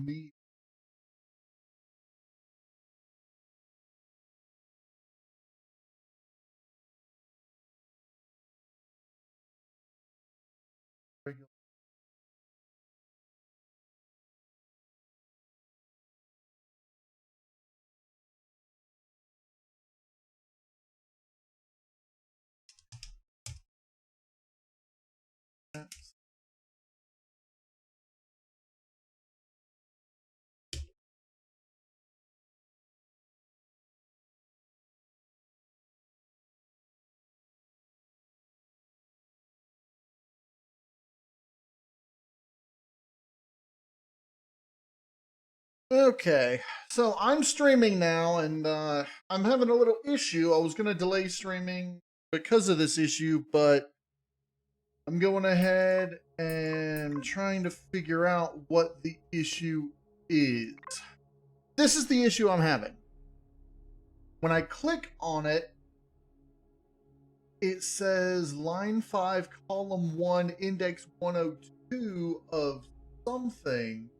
me. Okay, so I'm streaming now, and I'm having a little issue. I was going to delay streaming because of this issue, but I'm going ahead and trying to figure out what the issue is. This is the issue I'm having. When I click on it, it says line 5, column 1, index 102 of something.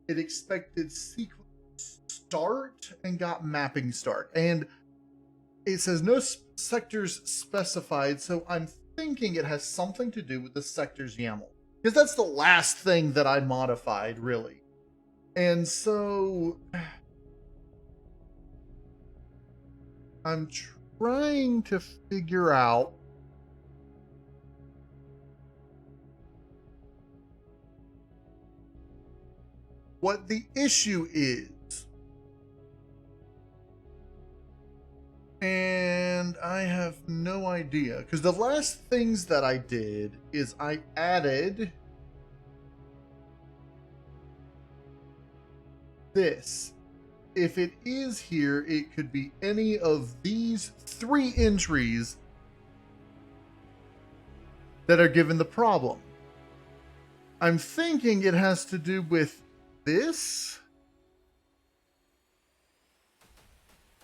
It expected sequence start and got mapping start. And it says no sectors specified, so I'm thinking it has something to do with the sectors YAML. Because that's the last thing that I modified, really. And so I'm trying to figure out what the issue is. And I have no idea. Because the last things that I did is I added this. If it is here, it could be any of these 3 entries that are given the problem. I'm thinking it has to do with this,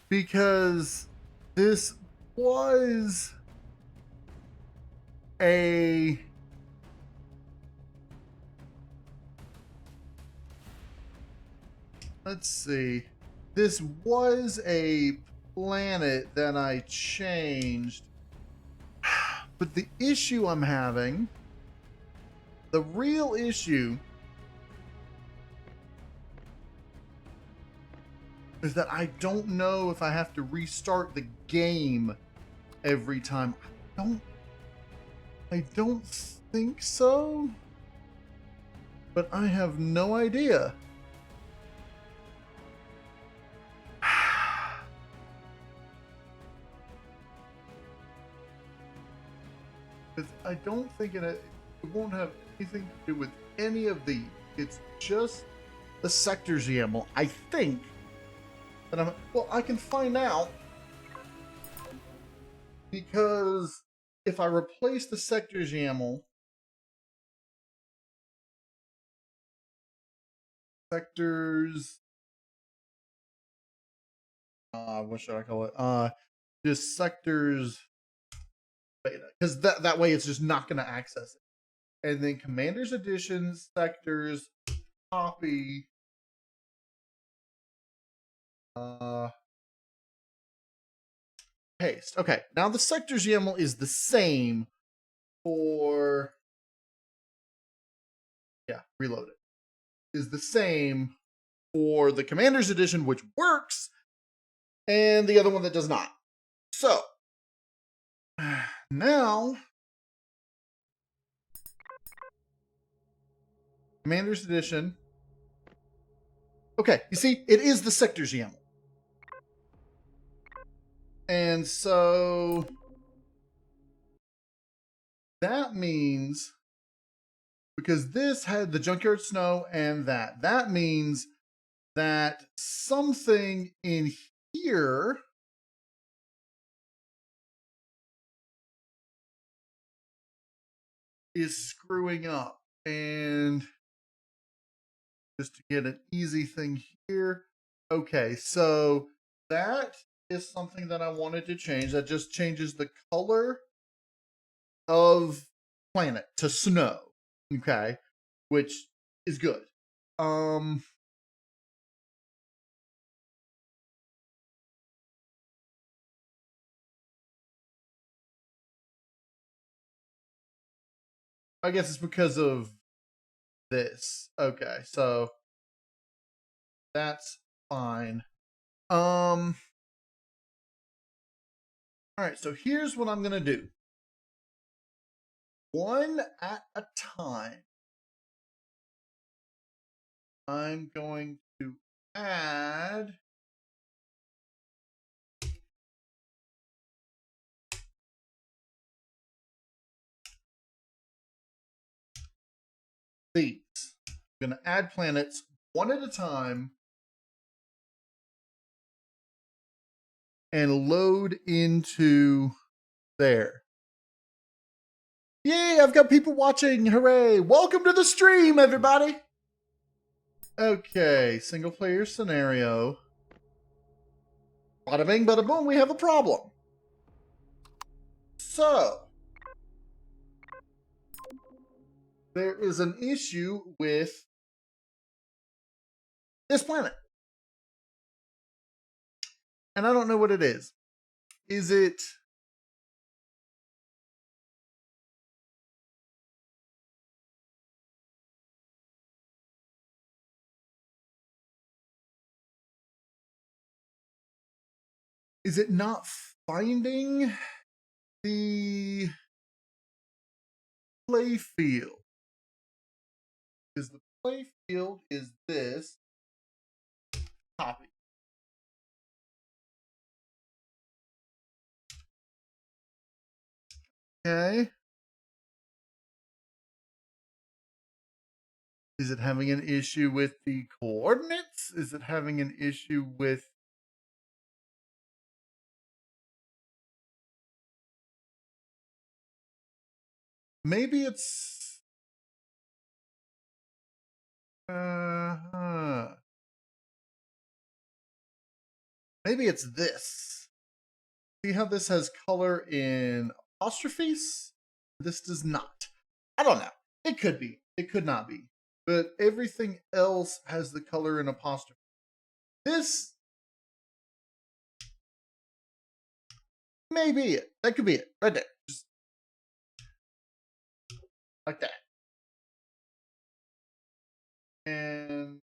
because this was a let's see, this was a planet that I changed, but the issue I'm having, the real issue, is that I don't know if I have to restart the game every time. I don't think so, but I have no idea. I don't think it won't have anything to do with any of these. It's just the sectors YAML. I think that I can find out, because if I replace the sectors YAML, sectors, what should I call it? Just sectors beta, because that way it's just not going to access it. And then Commander's Edition, sectors, copy, paste. Okay, now the sectors YAML is the same for, reload it, is the same for the Commander's Edition, which works, and the other one that does not. So, now, Commander's Edition. Okay, you see, it is the sectors YAML. And so that means, because this had the Junkyard Snow and that means that something in here is screwing up. And just to get an easy thing here. Okay, so that is something that I wanted to change. That just changes the color of planet to snow. Okay, which is good. I guess it's because of this. Okay, so that's fine. All right, so here's what I'm gonna do. One at a time. I'm going to add these. I'm going to add planets one at a time and load into there. Yay, I've got people watching. Hooray. Welcome to the stream, everybody. Okay, single player scenario. Bada bing, bada boom, we have a problem. So, there is an issue with this planet. And I don't know what it is. Is it... Is it not finding the play field? Because the play field is this. Copy. Okay. Is it having an issue with the coordinates? Is it having an issue with... Maybe it's... Maybe it's this. See how this has color in apostrophes? This does not. I don't know. It could be. It could not be. But everything else has the color in apostrophe. This may be it. That could be it. Right there. Just like that. And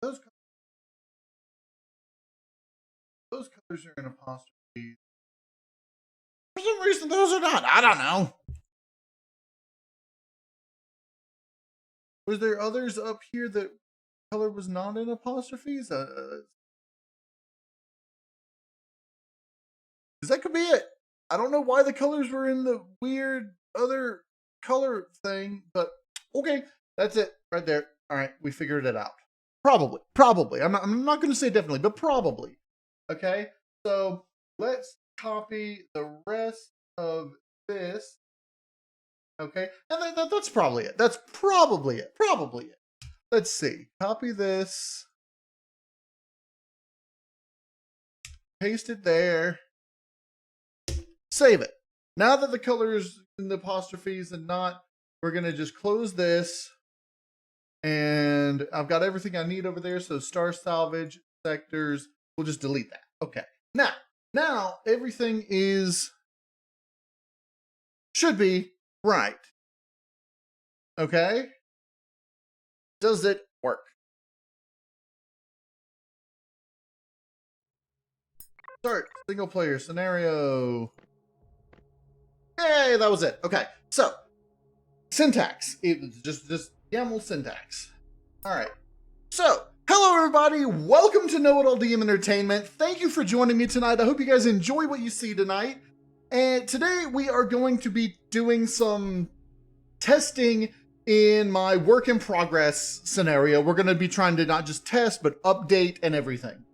those colors are in apostrophe. For some reason, those are not. I don't know. Was there others up here that color was not in apostrophes? Because that could be it. I don't know why the colors were in the weird other color thing, but okay, that's it right there. All right, we figured it out. Probably. I'm not going to say definitely, but probably. Okay, so let's copy the rest of this. Okay, and that's probably it. That's probably it. Let's see. Copy this. Paste it there. Save it. Now that the color is in the apostrophes and not, we're going to just close this. And I've got everything I need over there. So star salvage, sectors, we'll just delete that. Okay. Now everything should be right. Okay. Does it work? Start single player scenario. Hey, that was it. Okay. So syntax. It's just YAML syntax. All right. So, hello everybody. Welcome to KnowItAllDM Entertainment. Thank you for joining me tonight. I hope you guys enjoy what you see tonight. And today we are going to be doing some testing in my work in progress scenario. We're going to be trying to not just test, but update and everything.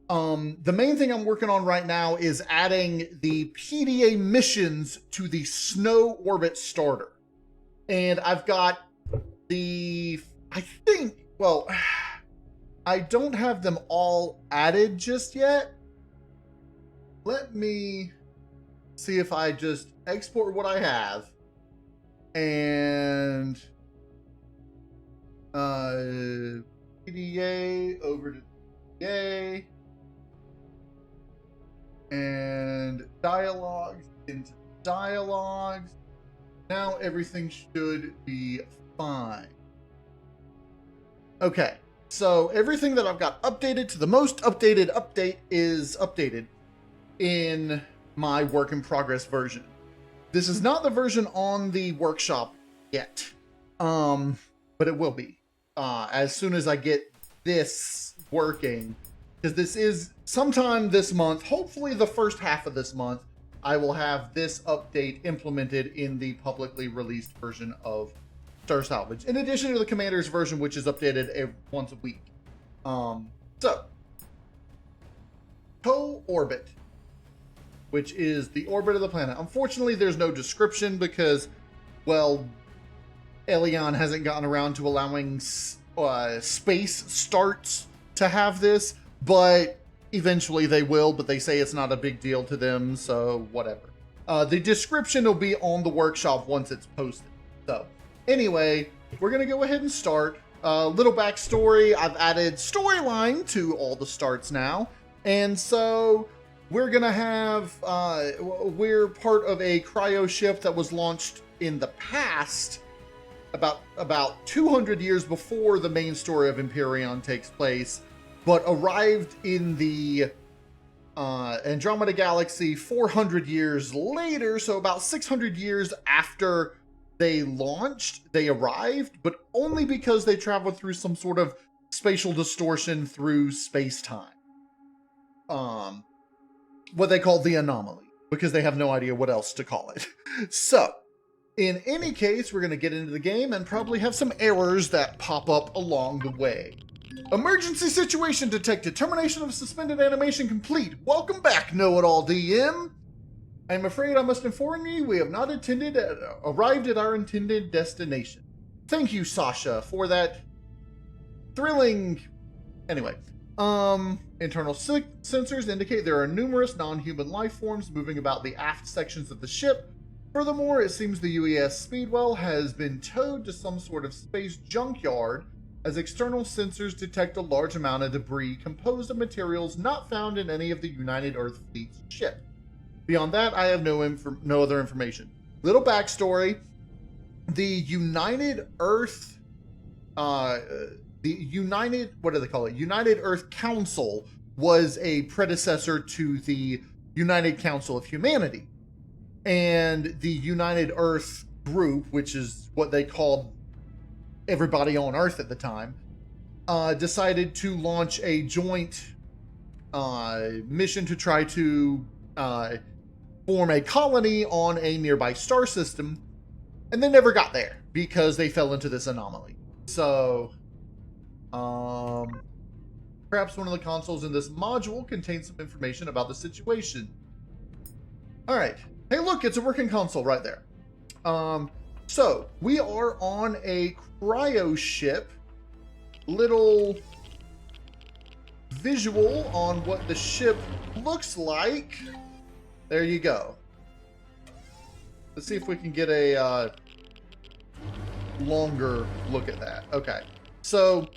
The main thing I'm working on right now is adding the PDA missions to the Snow Orbit starter. And I've got I don't have them all added just yet. Let me see if I just export what I have and PDA over to PDA, and dialogues into dialogues. Now everything should be fine. Okay, so everything that I've got updated to the most updated update is updated in my work in progress version. This is not the version on the workshop yet, but it will be as soon as I get this working, because this is sometime this month, hopefully the first half of this month, I will have this update implemented in the publicly released version of Star Salvage, in addition to the Commander's version, which is updated once a week. So, co-orbit, which is the orbit of the planet. Unfortunately, there's no description because, well, Elion hasn't gotten around to allowing space starts to have this, but eventually they will, but they say it's not a big deal to them, so whatever. The description will be on the workshop once it's posted. So, anyway, we're going to go ahead and start. Little backstory, I've added storyline to all the starts now, and so we're going to have, we're part of a cryo ship that was launched in the past, about 200 years before the main story of Empyrion takes place, but arrived in the Andromeda Galaxy 400 years later, so about 600 years after they launched, they arrived, but only because they traveled through some sort of spatial distortion through space-time. What they call the anomaly, because they have no idea what else to call it. So, in any case, we're going to get into the game and probably have some errors that pop up along the way. Emergency situation detected. Termination of suspended animation complete. Welcome back, KnowItAllDM. I'm afraid I must inform you we have not arrived at our intended destination. Thank you, Sasha, for that thrilling... Anyway, internal sensors indicate there are numerous non-human life forms moving about the aft sections of the ship. Furthermore, it seems the UES Speedwell has been towed to some sort of space junkyard, as external sensors detect a large amount of debris composed of materials not found in any of the United Earth Fleet's ship. Beyond that, I have no other information. Little backstory: the United Earth, United Earth Council was a predecessor to the United Council of Humanity, and the United Earth Group, which is what they called everybody on Earth at the time, decided to launch a joint mission to try to form a colony on a nearby star system, and they never got there because they fell into this anomaly. So, perhaps one of the consoles in this module contains some information about the situation. All right. Hey, look, it's a working console right there. So we are on a cryo ship. Little visual on what the ship looks like. There you go. Let's see if we can get a longer look at that. Okay. So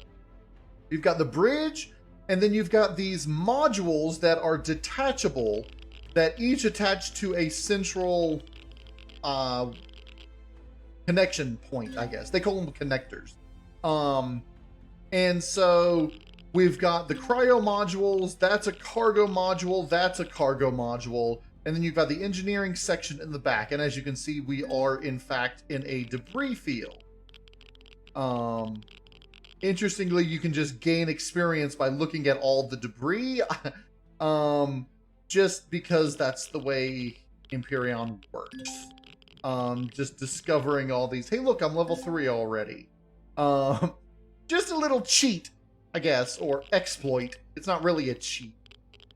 you've got the bridge, and then you've got these modules that are detachable that each attach to a central connection point, I guess. They call them connectors. And so we've got the cryo modules, that's a cargo module, that's a cargo module, and then you've got the engineering section in the back. And as you can see, we are in fact in a debris field. Interestingly, you can just gain experience by looking at all the debris. Just because that's the way Empyrion works. Just discovering all these. Hey, look, I'm level 3 already. Just a little cheat, I guess, or exploit. It's not really a cheat,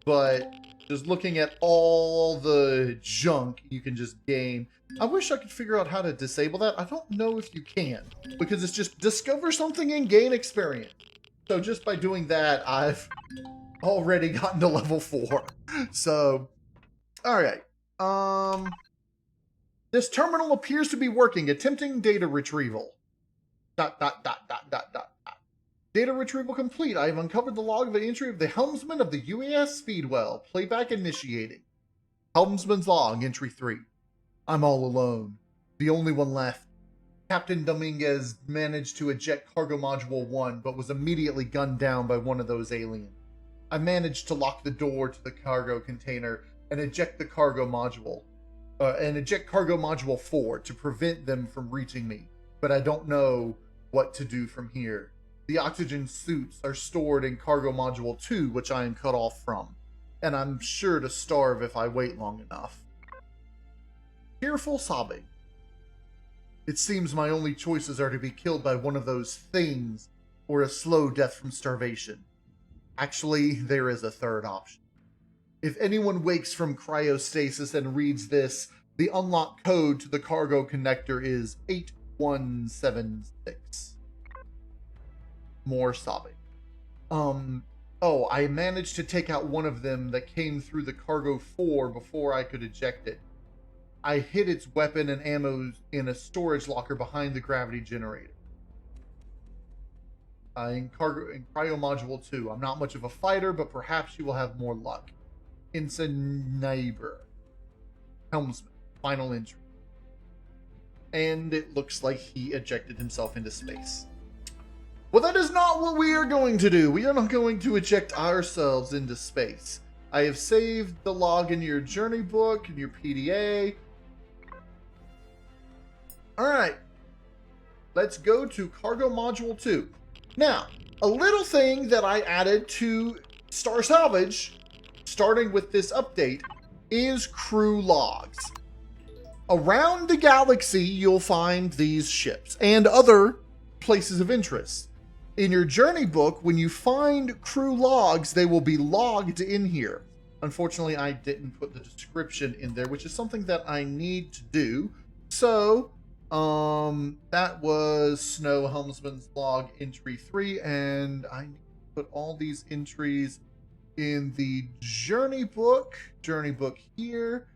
but just looking at all the junk you can just gain. I wish I could figure out how to disable that. I don't know if you can, because it's just discover something and gain experience. So just by doing that, I've already gotten to level 4. So, all right. This terminal appears to be working. Attempting data retrieval. ... Data retrieval complete. I have uncovered the log of the entry of the helmsman of the UES Speedwell. Playback initiating. Helmsman's log, entry 3. I'm all alone. The only one left. Captain Dominguez managed to eject cargo module 1, but was immediately gunned down by one of those aliens. I managed to lock the door to the cargo container and eject the cargo module. Eject cargo module 4 to prevent them from reaching me, but I don't know what to do from here. The oxygen suits are stored in cargo module 2, which I am cut off from, and I'm sure to starve if I wait long enough. Tearful sobbing. It seems my only choices are to be killed by one of those things, or a slow death from starvation. Actually, there is a third option. If anyone wakes from cryostasis and reads this, the unlock code to the cargo connector is 8176. More sobbing. Oh, I managed to take out one of them that came through the cargo 4 before I could eject it. I hid its weapon and ammo in a storage locker behind the gravity generator. In cryo module 2. I'm not much of a fighter, but perhaps you will have more luck. Neighbor. Helmsman. Final entry. And it looks like he ejected himself into space. Well, that is not what we are going to do. We are not going to eject ourselves into space. I have saved the log in your journey book, in your PDA. Alright. Let's go to Cargo Module 2. Now, a little thing that I added to Star Salvage, starting with this update, is crew logs. Around the galaxy, you'll find these ships and other places of interest. In your journey book, when you find crew logs, they will be logged in here. Unfortunately, I didn't put the description in there, which is something that I need to do. So, that was Snow Helmsman's log entry 3, and I need to put all these entries in the journey book. Journey book here.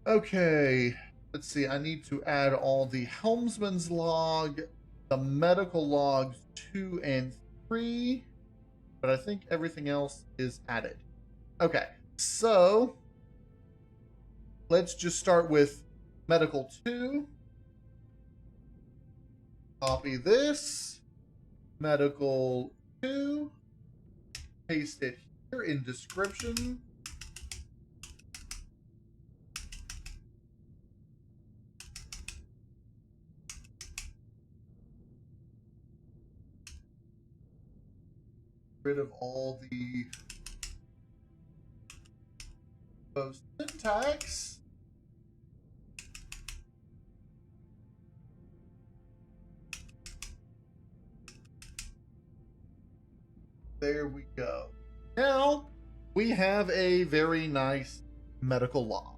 Okay, let's see. I need to add all the Helmsman's log, the medical logs 2 and 3, but I think everything else is added. Okay, so let's just start with medical 2. Copy this. Medical 2. Paste it here in description. Rid of all the syntax. There we go. Now we have a very nice medical log.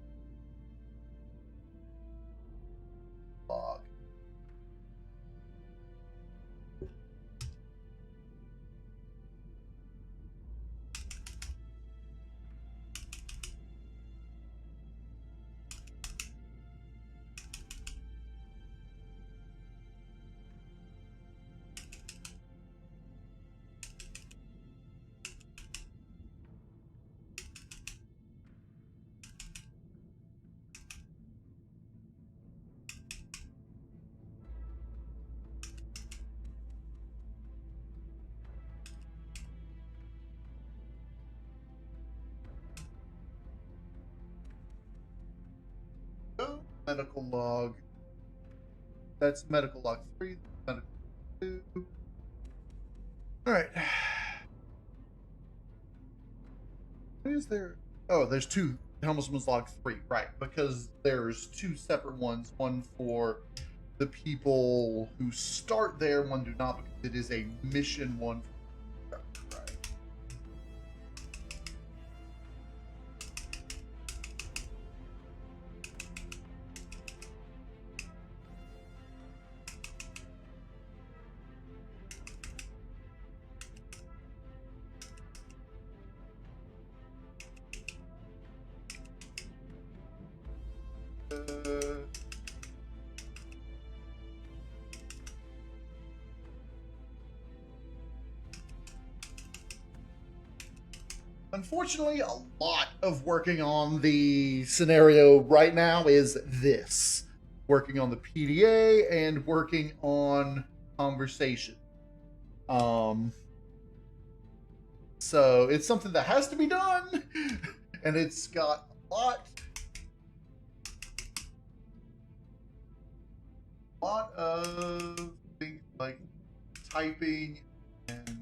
Medical log. That's medical log 3. Medical 2. Alright. What is there? Oh, there's 2. Helmsman's log 3. Right. Because there's 2 separate ones. One for the people who start there. One do not, because it is a mission one. Unfortunately, a lot of working on the scenario right now is this. Working on the PDA and working on conversation. So it's something that has to be done, and it's got a lot of things like typing and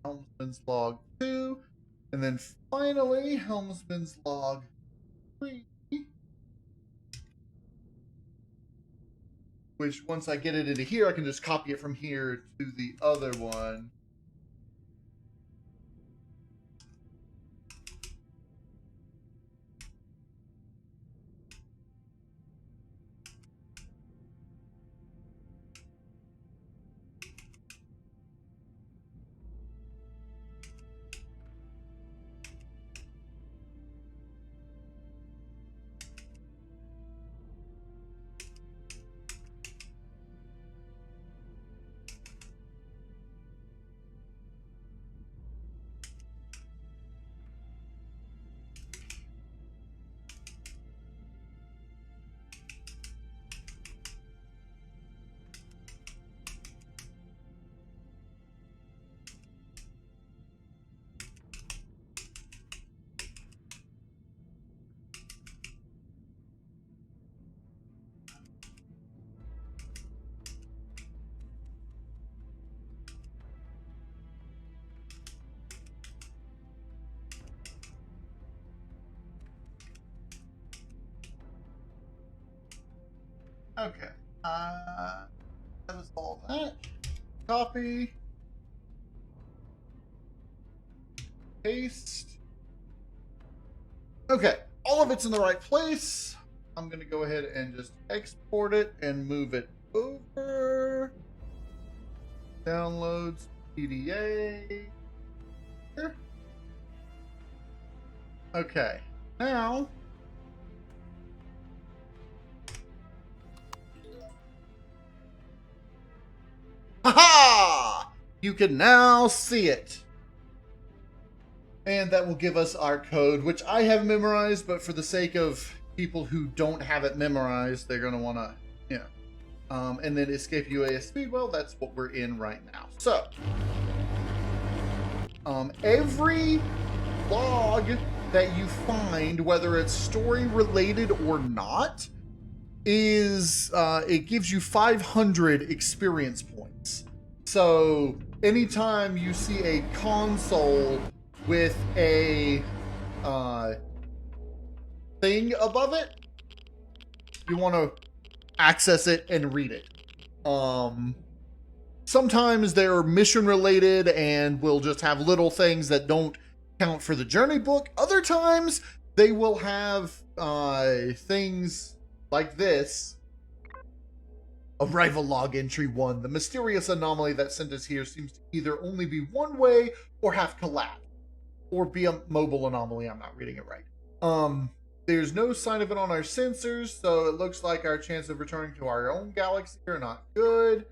Helmsman's log 2, and then finally Helmsman's log 3, which once I get it into here, I can just copy it from here to the other one. Okay, that is all that. Copy. Paste. Okay, all of it's in the right place. I'm going to go ahead and just export it and move it over. Downloads PDA. Here. Okay, now ha-ha! You can now see it. And that will give us our code, which I have memorized, but for the sake of people who don't have it memorized, they're going to want to, and then escape UES Speedwell, that's what we're in right now. So, every log that you find, whether it's story related or not, is, it gives you 500 experience points. So, anytime you see a console with a thing above it, you want to access it and read it. Sometimes they're mission related and will just have little things that don't count for the journey book. Other times they will have things like this. Arrival log entry 1. The mysterious anomaly that sent us here seems to either only be one way or have collapsed. Or be a mobile anomaly. I'm not reading it right. There's no sign of it on our sensors, so it looks like our chance of returning to our own galaxy are not good.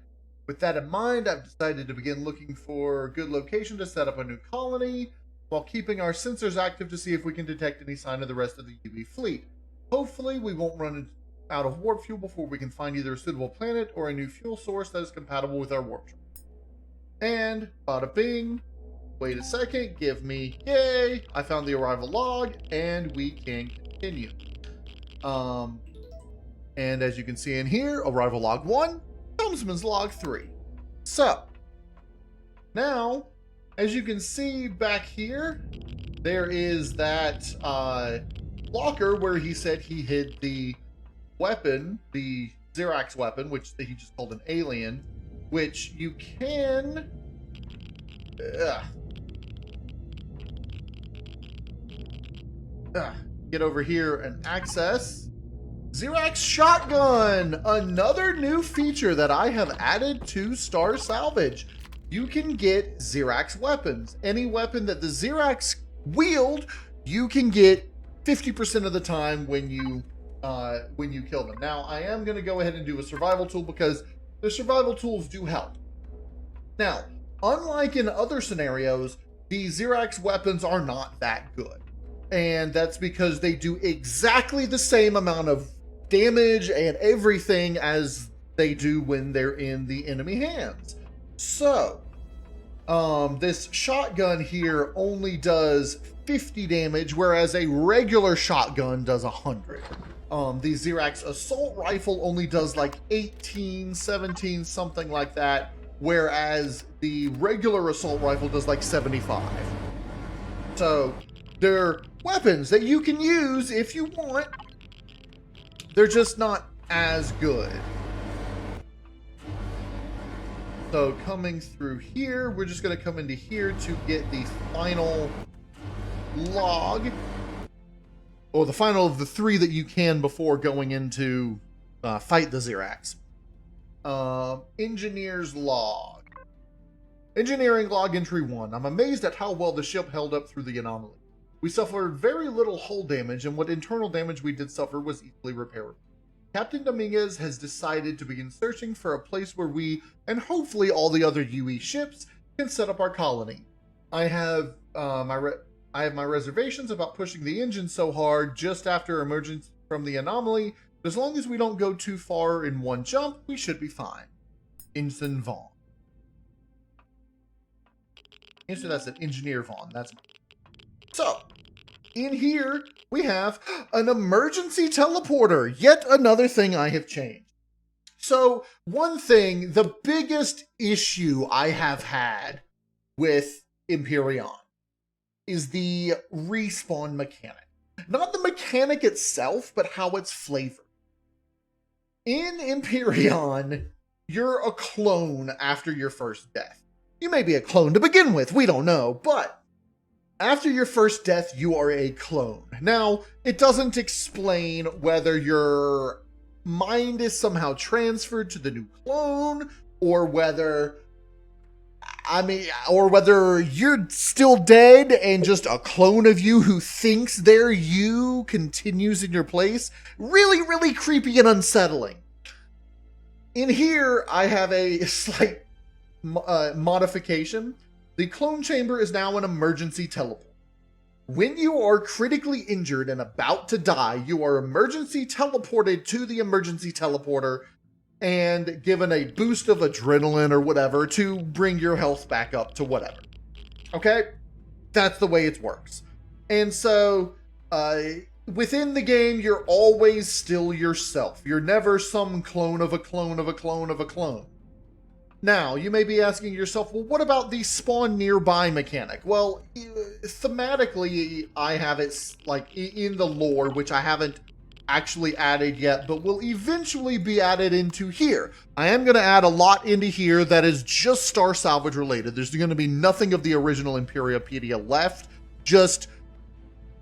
With that in mind, I've decided to begin looking for a good location to set up a new colony, while keeping our sensors active to see if we can detect any sign of the rest of the UV fleet. Hopefully, we won't run out of warp fuel before we can find either a suitable planet or a new fuel source that is compatible with our warp drive. And, bada bing. Wait a second, give me, yay, I found the arrival log, and we can continue. And as you can see in here, arrival log 1, Helmsman's log 3. So, now, as you can see back here, there is that locker where he said he hid the weapon, the Xerax weapon, which he just called an alien, which you can... get over here and access Xerax Shotgun, another new feature that I have added to Star Salvage. you can get Xerax weapons. Any weapon that the Xerax wield, you can get 50% of the time when you kill them. Now, I am going to go ahead and do a survival tool because the survival tools do help. Now, unlike in other scenarios, the Xerax weapons are not that good. And that's because they do exactly the same amount of damage and everything as they do when they're in the enemy hands. So, this shotgun here only does 50 damage, whereas a regular shotgun does 100. The Xerax assault rifle only does like 18, 17, something like that, whereas the regular assault rifle does like 75. So they're weapons that you can use if you want. They're just not as good. So coming through here, we're just going to come into here to get the final log. Or the final of the 3 that you can before going into fight the Xerax. Engineer's log. Engineering log entry 1. I'm amazed at how well the ship held up through the anomaly. We suffered very little hull damage, and what internal damage we did suffer was easily repairable. Captain Dominguez has decided to begin searching for a place where we, and hopefully all the other UE ships, can set up our colony. I have my reservations about pushing the engine so hard just after emergence from the anomaly. But as long as we don't go too far in one jump, we should be fine. Ensign Vaughn. So that's an Engineer Vaughn. That's so. In here, we have an emergency teleporter. Yet another thing I have changed. So, one thing, the biggest issue I have had with Empyrion is the respawn mechanic. Not the mechanic itself, but how it's flavored. In Empyrion, you're a clone after your first death. You may be a clone to begin with, we don't know, but after your first death, you are a clone. Now, it doesn't explain whether your mind is somehow transferred to the new clone, or whether you're still dead and just a clone of you who thinks they're you continues in your place. Really, really creepy and unsettling. In here, I have a slight modification. The clone chamber is now an emergency teleport. When you are critically injured and about to die, you are emergency teleported to the emergency teleporter and given a boost of adrenaline or whatever to bring your health back up to whatever. Okay? That's the way it works. And so, within the game, you're always still yourself. You're never some clone of a clone of a clone of a clone. Now, you may be asking yourself, well, what about the spawn nearby mechanic? Well, thematically, I have it like in the lore, which I haven't actually added yet, but will eventually be added into here. I am going to add a lot into here that is just Star Salvage related. There's going to be nothing of the original Imperiopedia left, just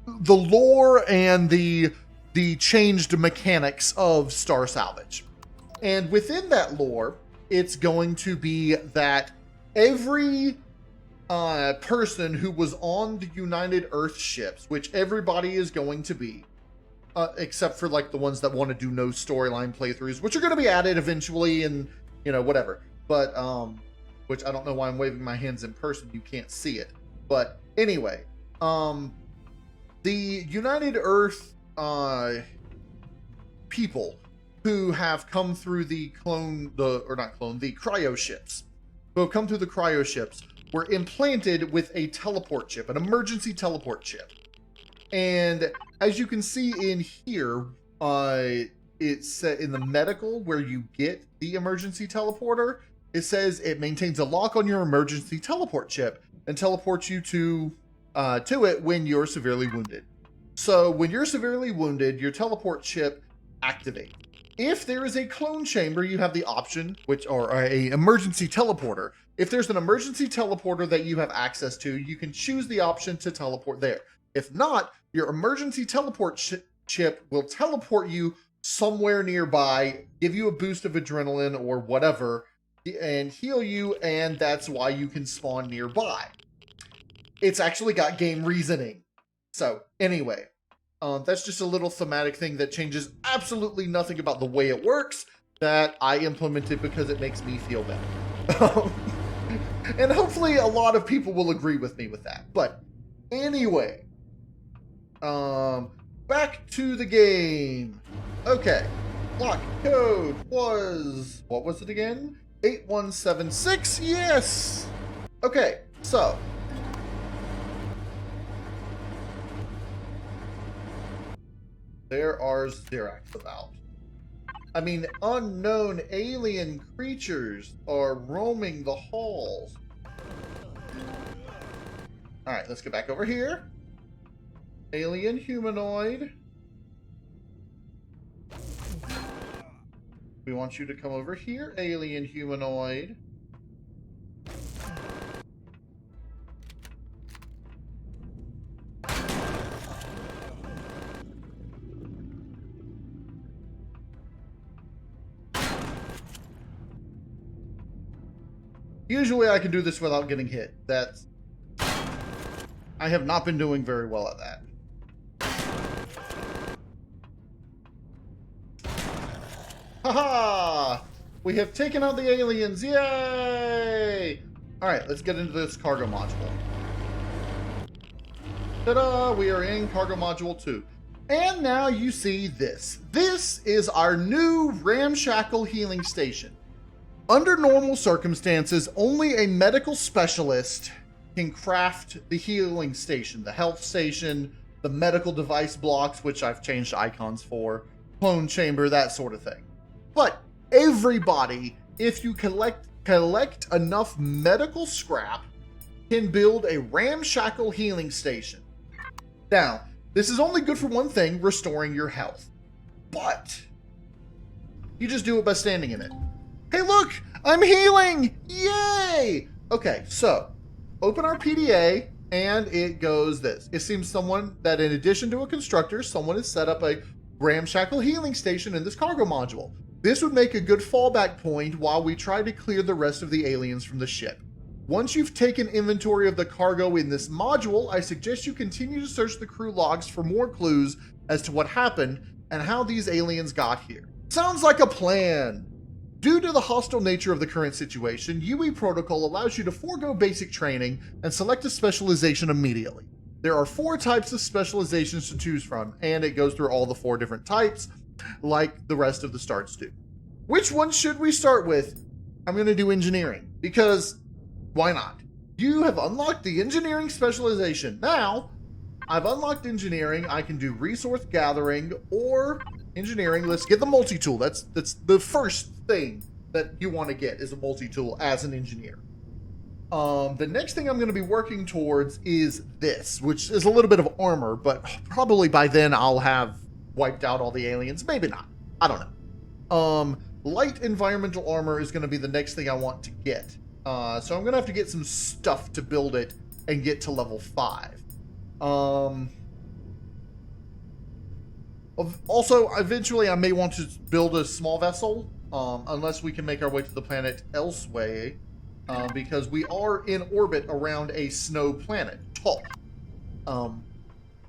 the lore and the changed mechanics of Star Salvage. And within that lore, it's going to be that every person who was on the United Earth ships, which everybody is going to be, except for like the ones that want to do no storyline playthroughs, which are going to be added eventually and, you know, whatever. But, which I don't know why I'm waving my hands in person. You can't see it. But anyway, the United Earth people who have come through the cryo ships, who have come through the cryo ships, were implanted with a teleport chip, an emergency teleport chip. And as you can see in here, it's set in the medical where you get the emergency teleporter. It says it maintains a lock on your emergency teleport chip and teleports you to it when you're severely wounded. So when you're severely wounded, your teleport chip activates. If there is a clone chamber, you have the option, or a emergency teleporter. If there's an emergency teleporter that you have access to, you can choose the option to teleport there. If not, your emergency teleport chip will teleport you somewhere nearby, give you a boost of adrenaline or whatever, and heal you, and that's why you can spawn nearby. It's actually got game reasoning. So anyway, that's just a little thematic thing that changes absolutely nothing about the way it works, that I implemented because it makes me feel better. And hopefully a lot of people will agree with me with that. But anyway, back to the game. Okay, lock code was, what was it again? 8176, yes! Okay, so there are Xerax about. I mean, unknown alien creatures are roaming the halls. Alright, let's get back over here. Alien humanoid. We want you to come over here, alien humanoid. Usually I can do this without getting hit. I have not been doing very well at that. Haha! We have taken out the aliens! Yay! Alright, let's get into this cargo module. Ta-da! We are in cargo module 2. And now you see this. This is our new ramshackle healing station. Under normal circumstances, only a medical specialist can craft the healing station, the health station, the medical device blocks, which I've changed icons for, clone chamber, that sort of thing. But everybody, if you collect enough medical scrap, can build a ramshackle healing station. Now, this is only good for one thing, restoring your health. But you just do it by standing in it. Hey, look! I'm healing! Yay! Okay, so open our PDA, and it goes this. It seems someone that, in addition to a constructor, someone has set up a ramshackle healing station in this cargo module. This would make a good fallback point while we try to clear the rest of the aliens from the ship. Once you've taken inventory of the cargo in this module, I suggest you continue to search the crew logs for more clues as to what happened and how these aliens got here. Sounds like a plan! Due to the hostile nature of the current situation, UE Protocol allows you to forego basic training and select a specialization immediately. There are 4 types of specializations to choose from, and it goes through all the 4 different types, like the rest of the starts do. Which one should we start with? I'm going to do engineering, because why not? You have unlocked the engineering specialization. Now, I've unlocked engineering. I can do resource gathering or engineering. Let's get the multi-tool. That's the first thing that you want to get, is a multi-tool as an engineer. The next thing I'm going to be working towards is this, which is a little bit of armor, but probably by then I'll have wiped out all the aliens. Maybe not. I don't know. Light environmental armor is going to be the next thing I want to get. So I'm going to have to get some stuff to build it and get to level 5. Also, eventually I may want to build a small vessel, unless we can make our way to the planet elsewhere, because we are in orbit around a snow planet, Top.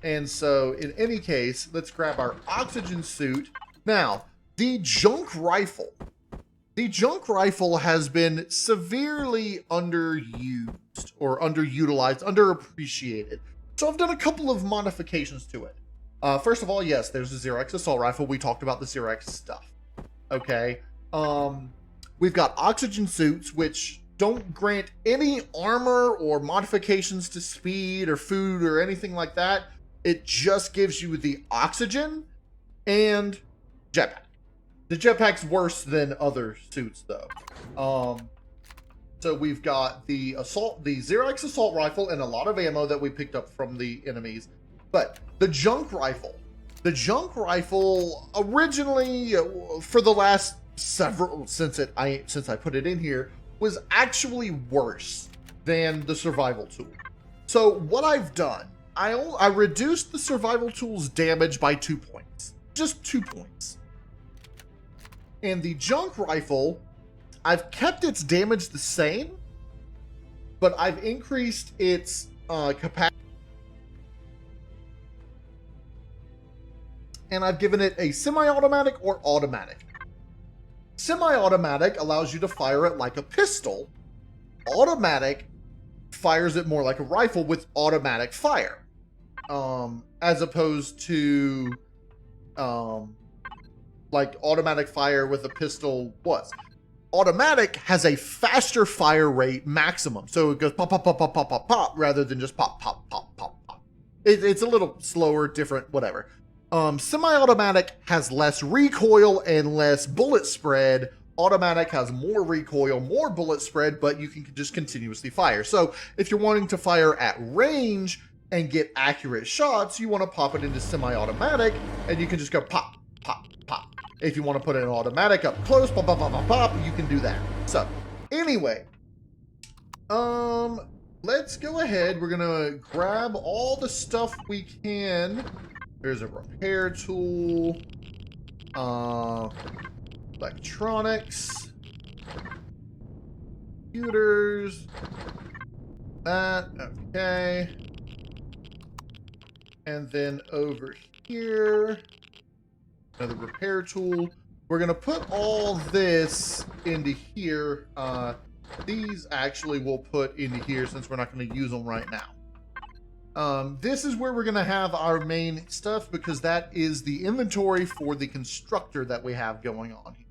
And so, in any case, let's grab our oxygen suit. Now, the junk rifle. The junk rifle has been severely underused, or underutilized, underappreciated. So I've done a couple of modifications to it. First of all, yes, there's a Xerax assault rifle. We talked about the Xerax stuff. Okay. We've got oxygen suits, which don't grant any armor or modifications to speed or food or anything like that. It just gives you the oxygen and jetpack. The jetpack's worse than other suits, though. So we've got the Xerax assault rifle and a lot of ammo that we picked up from the enemies. But the junk rifle originally, for the last several, since I put it in here, was actually worse than the survival tool. So what I've done, I reduced the survival tool's damage by 2 points, just 2 points. And the junk rifle, I've kept its damage the same, but I've increased its capacity. And I've given it a semi-automatic or automatic. Semi-automatic allows you to fire it like a pistol. Automatic fires it more like a rifle with automatic fire. As opposed to like automatic fire with a pistol was. Automatic has a faster fire rate maximum. So it goes pop, pop, pop, pop, pop, pop, pop, rather than just pop, pop, pop, pop, pop. It's a little slower, different, whatever. Semi-automatic has less recoil and less bullet spread. Automatic has more recoil, more bullet spread, but you can just continuously fire. So if you're wanting to fire at range and get accurate shots, you want to pop it into semi-automatic, and you can just go pop, pop, pop. If you want to put it in automatic up close, pop, pop, pop, pop, pop, you can do that. So anyway, let's go ahead. We're gonna grab all the stuff we can. There's a repair tool, electronics, computers, that, okay. And then over here, another repair tool. We're gonna put all this into here. These actually we'll put into here since we're not gonna use them right now. This is where we're going to have our main stuff because that is the inventory for the constructor that we have going on here.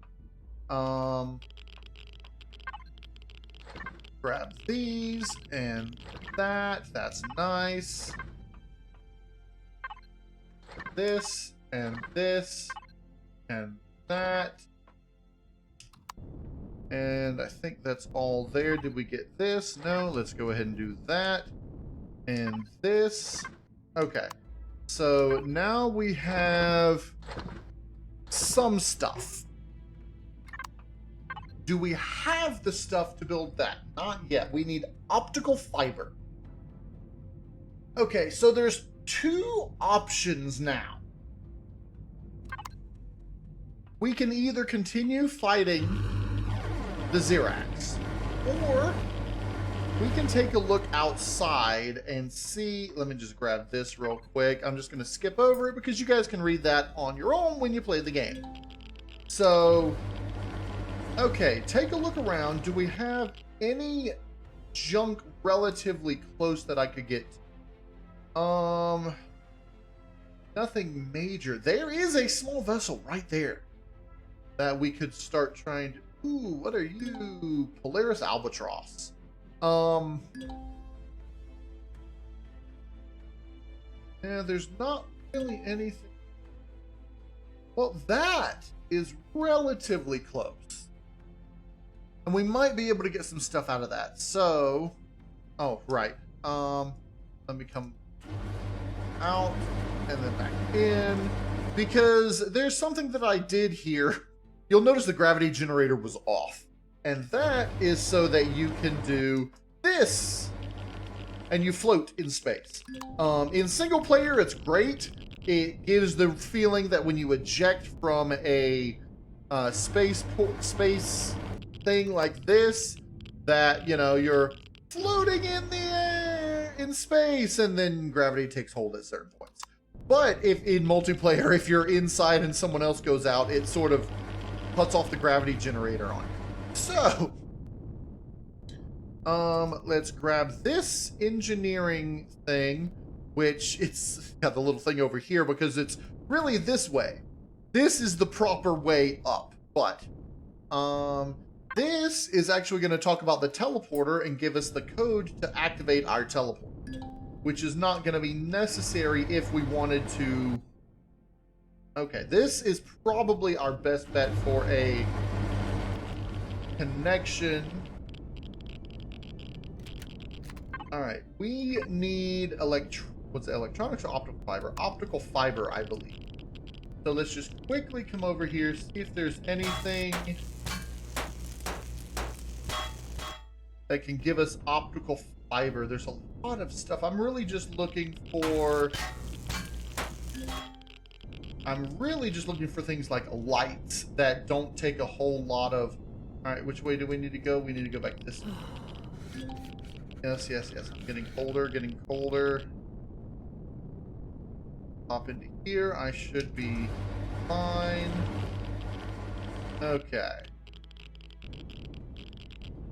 Grab these and that. That's nice. This and this and that. And I think that's all there. Did we get this? No. Let's go ahead and do that. And this. Okay. So now we have some stuff. Do we have the stuff to build that? Not yet. We need optical fiber. Okay, so there's two options now. We can either continue fighting the Xerax, or we can take a look outside and see. Let me just grab this real quick. I'm just going to skip over it because you guys can read that on your own when you play the game. So, okay, take a look around. Do we have any junk relatively close that I could get? Nothing major. There is a small vessel right there that we could start trying to. Ooh, what are you? Polaris Albatross. Yeah, there's not really anything. Well, that is relatively close. And we might be able to get some stuff out of that. So, oh, right. Let me come out and then back in. Because there's something that I did here. You'll notice the gravity generator was off. And that is so that you can do this. And you float in space. In single player, it's great. It gives the feeling that when you eject from a space thing like this, that, you know, you're floating in the air in space, and then gravity takes hold at certain points. But if in multiplayer, if you're inside and someone else goes out, it sort of cuts off the gravity generator on you. So, let's grab this engineering thing, which it's got the little thing over here because it's really this way. This is the proper way up, but this is actually going to talk about the teleporter and give us the code to activate our teleporter, which is not going to be necessary if we wanted to. Okay, this is probably our best bet for a connection. All right, we need what's it, electronics or optical fiber? Optical fiber, I believe. So let's just quickly come over here, see if there's anything that can give us optical fiber. There's a lot of stuff. I'm really just looking for things like lights that don't take a whole lot of Alright, which way do we need to go? We need to go back this way. Yes, yes, yes. I'm getting colder, getting colder. Hop into here. I should be fine. Okay.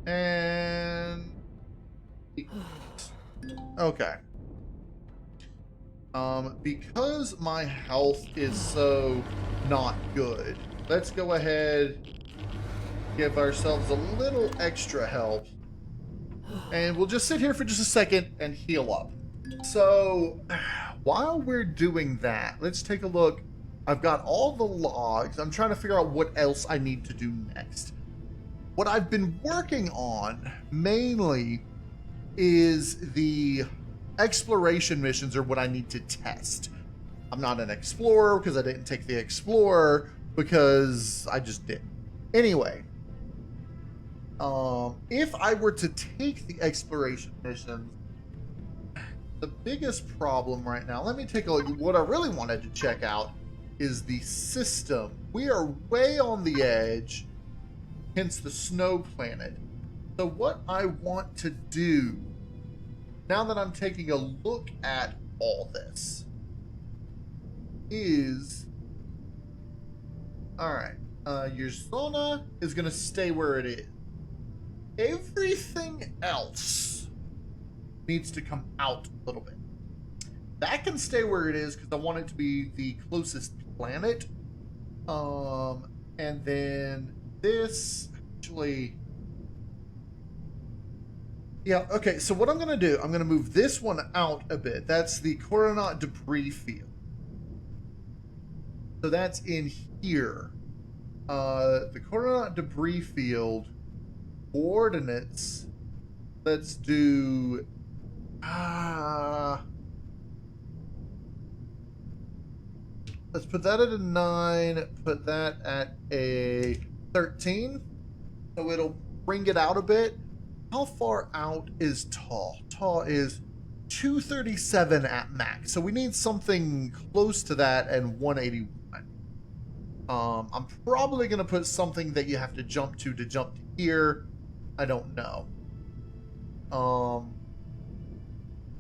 And... Okay. Because my health is so not good, let's go ahead, give ourselves a little extra help, and we'll just sit here for just a second and heal up. So, while we're doing that, let's take a look. I've got all the logs. I'm trying to figure out what else I need to do next. What I've been working on, mainly, is the exploration missions are what I need to test. I'm not an explorer because I didn't take the explorer because I just didn't. Anyway, if I were to take the exploration missions, the biggest problem right now, let me take a look. What I really wanted to check out is the system. We are way on the edge, hence the snow planet. So what I want to do, now that I'm taking a look at all this, is... Alright, your zona is going to stay where it is. Everything else needs to come out a little bit. That can stay where it is because I want it to be the closest planet. And then this actually... Yeah, okay, so what I'm going to do, I'm going to move this one out a bit. That's the Coronat debris field. So that's in here. The Coronat debris field coordinates, let's do... let's put that at a 9, put that at a 13. So it'll bring it out a bit. How far out is Taw? Taw is 237 at max. So we need something close to that and 181. I'm probably going to put something that you have to jump to here. I don't know.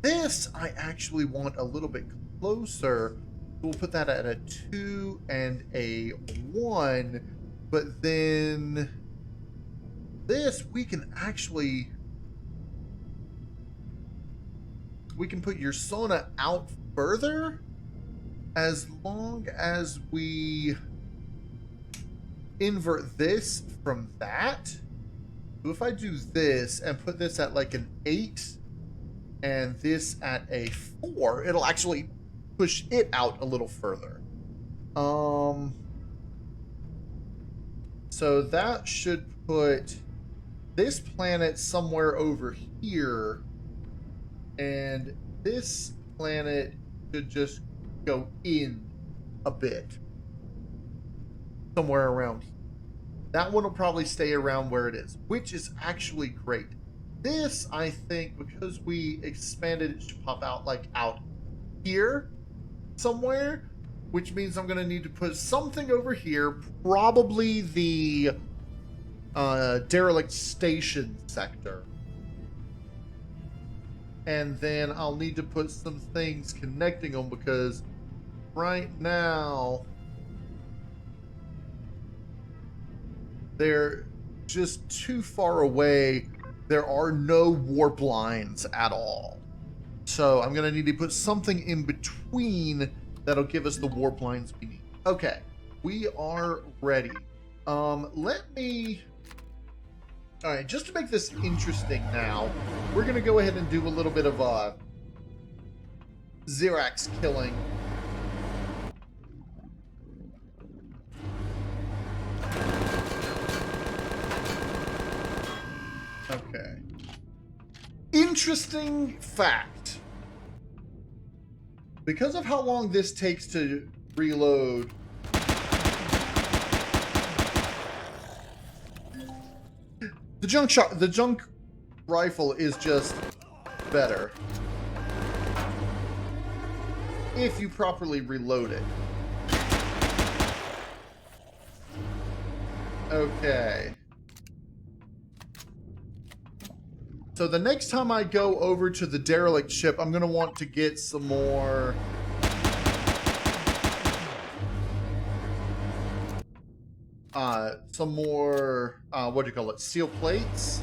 This I actually want a little bit closer. We'll put that at a 2 and a 1. But then... this, we can actually... we can put your Sona out further as long as we invert this from that. So if I do this and put this at like an 8 and this at a 4, it'll actually push it out a little further. So that should put this planet somewhere over here, and this planet should just go in a bit. Somewhere around here. That one will probably stay around where it is, which is actually great. This, I think, because we expanded, it should pop out like out here somewhere, which means I'm going to need to put something over here, probably the derelict station sector. And then I'll need to put some things connecting them because right now they're just too far away. There are no warp lines at all. So I'm going to need to put something in between that'll give us the warp lines we need. Okay, we are ready. Let me... all right, just to make this interesting now, we're going to go ahead and do a little bit of Xerax killing. Okay. Interesting fact. Because of how long this takes to reload, the junk rifle is just better if you properly reload it. Okay. So the next time I go over to the derelict ship, I'm going to want to get some more... what do you call it? Steel plates.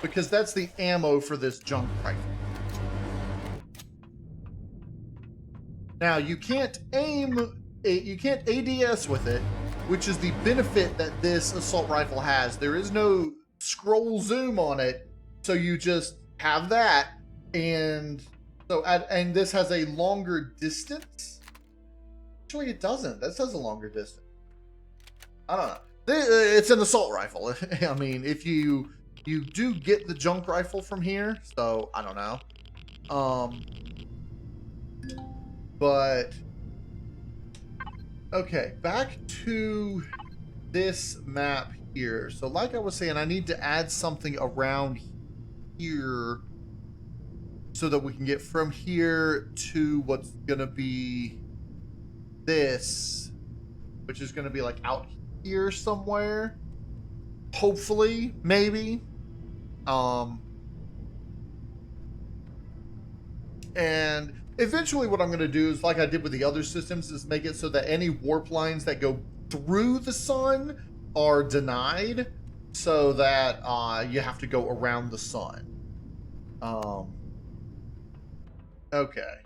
Because that's the ammo for this junk rifle. Now, you can't ADS with it, which is the benefit that this assault rifle has. There is no scroll zoom on it, so you just have that, and and this has a longer distance. Actually, it doesn't. That says a longer distance. I don't know. It's an assault rifle. I mean, if you do get the junk rifle from here, so I don't know. But okay, back to this map here. So like I was saying, I need to add something around here so that we can get from here to what's gonna be this, which is gonna be like out here somewhere. Hopefully, maybe. And eventually what I'm going to do is, like I did with the other systems, is make it so that any warp lines that go through the sun are denied, so that you have to go around the sun. Okay.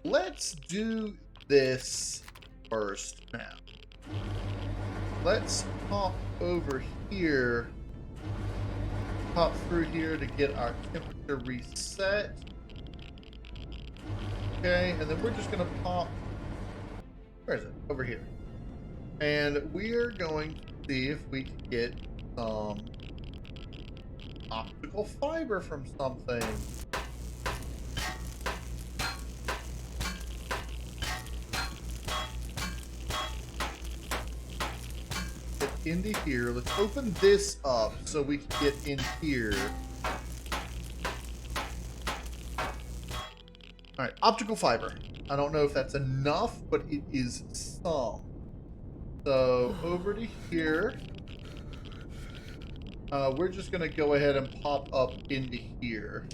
Let's do this first now. Let's pop over here. Pop through here to get our temperature reset. Okay, and then we're just going to pop... Where is it? Over here. And we're going to see if we can get some optical fiber from something. Get into here. Let's open this up so we can get in here. All right, optical fiber. I don't know if that's enough, but it is some. So over to here. We're just going to go ahead and pop up into here.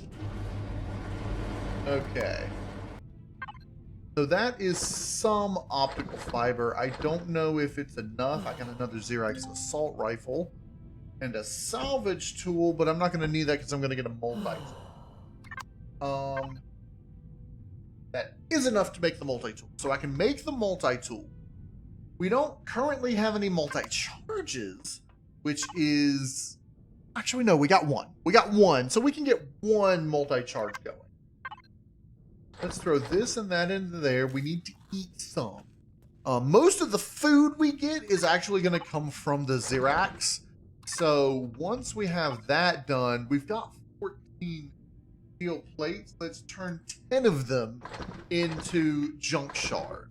Okay. So that is some optical fiber. I don't know if it's enough. I got another Xerax assault rifle and a salvage tool, but I'm not going to need that because I'm going to get a multi-tool. That is enough to make the multi-tool. So I can make the multi-tool. We don't currently have any multi-charges, which is... Actually, no, we got one. We got one, so we can get one multi-charge going. Let's throw this and that into there. We need to eat some. Most of the food we get is actually going to come from the Xerax. So once we have that done, we've got 14 steel plates. Let's turn 10 of them into junk shards.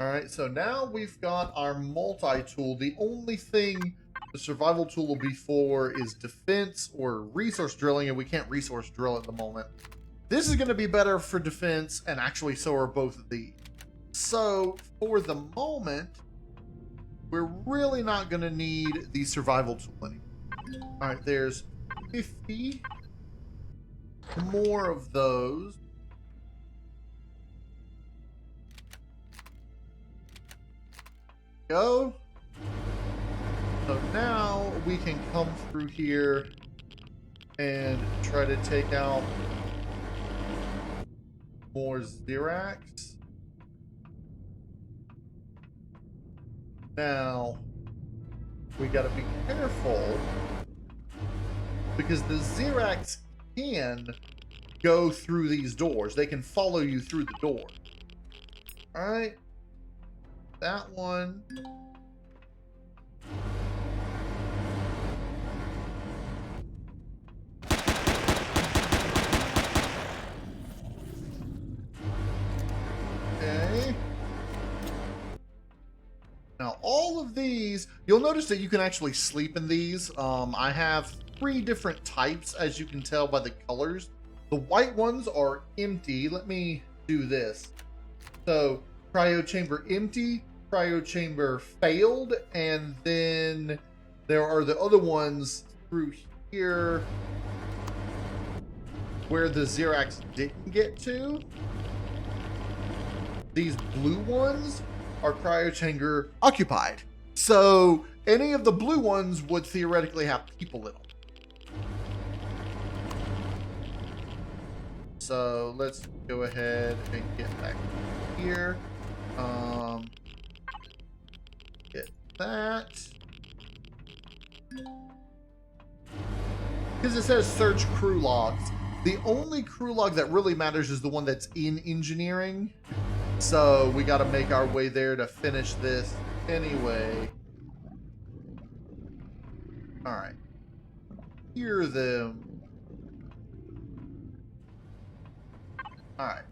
All right, so now we've got our multi-tool. The only thing the survival tool will be for is defense or resource drilling, and we can't resource drill at the moment. This is going to be better for defense, and actually so are both of these. So for the moment, we're really not going to need the survival tool anymore. All right, there's 50 more of those. Go. So now we can come through here and try to take out more Xerax. Now we got to be careful because the Xerax can go through these doors. They can follow you through the door. All right. That one. Okay. Now, all of these, you'll notice that you can actually sleep in these. I have 3 different types, as you can tell by the colors. The white ones are empty. Let me do this. So, cryo chamber empty, cryo chamber failed, and then there are the other ones through here where the Xerax didn't get to, these blue ones are cryo chamber occupied. So any of the blue ones would theoretically have people in them. So let's go ahead and get back here. Get that. Because it says search crew logs. The only crew log that really matters is the one that's in engineering. So we got to make our way there to finish this anyway. All right. Hear them. All right.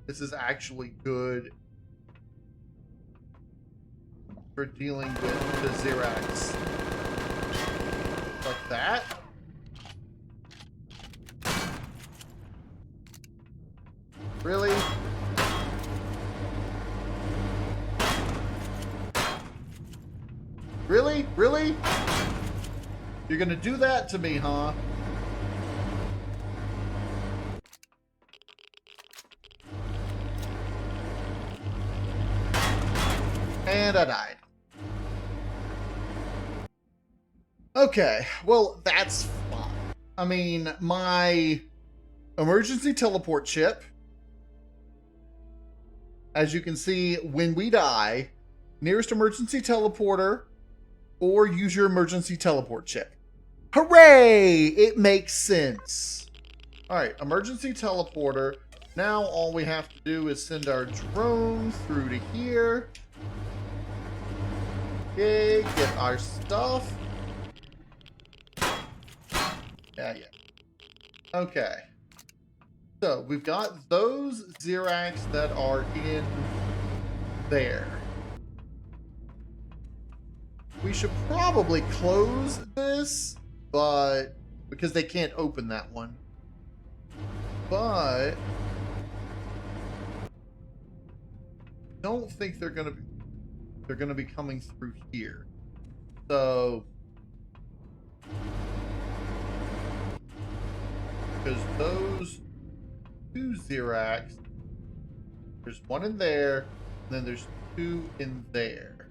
This is actually good for dealing with the Xerax. Like that. Really? Really? Really? You're gonna do that to me, huh? And I died. Okay, well, that's fine. I mean, my emergency teleport chip, as you can see, when we die, nearest emergency teleporter, or use your emergency teleport chip. Hooray! It makes sense. All right, emergency teleporter. Now all we have to do is send our drone through to here. Okay, get our stuff. Yeah. Okay. So we've got those Xerax that are in there. We should probably close this, but because they can't open that one. But don't think they're gonna be coming through here. So because those two Xerax, there's one in there, and then there's two in there.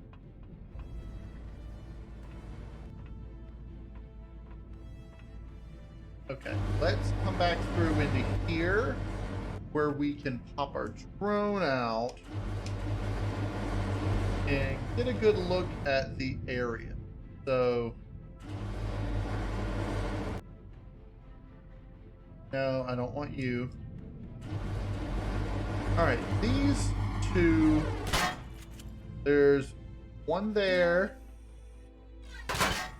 Okay, let's come back through into here where we can pop our drone out and get a good look at the area. So, no, I don't want you. All right, these two, there's one there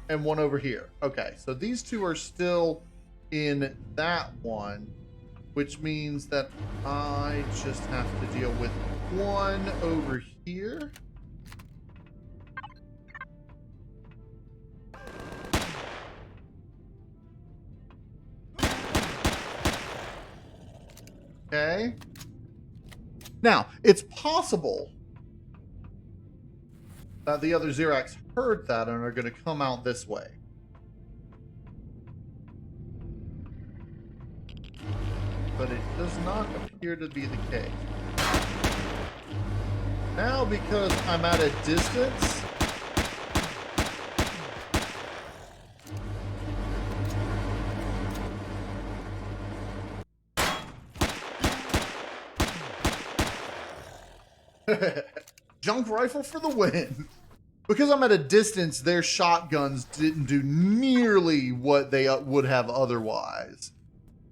and one over here. Okay, so these two are still in that one, which means that I just have to deal with one over here. Okay. Now, it's possible that the other Xerax heard that and are going to come out this way. But it does not appear to be the case. Now, because I'm at a distance, junk rifle for the win. Because I'm at a distance, their shotguns didn't do nearly what they would have otherwise.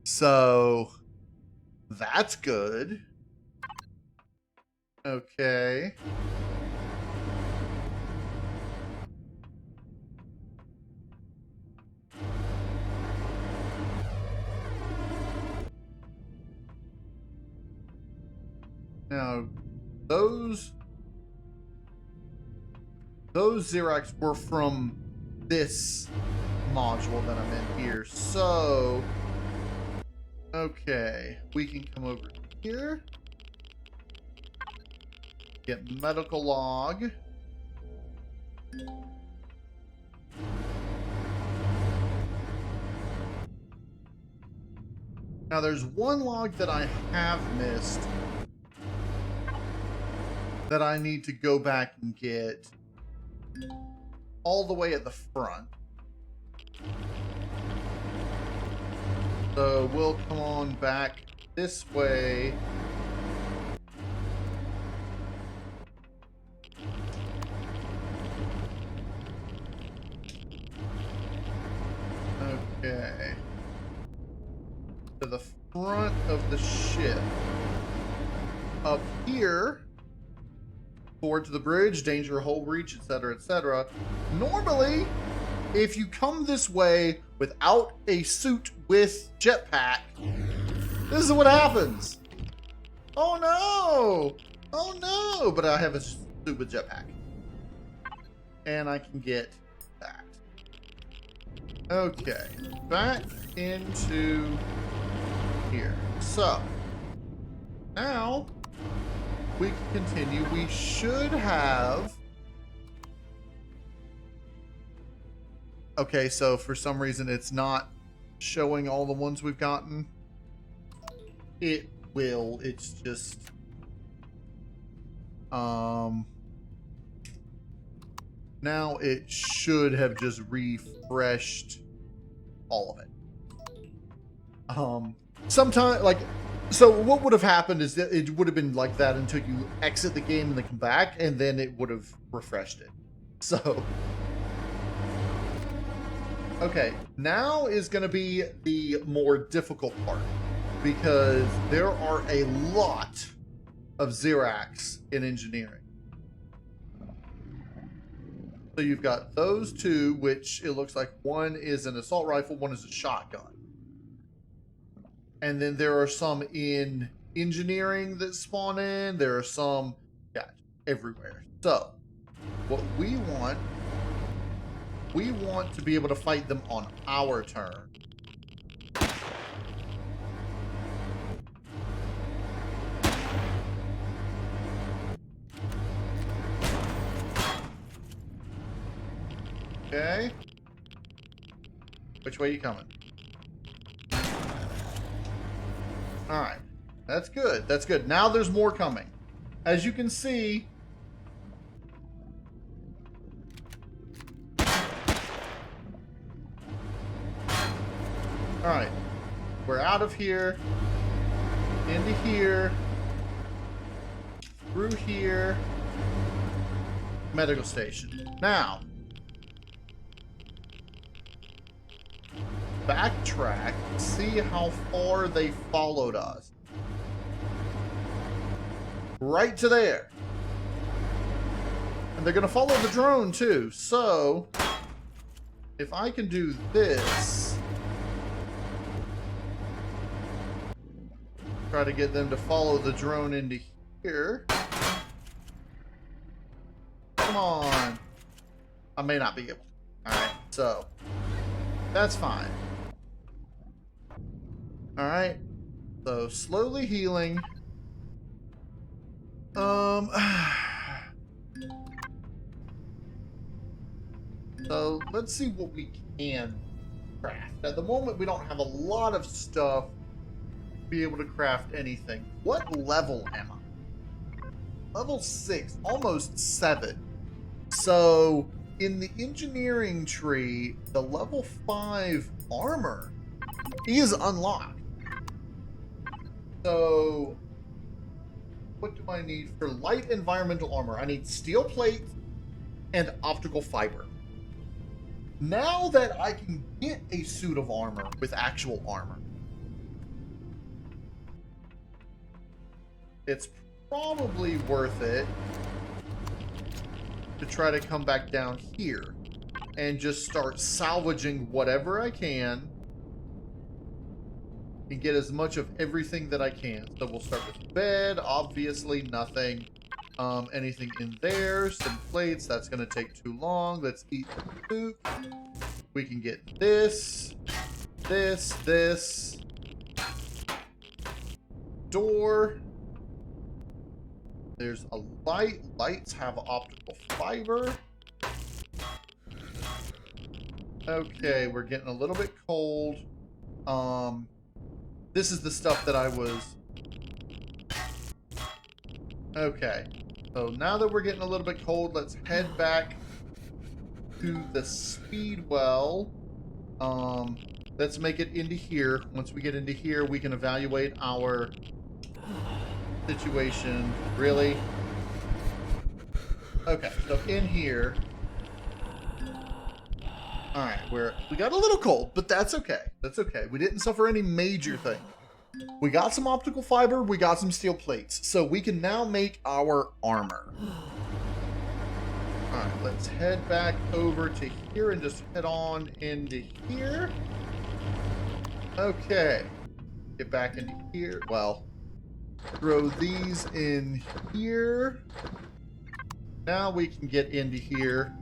So that's good. Okay. Now, those Xerax were from this module that I'm in here. So, okay, we can come over here. Get medical log. Now there's one log that I have missed that I need to go back and get all the way at the front. So we'll come on back this way. Okay. To the front of the ship. Up here, towards the bridge, danger, hull breach, etc., etc. Normally, if you come this way without a suit with jetpack, this is what happens. Oh no! Oh no! But I have a suit with jetpack. And I can get that. Okay. Back into here. So, now we can continue. We should have... Okay, so for some reason it's not showing all the ones we've gotten. It will. It's just... Now it should have just refreshed all of it. Sometimes, like... So what would have happened is that it would have been like that until you exit the game and then come back, and then it would have refreshed it. So... Okay, now is going to be the more difficult part, because there are a lot of Xerax in engineering. So you've got those two, which it looks like one is an assault rifle, one is a shotgun. And then there are some in engineering that spawn in. There are some, yeah, everywhere. So what we want to be able to fight them on our turn. Okay. Which way are you coming? Alright. That's good. That's good. Now there's more coming. As you can see... Alright. We're out of here. Into here. Through here. Medical station. Now... backtrack, see how far they followed us. Right to there. And they're going to follow the drone too. So, if I can do this, try to get them to follow the drone into here. Come on. I may not be able. Alright, so, that's fine. Alright, so slowly healing. So let's see what we can craft. At the moment, we don't have a lot of stuff to be able to craft anything. What level am I? Level 6, almost 7. So in the engineering tree, the level 5 armor is unlocked. So, what do I need for light environmental armor? I need steel plate and optical fiber. Now that I can get a suit of armor with actual armor, it's probably worth it to try to come back down here and just start salvaging whatever I can and get as much of everything that I can. So we'll start with the bed. Obviously nothing. Anything in there. Some plates. That's going to take too long. Let's eat the soup. We can get this. This. Door. There's a light. Lights have optical fiber. Okay, we're getting a little bit cold. This is the stuff that I was... Okay. So now that we're getting a little bit cold, let's head back to the Speedwell. Let's make it into here. Once we get into here, we can evaluate our situation. Really? Okay, so in here... Alright, we got a little cold, but that's okay. That's okay. We didn't suffer any major thing. We got some optical fiber, we got some steel plates, so we can now make our armor. Alright, let's head back over to here and just head on into here. Okay. Get back into here. Well, throw these in here. Now we can get into here.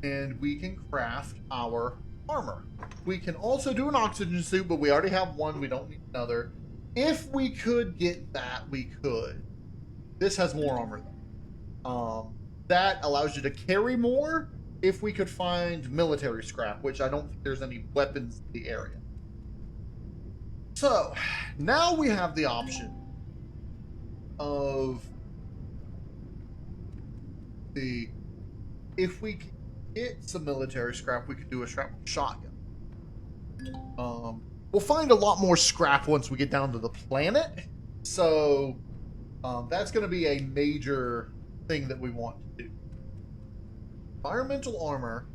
And we can craft our armor. We can also do an oxygen suit, but we already have one. We don't need another. If we could get that, we could. This has more armor, though. That allows you to carry more if we could find military scrap, which I don't think there's any weapons in the area. So, now we have the option of if we can get some military scrap, we could do a shotgun. We'll find a lot more scrap once we get down to the planet. So that's going to be a major thing that we want to do. Environmental armor.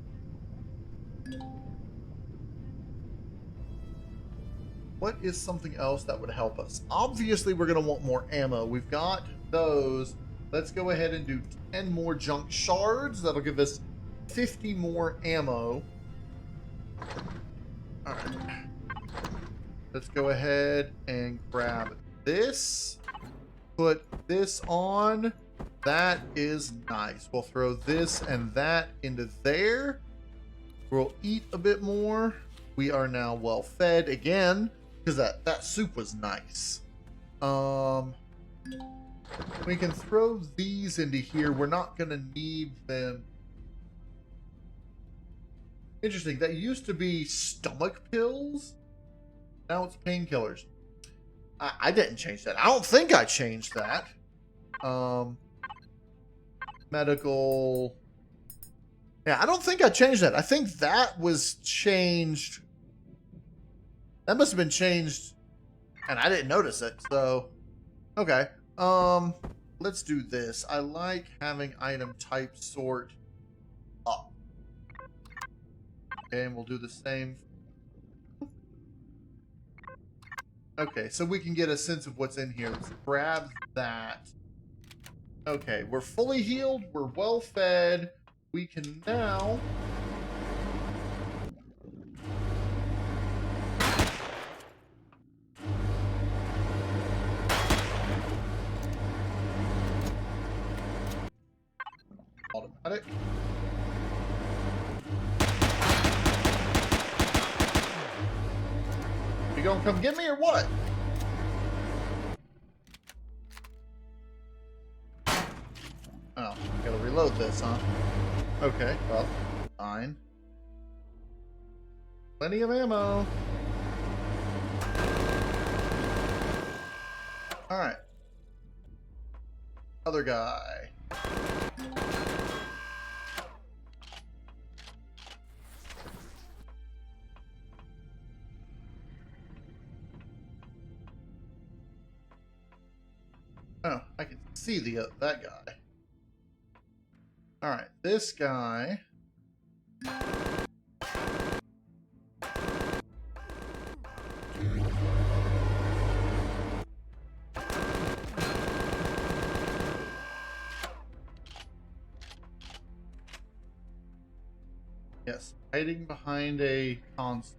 What is something else that would help us? Obviously, we're going to want more ammo. We've got those. Let's go ahead and do 10 more junk shards. That'll give us 50 more ammo. Alright. Let's go ahead and grab this. Put this on. That is nice. We'll throw this and that into there. We'll eat a bit more. We are now well fed again, because that soup was nice. We can throw these into here. We're not going to need them. Interesting. That used to be stomach pills. Now it's painkillers. I didn't change that. I don't think I changed that. Medical. Yeah, I don't think I changed that. I think that was changed. That must have been changed, and I didn't notice it. So, okay. Let's do this. I like having item type sort up. Okay, and we'll do the same. Okay, so we can get a sense of what's in here. Let's grab that. Okay, we're fully healed. We're well fed. We can now... automatic. You gonna come get me or what? Oh, gotta reload this, huh? Okay, well, fine. Plenty of ammo. Alright. Other guy. Oh, I can see that guy. All right, this guy. Yes, hiding behind a console.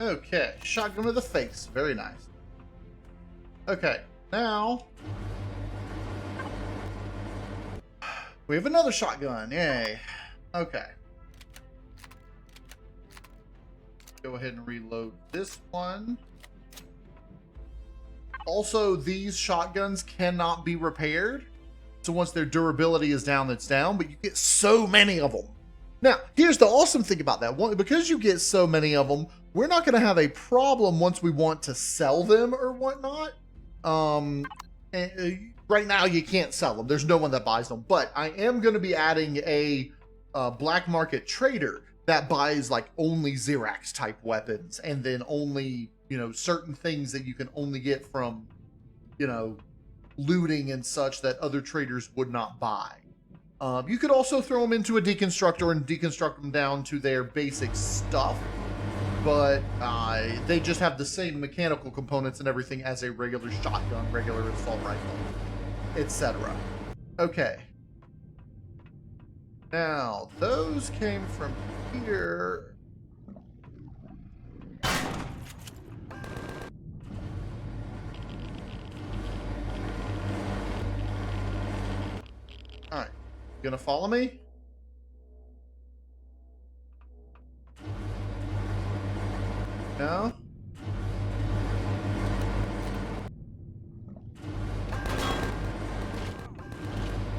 Okay, shotgun to the face. Very nice. Okay, Now, we have another shotgun. Yay. Okay. Go ahead and reload this one. Also, these shotguns cannot be repaired. So once their durability is down, it's down, but you get so many of them. Now, here's the awesome thing about that. Because you get so many of them, we're not going to have a problem once we want to sell them or whatnot. Right now, you can't sell them. There's no one that buys them. But I am going to be adding a black market trader that buys like only Xerax type weapons, and then only, you know, certain things that you can only get from, you know, looting and such that other traders would not buy. You could also throw them into a deconstructor and deconstruct them down to their basic stuff, but they just have the same mechanical components and everything as a regular shotgun, regular assault rifle, etc. Okay. Now, those came from here. Alright. You gonna follow me? No?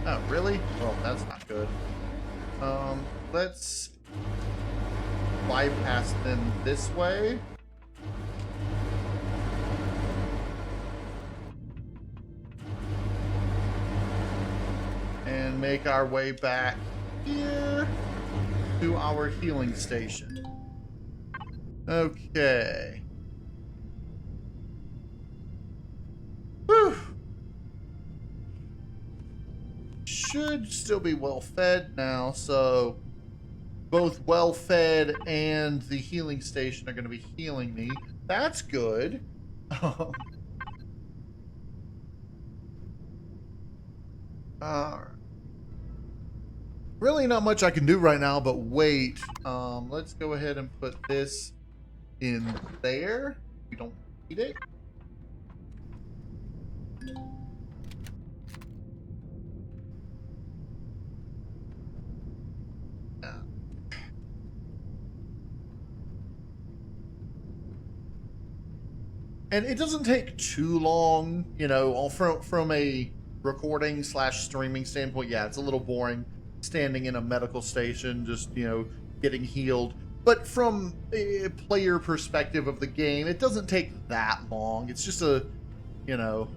Oh, really? Well, that's not good. Let's bypass them this way. And make our way back here to our healing station. Okay. Whew. Should still be well fed now, so both well fed and the healing station are going to be healing me. That's good. Really not much I can do right now, but wait. Let's go ahead and put this in there. We don't need it. And it doesn't take too long, you know, from a recording / streaming standpoint. Yeah, it's a little boring standing in a medical station, just, you know, getting healed. But from a player perspective of the game, it doesn't take that long. It's just a, you know,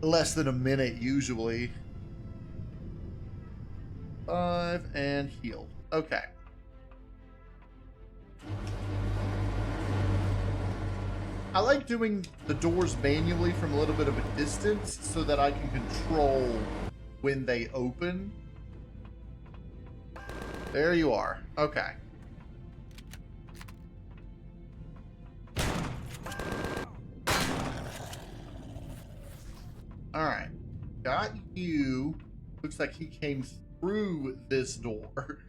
less than a minute usually. 5 and healed. Okay. I like doing the doors manually from a little bit of a distance so that I can control when they open. There you are. Okay. Alright. Got you. Looks like he came through this door,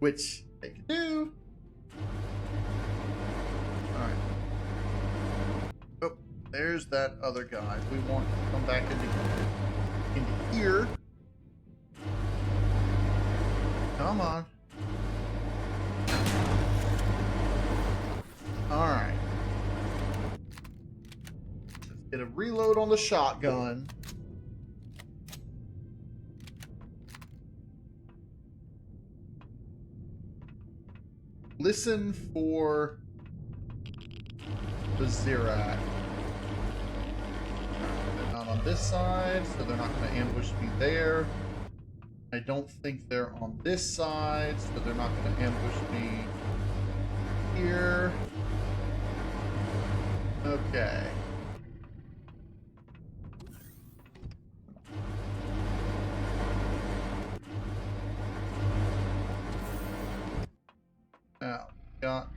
which they can do. Alright. Oh, there's that other guy. We want to come back into here. Come on. Alright. Let's get a reload on the shotgun. Listen for the Xerax. They're not on this side, so they're not going to ambush me there. I don't think they're on this side, so they're not going to ambush me here. Okay. Now, got...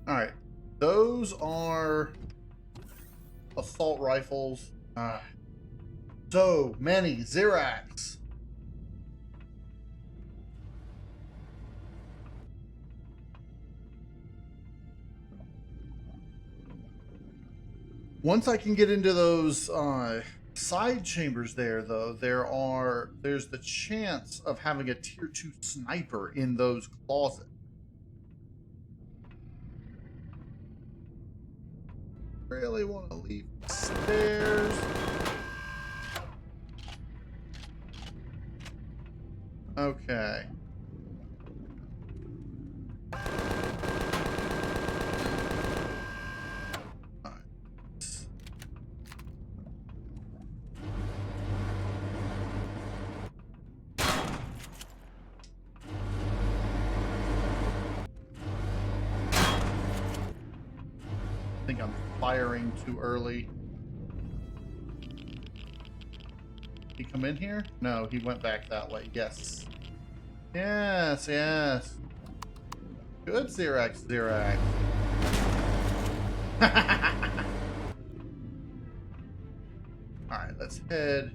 Alright. Those are assault rifles. So many Xerax. Once I can get into those side chambers there, though, there's the chance of having a tier 2 sniper in those closets. Really want to leave the stairs. Okay. I think I'm firing too early. Did he come in here? No, he went back that way. Yes. Yes, yes. Good, Xerax, Xerax. Alright, let's head.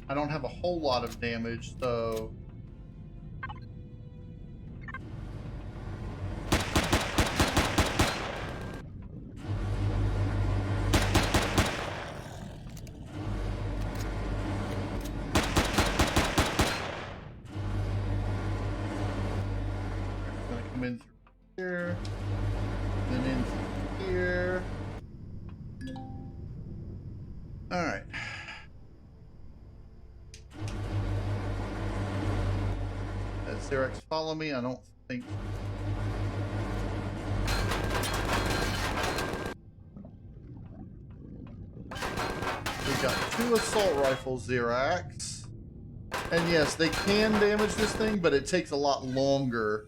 I don't have a whole lot of damage, so... I'm gonna come in through here, then in through here. Alright. Does Xerax follow me? I don't think so. We've got 2 assault rifles, Xerax. And yes, they can damage this thing, but it takes a lot longer.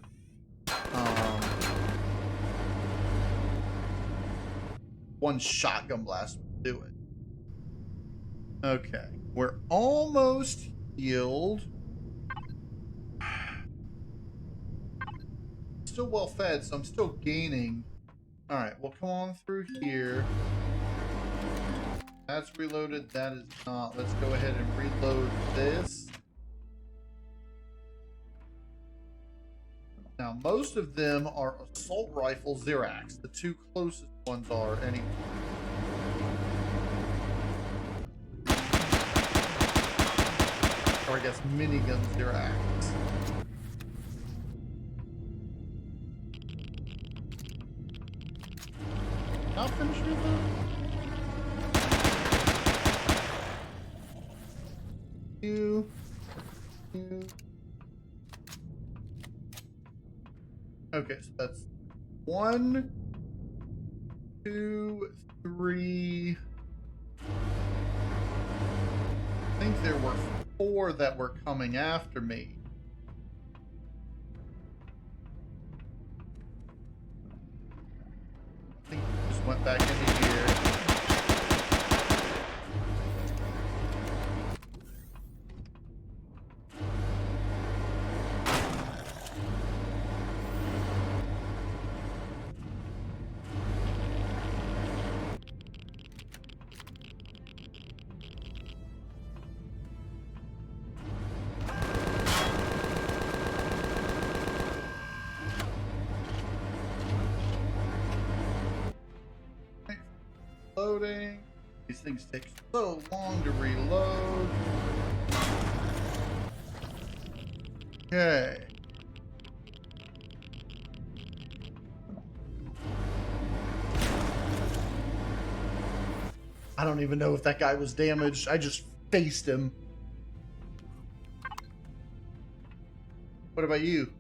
One shotgun blast will do it. Okay, we're almost healed. Still well fed, so I'm still gaining. Alright, we'll come on through here. That's reloaded, that is not. Let's go ahead and reload this. Now, most of them are assault rifle Xerax. The 2 closest ones are anyway. Or I guess minigun Xerax. Not finished with that? You. Okay, so that's 1, 2, 3. I think there were 4 that were coming after me. I think I just went back into here. Loading. These things take so long to reload. Okay. I don't even know if that guy was damaged. I just faced him. What about you?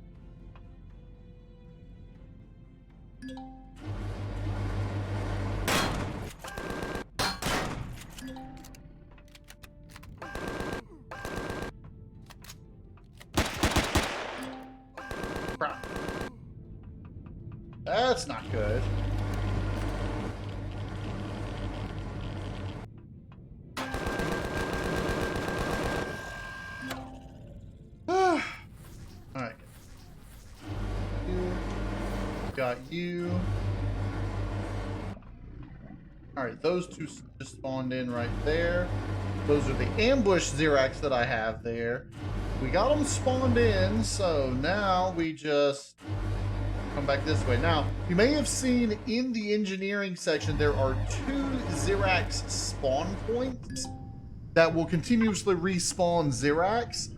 That's not good. Alright. Got you. All right, those two just spawned in right there. Those are the ambush Xerax that I have there. We got them spawned in, so now we just come back this way. Now, you may have seen in the engineering section, there are 2 Xerax spawn points that will continuously respawn Xerax.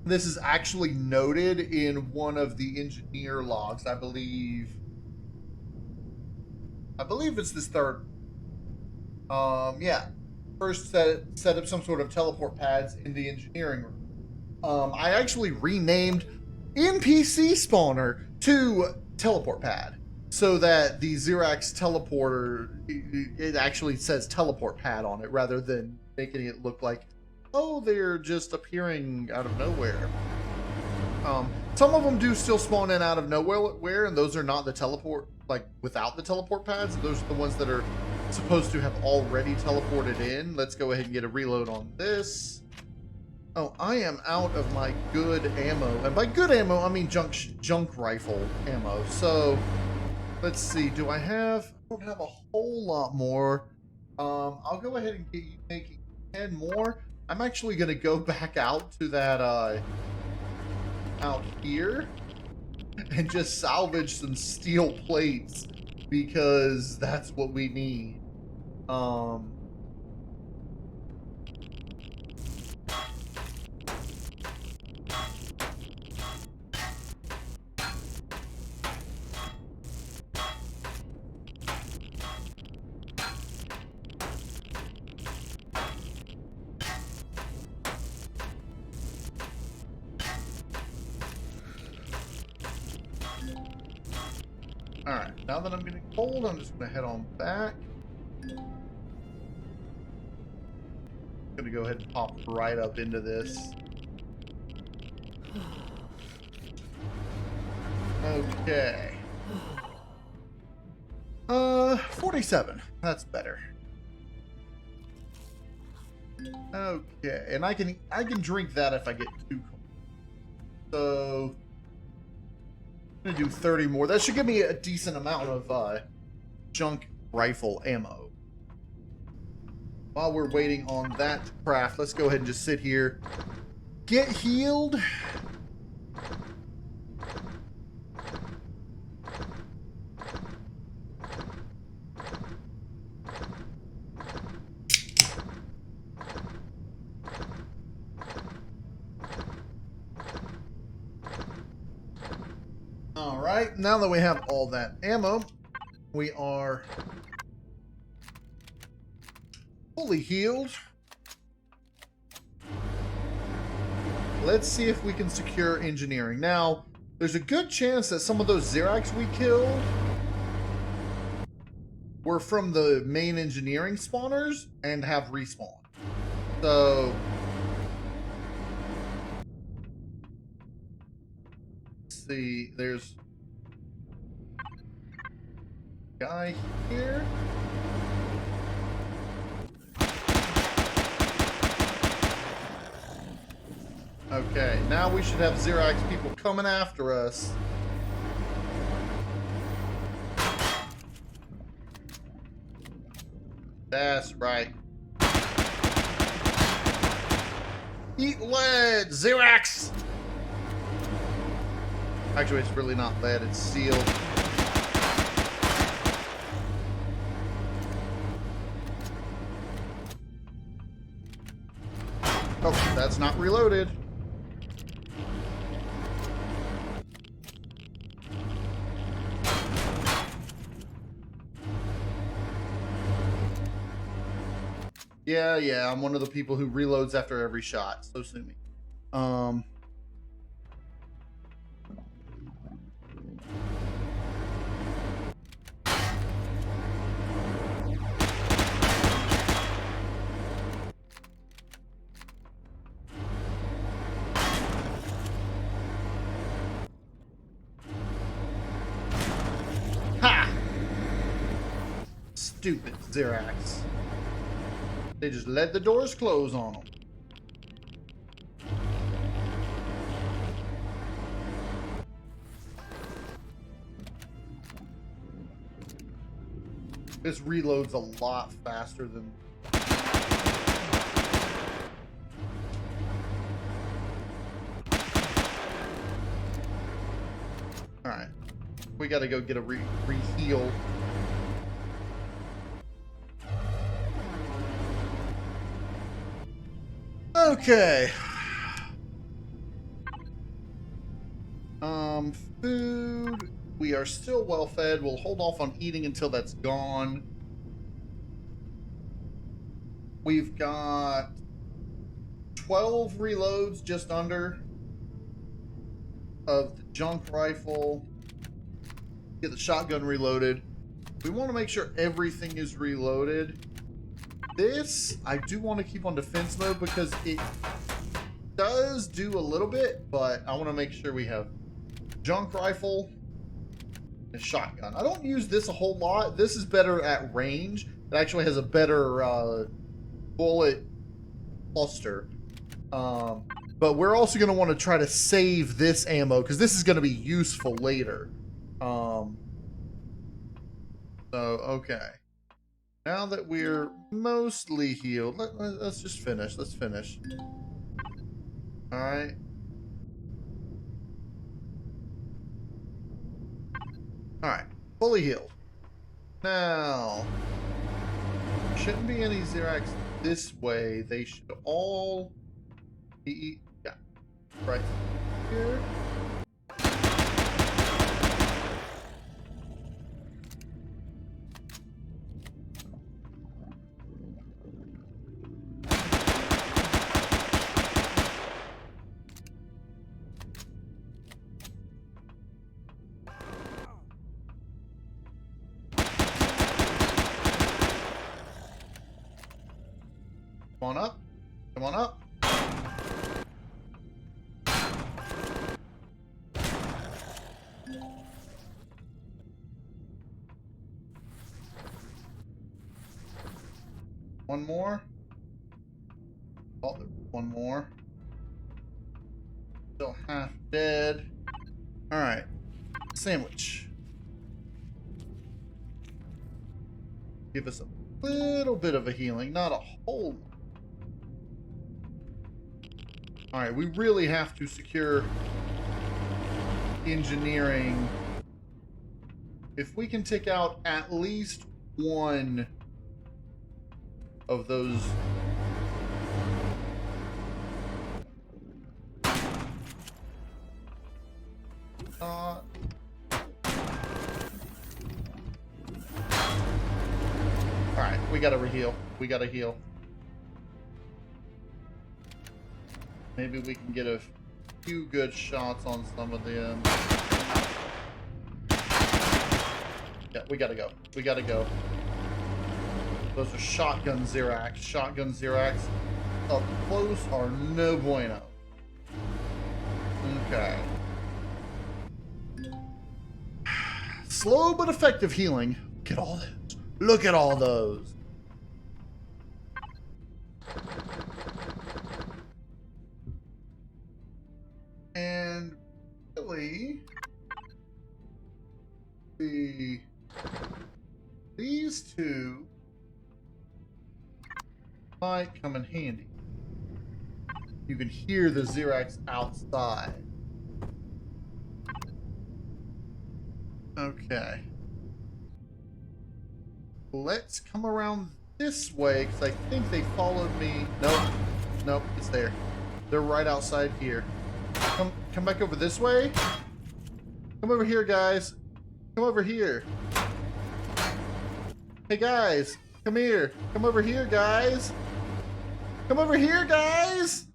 This is actually noted in one of the engineer logs, I believe. I believe it's this third. Yeah. First set up some sort of teleport pads in the engineering room. I actually renamed NPC spawner to teleport pad so that the Xerax teleporter, it actually says teleport pad on it rather than making it look like, oh, they're just appearing out of nowhere. Some of them do still spawn in out of nowhere, and those are not the teleport, like without the teleport pads. Those are the ones that are supposed to have already teleported in. Let's go ahead and get a reload on this. Oh, I am out of my good ammo. And by good ammo, I mean junk rifle ammo. So, let's see. Do I have... I don't have a whole lot more. I'll go ahead and get you making 10 more. I'm actually going to go back out to that, out here and just salvage some steel plates because that's what we need. Alright, now that I'm getting cold, I'm just going to head on back. I'm going to go ahead and pop right up into this. Okay. 47. That's better. Okay, and I can drink that if I get too cold. So I'm gonna do 30 more. That should give me a decent amount of junk rifle ammo. While we're waiting on that to craft, let's go ahead and just sit here. Get healed. Alright, now that we have all that ammo, we are fully healed. Let's see if we can secure engineering. Now, there's a good chance that some of those Xerax we killed were from the main engineering spawners and have respawned. So let's see, there's a guy here. Okay, now we should have Xerax people coming after us. That's right. Eat lead, Xerax! Actually, it's really not lead, it's sealed. Oh, that's not reloaded. Yeah, I'm one of the people who reloads after every shot. So sue me. Ha! Stupid Xerax. They just let the doors close on them. This reloads a lot faster than... Alright. We gotta go get a re-heal. Okay. Food. We are still well fed. We'll hold off on eating until that's gone. We've got 12 reloads, just under, of the junk rifle. Get the shotgun reloaded. We want to make sure everything is reloaded. This, I do want to keep on defense mode because it does do a little bit, but I want to make sure we have junk rifle and shotgun. I don't use this a whole lot. This is better at range. It actually has a better bullet cluster. But we're also going to want to try to save this ammo because this is going to be useful later. So, okay. Now that we're mostly healed, let's just finish. Let's finish. Alright. Alright. Fully healed. Now, shouldn't be any Xerax this way. They should all be... Yeah. Right here. Come on up. Come on up. One more. Oh, one more. Still half dead. Alright. Sandwich. Give us a little bit of a healing, not a whole lot. Alright, we really have to secure engineering. If we can take out at least one of those... Alright, we gotta reheal. We gotta heal. Maybe we can get a few good shots on some of them. Yeah, we gotta go. We gotta go. Those are shotgun Xerax. Shotgun Xerax up close are no bueno. Okay. Slow but effective healing. Look at all those. Look at all those. And really, these two might come in handy. You can hear the Xerax outside. Okay. Let's come around this way, because I think they followed me. Nope. Nope, it's there. They're right outside here. Come back over this way. Come over here, guys. Come over here. Hey, guys. Come here. Come over here, guys. Come over here, guys.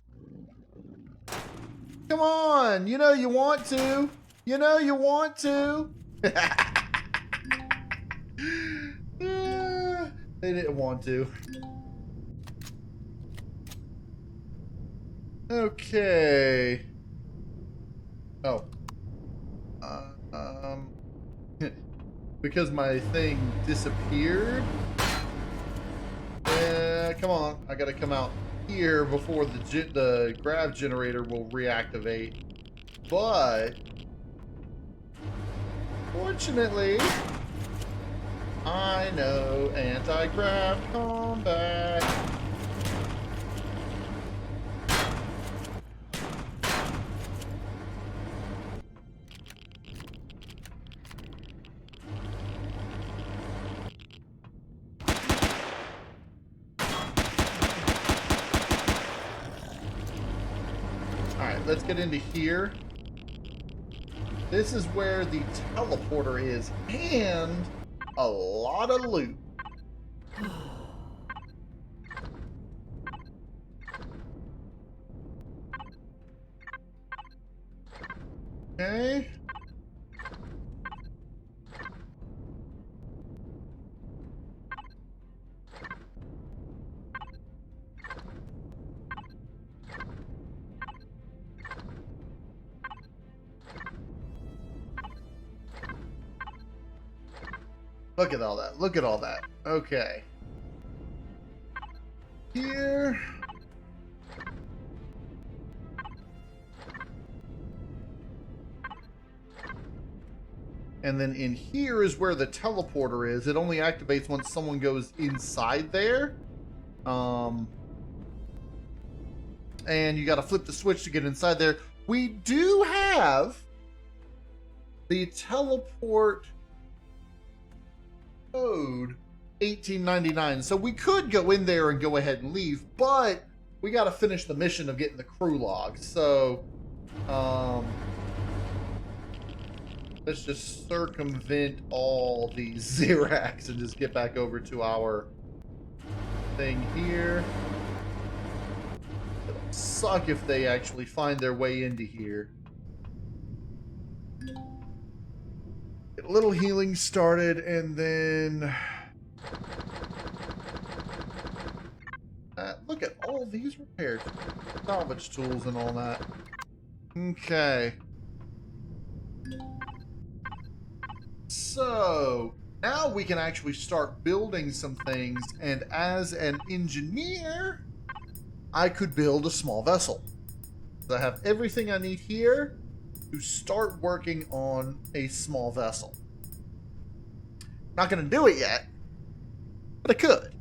Come on. You know you want to. You know you want to. They didn't want to. Okay. Oh. Because my thing disappeared. Come on. I gotta come out here before the grav generator will reactivate. But fortunately, I know, anti-grav combat. Alright, let's get into here. This is where the teleporter is, and a lot of loot. Okay. Look at all that. Look at all that. Okay. Here. And then in here is where the teleporter is. It only activates once someone goes inside there. And you got to flip the switch to get inside there. We do have the teleport code 1899. So we could go in there and go ahead and leave, but we got to finish the mission of getting the crew log. So, let's just circumvent all these Xerax and just get back over to our thing here. It'll suck if they actually find their way into here. Get a little healing started, and then... look at all these repairs. Salvage tools and all that. Okay. So, now we can actually start building some things, and as an engineer, I could build a small vessel. So I have everything I need here to start working on a small vessel. Not going to do it yet, but I could.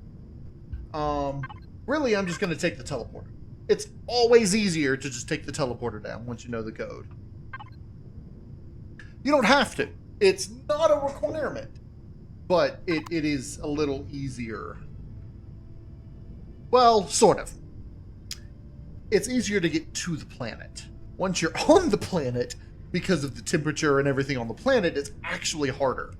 Really, I'm just going to take the teleporter. It's always easier to just take the teleporter down once you know the code. You don't have to. It's not a requirement, but it is a little easier. Well, sort of. It's easier to get to the planet. Once you're on the planet, because of the temperature and everything on the planet, it's actually harder.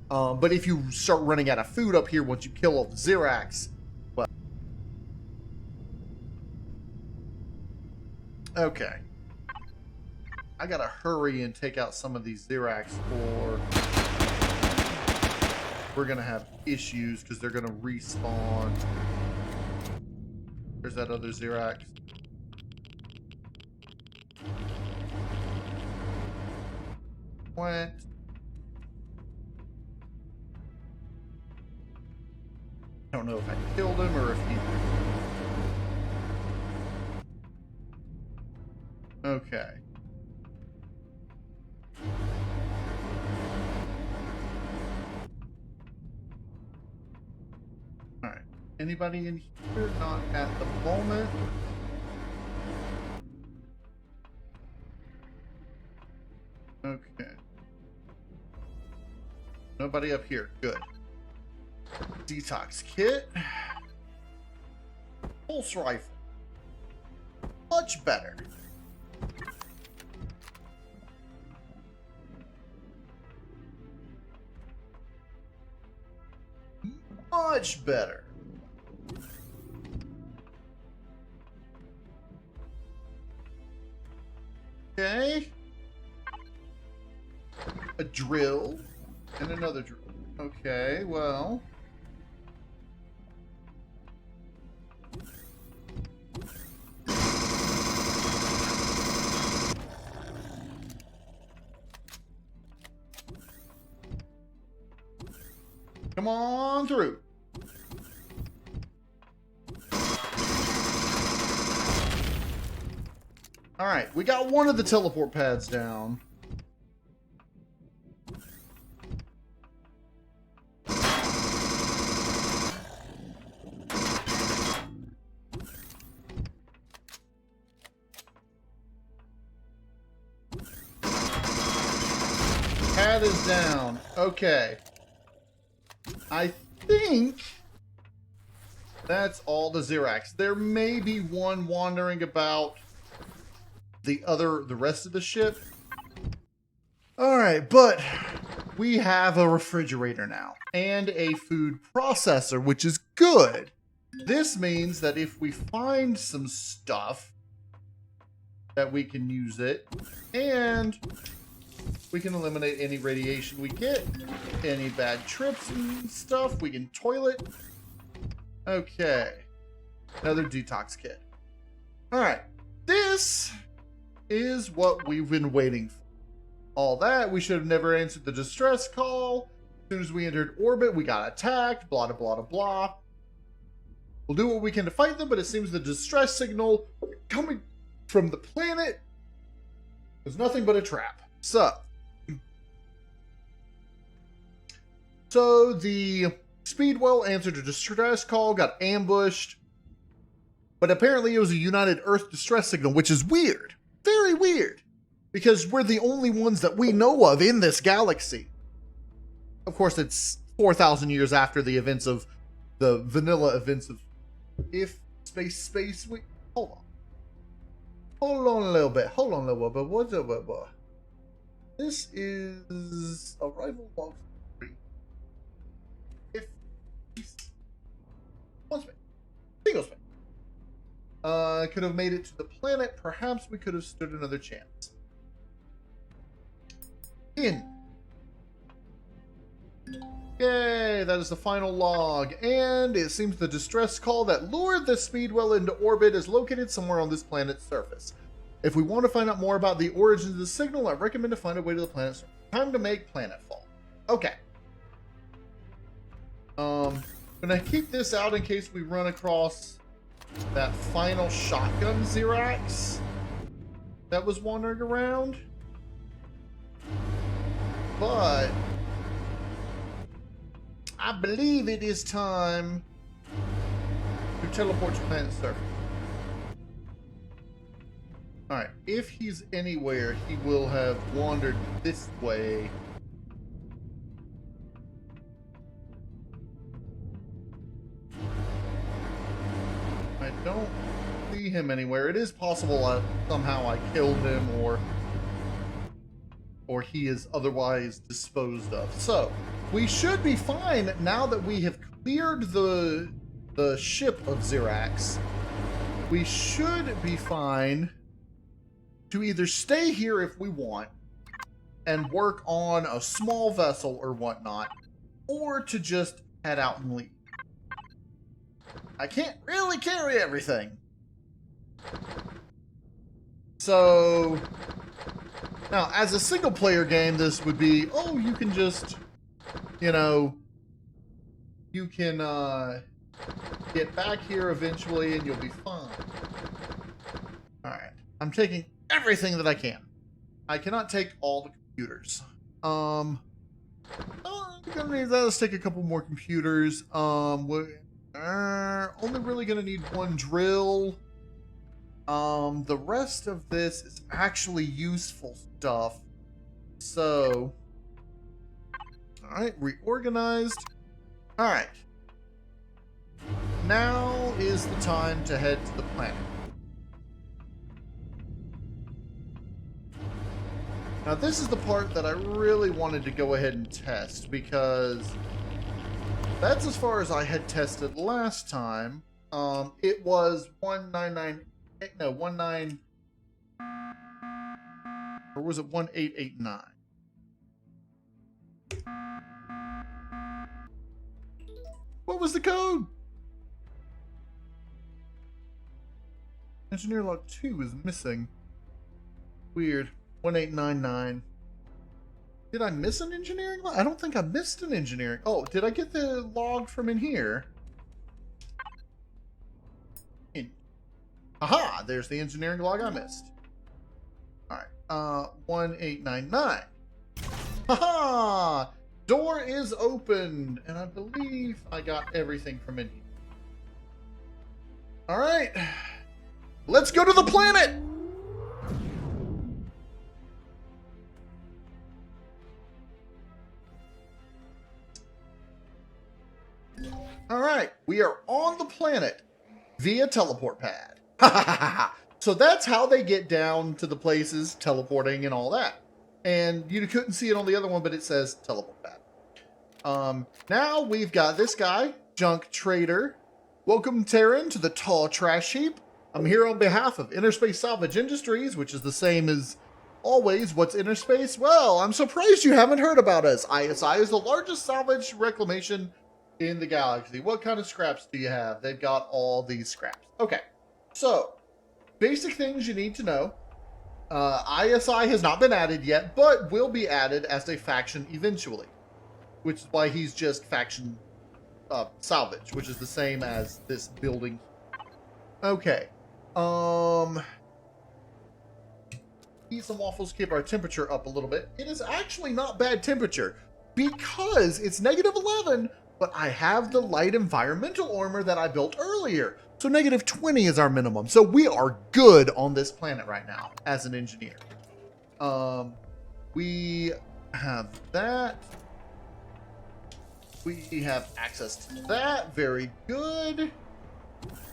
But if you start running out of food up here once you kill all the Xerax, well... Okay. I gotta hurry and take out some of these Xerax, or we're gonna have issues because they're gonna respawn. There's that other Xerax. What? I don't know if I killed him or if he... Okay. Alright. Anybody in here? Not at the moment. Okay. Nobody up here. Good. Detox kit. Pulse rifle. Much better. Much better. Okay. A drill. And another drill. Okay, well... Come on through. Alright, we got one of the teleport pads down. that is down. Okay. I think that's all the Xerax. There may be one wandering about the rest of the ship. Alright, but we have a refrigerator now and a food processor, which is good. This means that if we find some stuff, that we can use it, and we can eliminate any radiation we get, any bad trips and stuff, we can toilet. Okay. Another detox kit. Alright. This is what we've been waiting for. All that, we should have never answered the distress call. As soon as we entered orbit, we got attacked, blah, blah, blah, blah. We'll do what we can to fight them, but it seems the distress signal coming from the planet was nothing but a trap. So the Speedwell answered a distress call, got ambushed, but apparently it was a United Earth distress signal, which is weird. Very weird. Because we're the only ones that we know of in this galaxy. Of course, it's 4,000 years after the events of the vanilla events of space. Hold on. Hold on a little bit. What's up? This is arrival log 3. If one space, single space, could have made it to the planet, perhaps we could have stood another chance. Yay, that is the final log, and it seems the distress call that lured the Speedwell into orbit is located somewhere on this planet's surface. If we want to find out more about the origins of the signal, I recommend to find a way to the planet's surface. Time to make planetfall. Okay. Gonna keep this out in case we run across that final shotgun Xerax that was wandering around. But I believe it is time to teleport to planet's surface. Alright, if he's anywhere, he will have wandered this way. I don't see him anywhere. It is possible somehow I killed him or he is otherwise disposed of. So, we should be fine now that we have cleared the ship of Xerax. We should be fine to either stay here if we want and work on a small vessel or whatnot, or to just head out and leave. I can't really carry everything. So, now, as a single-player game, this would be, oh, you can just, you know, you can get back here eventually and you'll be fine. Alright, I'm taking everything that I can. I cannot take all the computers. I'm gonna need that. Let's take a couple more computers. We're only really gonna need one drill. The rest of this is actually useful stuff. So, alright, reorganized. Alright. Now is the time to head to the planet. Now this is the part that I really wanted to go ahead and test, because that's as far as I had tested last time. It was 19, or was it 1889? What was the code? Engineer log 2 is missing. Weird. 1899. Did I miss an engineering log? I don't think I missed an engineering. Oh, did I get the log from in here? Aha! There's the engineering log I missed. Alright. 1899. Haha! Door is opened! And I believe I got everything from in here. Alright. Let's go to the planet! All right, we are on the planet via teleport pad. So that's how they get down to the places, teleporting and all that. And you couldn't see it on the other one, but it says teleport pad. Now we've got this guy, Junk Trader. Welcome, Terran, to the tall trash heap. I'm here on behalf of Interspace Salvage Industries, which is the same as always. What's Interspace? Well, I'm surprised you haven't heard about us. ISI is the largest salvage reclamation in the galaxy. What kind of scraps do you have? They've got all these scraps. Okay, so basic things you need to know. ISI has not been added yet, but will be added as a faction eventually, which is why he's just faction salvage, which is the same as this building. Okay. Eat some waffles, keep our temperature up a little bit. It is actually not bad temperature because it's -11, but I have the light environmental armor that I built earlier. So -20 is our minimum. So we are good on this planet right now as an engineer. We have that. We have access to that. Very good.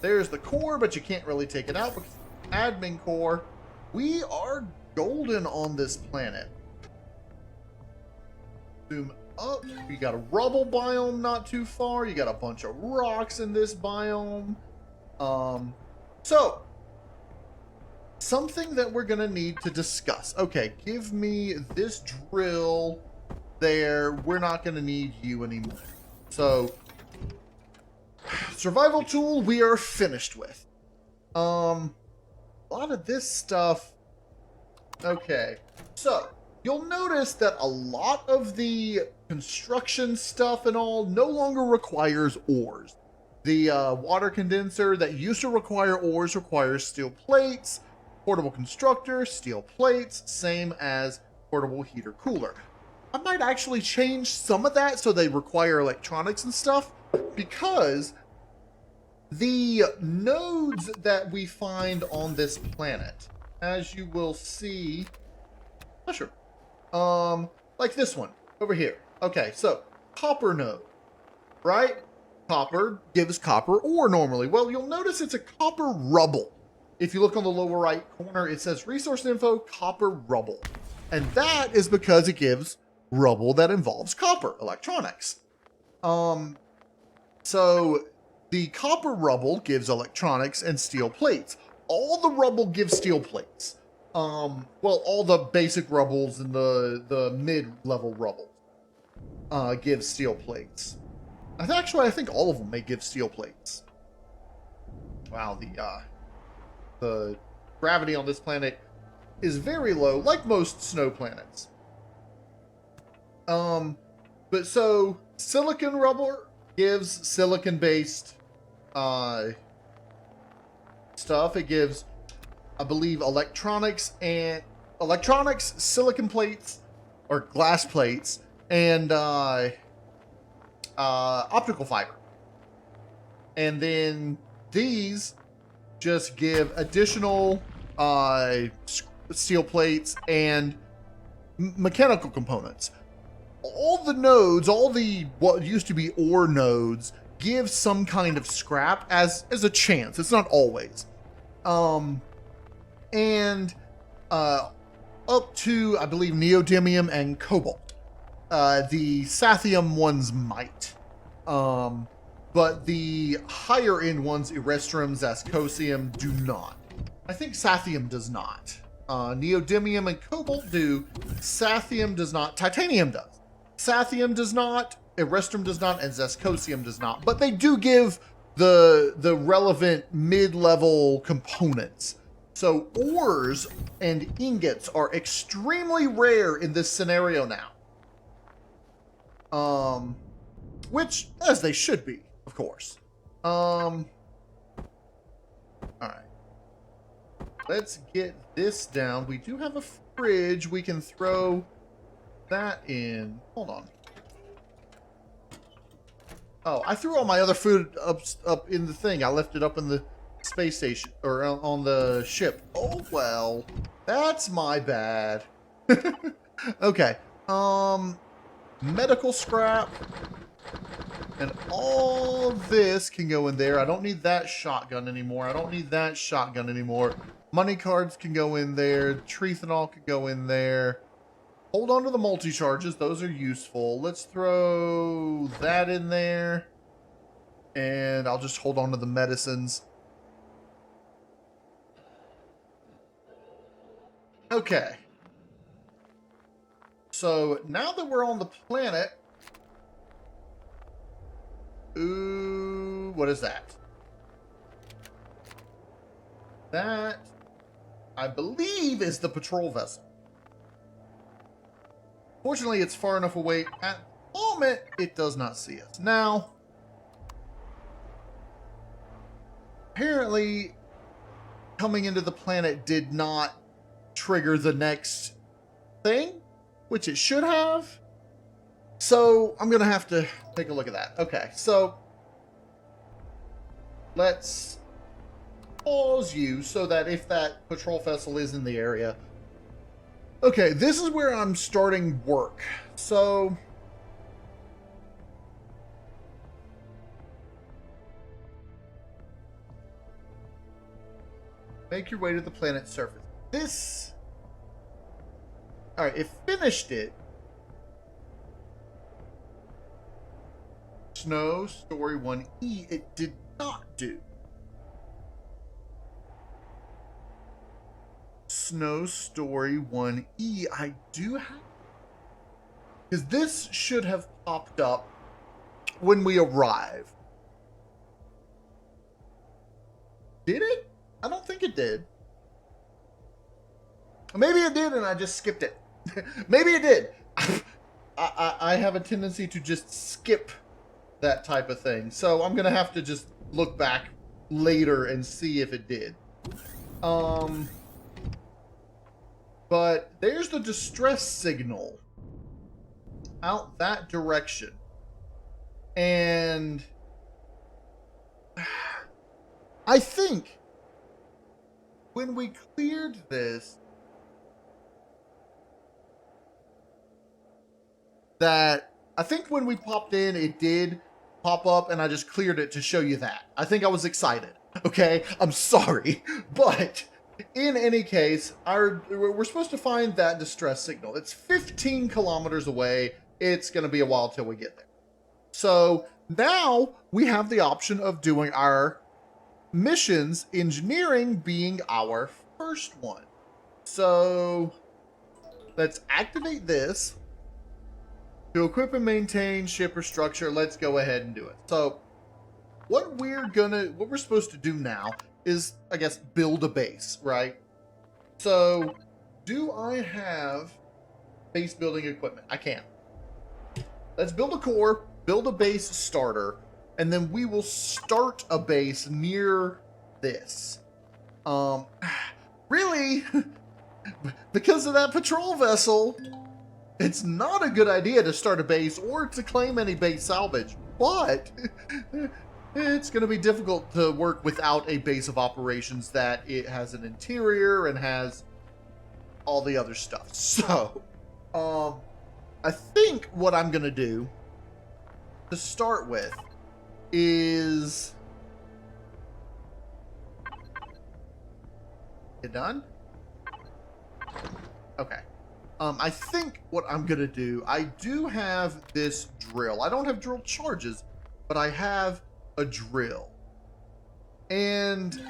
There's the core, but you can't really take it out because admin core. We are golden on this planet. Zoom up. You got a rubble biome not too far. You got a bunch of rocks in this biome. So something that we're gonna need to discuss. Okay, give me this drill there. We're not gonna need you anymore. So survival tool we are finished with. A lot of this stuff. Okay, so you'll notice that a lot of the construction stuff and all no longer requires ores. The water condenser that used to require ores requires steel plates. Portable constructor, steel plates, same as portable heater cooler. I might actually change some of that so they require electronics and stuff, because the nodes that we find on this planet, as you will see, sure, like this one over here. Okay, so copper node, right? Copper gives copper ore normally. Well, you'll notice it's a copper rubble. If you look on the lower right corner, it says resource info, copper rubble. And that is because it gives rubble that involves copper, electronics. So the copper rubble gives electronics and steel plates. All the rubble gives steel plates. Well, all the basic rubbles and the mid-level rubble give steel plates. Actually, I think all of them may give steel plates. Wow, the gravity on this planet is very low, like most snow planets. But so silicon rubber gives silicon-based stuff. It gives, I believe, electronics, silicon plates, or glass plates, and optical fiber. And then these just give additional steel plates and mechanical components. All the nodes, what used to be ore nodes, give some kind of scrap as a chance. It's not always. And up to, I believe, neodymium and cobalt. The sathium ones might. But the higher end ones, Erestrium, Zascosium, do not. I think Sathium does not. Neodymium and Cobalt do. Sathium does not. Titanium does. Sathium does not. Erestrium does not. And Zascosium does not. But they do give the relevant mid-level components. So ores and ingots are extremely rare in this scenario now. Which, as they should be, of course. Alright. Let's get this down. We do have a fridge. We can throw that in. Hold on. Oh, I threw all my other food up in the thing. I left it up in the space station, or on the ship. Oh, well. That's my bad. Okay. Medical scrap. And all this can go in there. I don't need that shotgun anymore. I don't need that shotgun anymore. Money cards can go in there. Trethanol can go in there. Hold on to the multi-charges. Those are useful. Let's throw that in there. And I'll just hold on to the medicines. Okay. So now that we're on the planet... Ooh, what is that? That, I believe, is the patrol vessel. Fortunately, it's far enough away. At the moment, it does not see us. Now, apparently, coming into the planet did not trigger the next thing, which it should have. So, I'm going to have to take a look at that. Okay, so let's pause you so that if that patrol vessel is in the area. Okay, this is where I'm starting work. So, make your way to the planet's surface. This, all right, it finished it. Snow Story 1E, it did not do. Snow Story 1E, I do have. Because this should have popped up when we arrive. Did it? I don't think it did. Maybe it did and I just skipped it. Maybe it did. I have a tendency to just skip that type of thing. So I'm going to have to just look back later and see if it did. But there's the distress signal out that direction. And I think when we cleared this, I think when we popped in, it did pop up and I just cleared it to show you that. I think I was excited. Okay, I'm sorry. But in any case, we're supposed to find that distress signal. It's 15 kilometers away. It's going to be a while till we get there. So now we have the option of doing our missions, engineering being our first one. So let's activate this. To equip and maintain ship or structure, let's go ahead and do it. So what we're supposed to do now is, I guess, build a base, right? So do I have base building equipment? I can. Let's build a core, build a base starter, and then we will start a base near this. Really, because of that patrol vessel, it's not a good idea to start a base or to claim any base salvage, but it's going to be difficult to work without a base of operations that it has an interior and has all the other stuff. So, I think what I'm going to do to start with is... You done? Okay. I think what I'm going to do, I do have this drill. I don't have drill charges, but I have a drill. And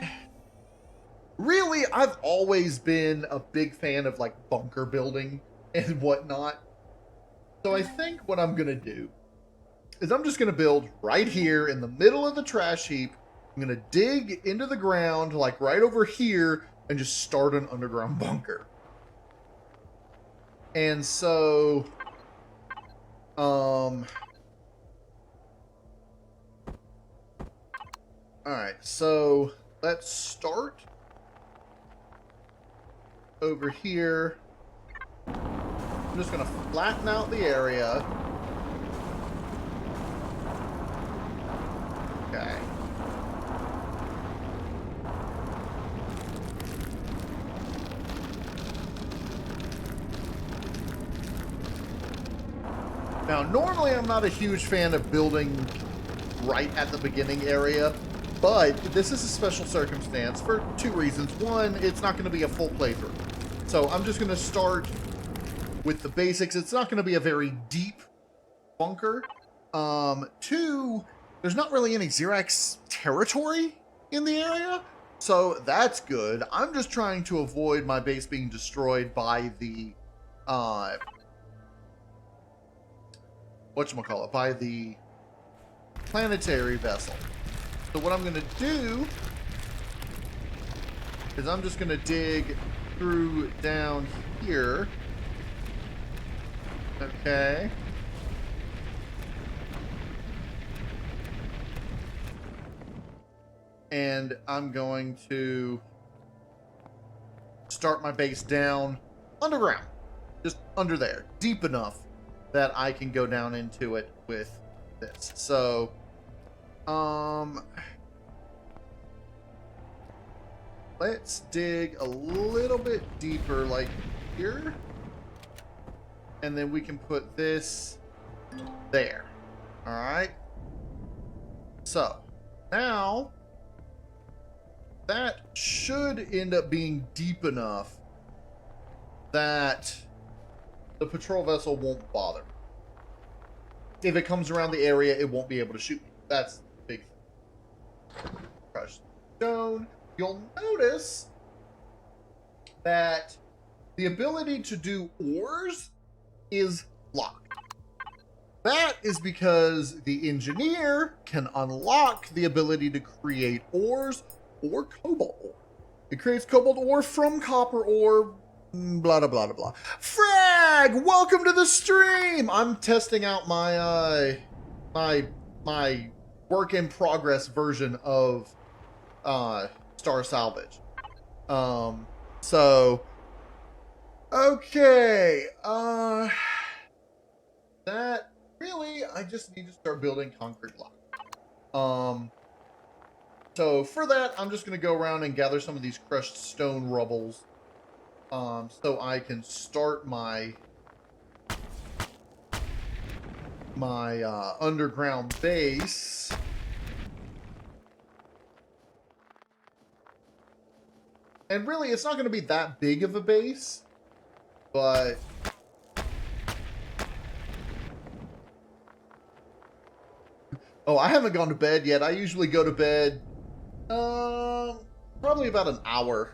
really, I've always been a big fan of like bunker building and whatnot. So I think what I'm going to do is I'm just going to build right here in the middle of the trash heap. I'm going to dig into the ground like right over here and just start an underground bunker. And so, all right, so let's start over here. I'm just going to flatten out the area. Okay. Now, normally I'm not a huge fan of building right at the beginning area. But this is a special circumstance for two reasons. One, it's not going to be a full playthrough. So I'm just going to start with the basics. It's not going to be a very deep bunker. Two, there's not really any Xerax territory in the area. So that's good. I'm just trying to avoid my base being destroyed by the, whatchamacallit, by the Planetary vessel. So what I'm going to do is I'm just going to dig through down here. Okay. And I'm going to start my base down underground. Just under there. Deep enough that I can go down into it with this. So, let's dig a little bit deeper, like here. And then we can put this there. All right. So, now that should end up being deep enough that the patrol vessel won't bother. If it comes around the area, it won't be able to shoot me. That's the big thing. Crushed stone. You'll notice that the ability to do ores is locked. That is because the engineer can unlock the ability to create ores or cobalt ore. It creates cobalt ore from copper ore, blah, blah, blah, blah. Frag! Welcome to the stream! I'm testing out my, my work in progress version of, Star Salvage. So, okay, that, really, I just need to start building concrete blocks. So for that, I'm just going to go around and gather some of these crushed stone rubbles, so I can start my underground base. And really, it's not going to be that big of a base, but oh, I haven't gone to bed yet. I usually go to bed probably about an hour.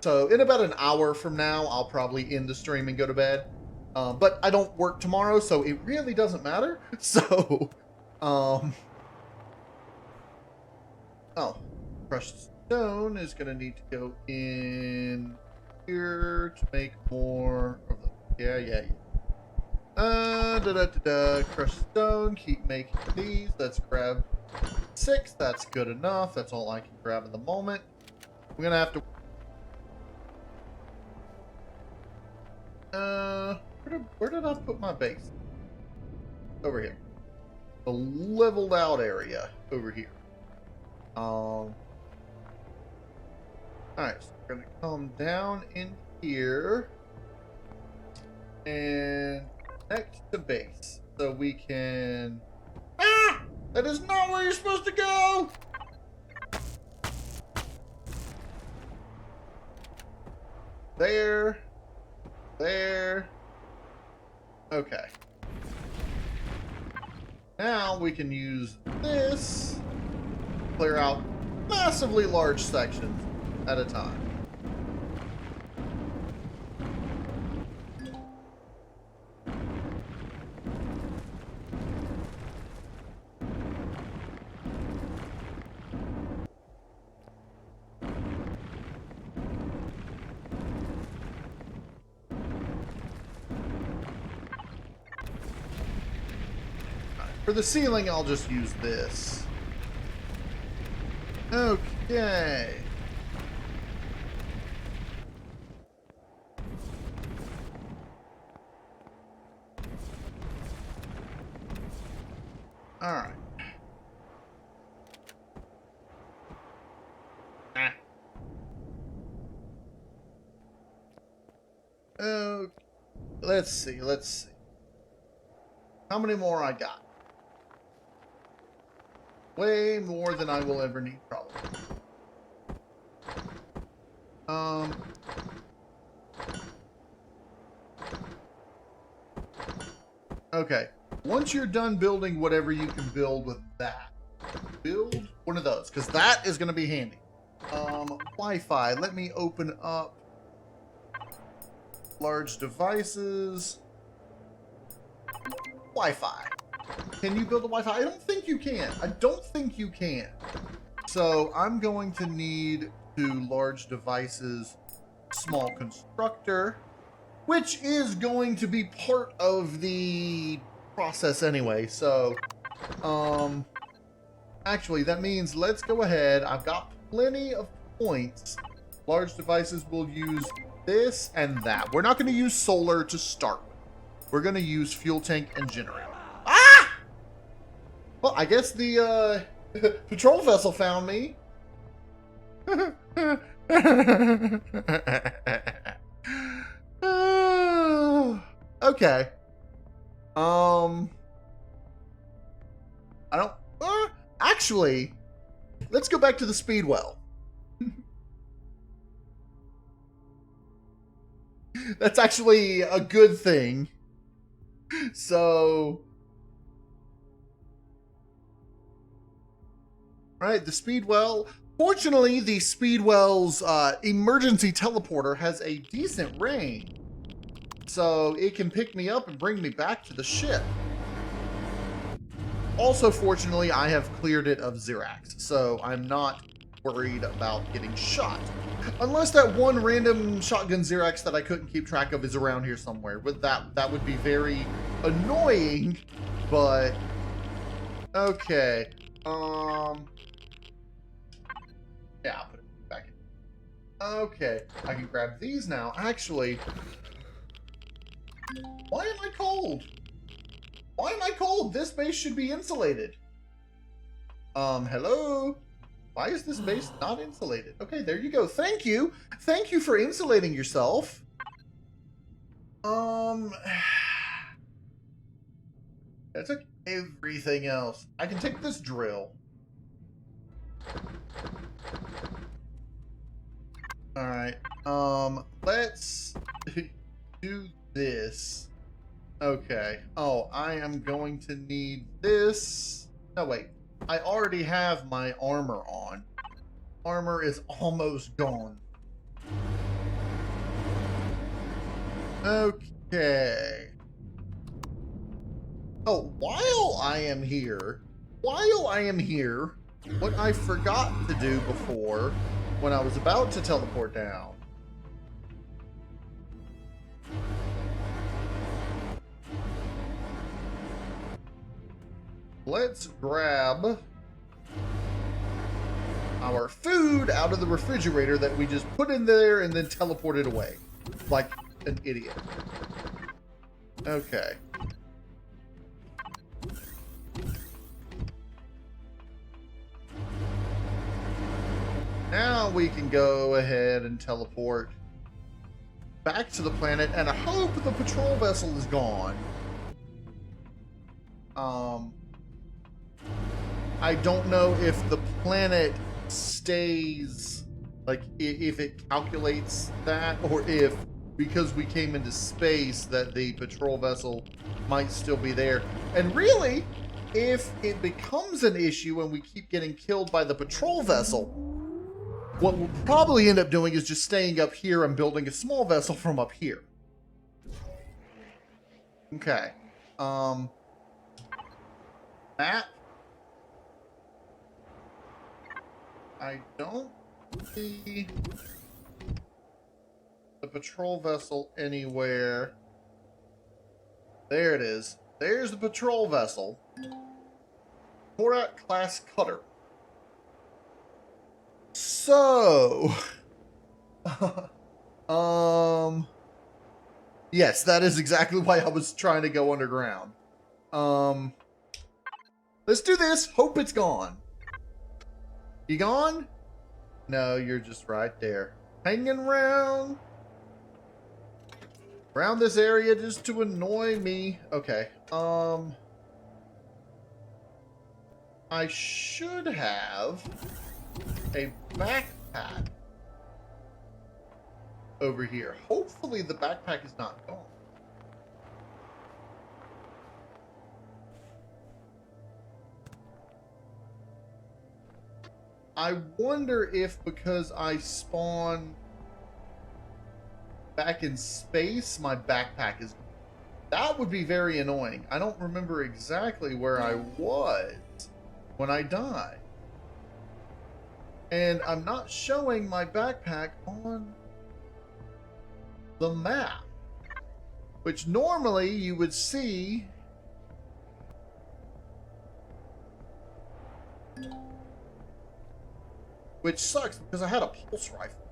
So in about an hour from now, I'll probably end the stream and go to bed. But I don't work tomorrow, so it really doesn't matter. So, oh, crushed stone is going to need to go in here to make more of the, yeah. Crushed stone, keep making these. Let's grab 6. That's good enough. That's all I can grab at the moment. We're going to have to, where did I put my base? Over here. The leveled out area over here. Alright, so we're gonna come down in here and connect to base so we can. Ah! That is not where you're supposed to go! There. Okay. Now we can use this to clear out massively large sections at a time. For the ceiling, I'll just use this. Okay. All right. Okay. Let's see. How many more I got? Way more than I will ever need, probably. Okay. Once you're done building whatever you can build with that, build one of those, because that is going to be handy. Wi-Fi. Let me open up large devices. Wi-Fi. Can you build a Wi-Fi? I don't think you can. I don't think you can. So I'm going to need to large devices, small constructor, which is going to be part of the process anyway. So, actually, that means let's go ahead. I've got plenty of points. Large devices will use this and that. We're not going to use solar to start with. We're going to use fuel tank and generator. Ah! Well, I guess the patrol vessel found me. Okay. I don't... actually, let's go back to the Speedwell. That's actually a good thing. So... Right, the Speedwell. Fortunately, the Speedwell's emergency teleporter has a decent range. So it can pick me up and bring me back to the ship. Also, fortunately, I have cleared it of Xerax, so I'm not worried about getting shot. Unless that one random shotgun Xerax that I couldn't keep track of is around here somewhere. But that would be very annoying, but... Okay. Yeah, I'll put it back in. Okay, I can grab these now. Actually, why am I cold? Why am I cold? This base should be insulated. Hello? Why is this base not insulated? Okay, there you go. Thank you. Thank you for insulating yourself. I took everything else. I can take this drill. Alright, let's do this. Okay. Oh, I am going to need this. No, wait. I already have my armor on. Armor is almost gone. Okay. Oh, while I am here, what I forgot to do before when I was about to teleport down. Let's grab our food out of the refrigerator that we just put in there and then teleport it away. Like an idiot. Okay. Now we can go ahead and teleport back to the planet and I hope the patrol vessel is gone. I don't know if the planet stays, like, if it calculates that, or if, because we came into space, that the patrol vessel might still be there. And really, if it becomes an issue and we keep getting killed by the patrol vessel, what we'll probably end up doing is just staying up here and building a small vessel from up here. Okay. Map. I don't see the patrol vessel anywhere. There it is. There's the patrol vessel. Korak class cutter. So, yes, that is exactly why I was trying to go underground. Let's do this. Hope it's gone. You gone? No, you're just right there. Hanging around this area just to annoy me. Okay. I should have a backpack over here. Hopefully the backpack is not gone. I wonder if because I spawn back in space, my backpack is... That would be very annoying. I don't remember exactly where I was when I died. And I'm not showing my backpack on the map, which normally you would see. Which sucks because I had a pulse rifle.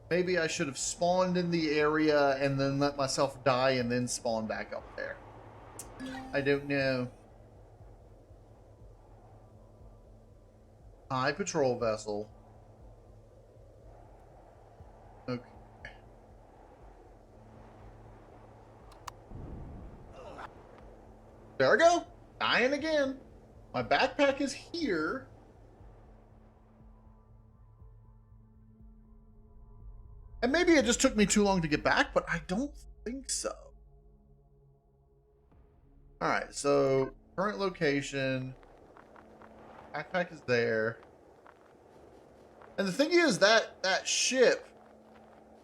Maybe I should have spawned in the area and then let myself die and then spawn back up there. I don't know. High patrol vessel. Okay. There we go. Dying again. My backpack is here. And maybe it just took me too long to get back, but I don't think so. Alright, so current location. Backpack is there. And the thing is that ship,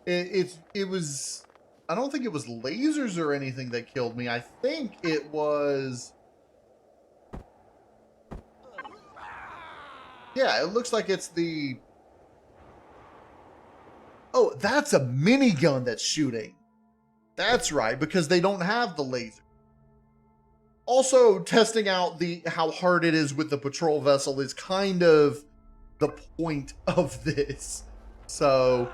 it was, I don't think it was lasers or anything that killed me. I think it was, yeah, it looks like it's the, oh, that's a minigun that's shooting. That's right, because they don't have the laser. Also, testing out how hard it is with the patrol vessel is kind of the point of this. So,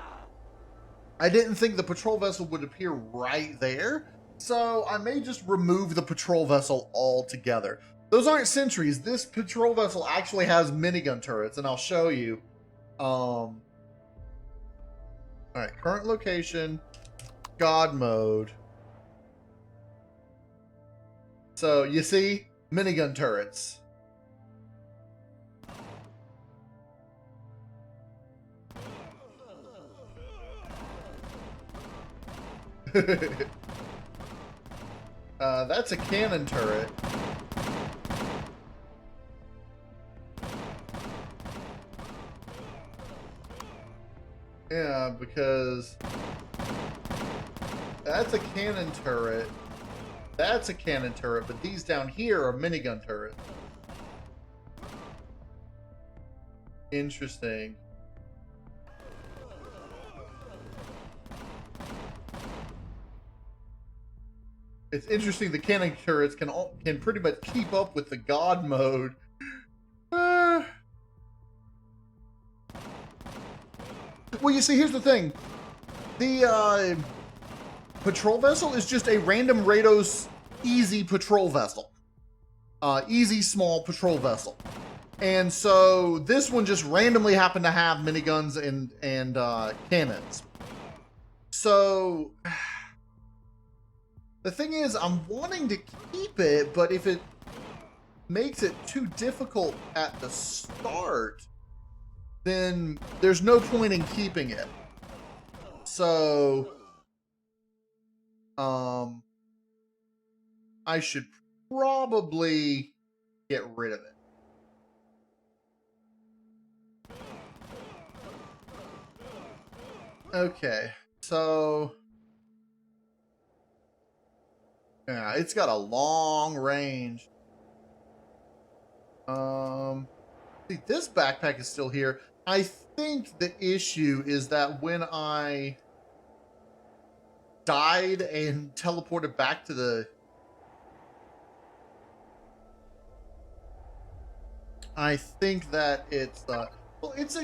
I didn't think the patrol vessel would appear right there. So, I may just remove the patrol vessel altogether. Those aren't sentries. This patrol vessel actually has minigun turrets, and I'll show you. Alright, current location, God mode. So, you see? Minigun turrets. That's a cannon turret. Yeah, because that's a cannon turret. That's a cannon turret, but these down here are minigun turrets. Interesting. It's interesting the cannon turrets can pretty much keep up with the God mode. Well, you see, here's the thing. The patrol vessel is just a random Rados easy patrol vessel. Easy small patrol vessel. And so this one just randomly happened to have miniguns and cannons. So the thing is, I'm wanting to keep it, but if it makes it too difficult at the start, then there's no point in keeping it. So I should probably get rid of it. Okay, so yeah, it's got a long range. See, this backpack is still here. I think the issue is that when I died and teleported back to the, I think that it's well, it's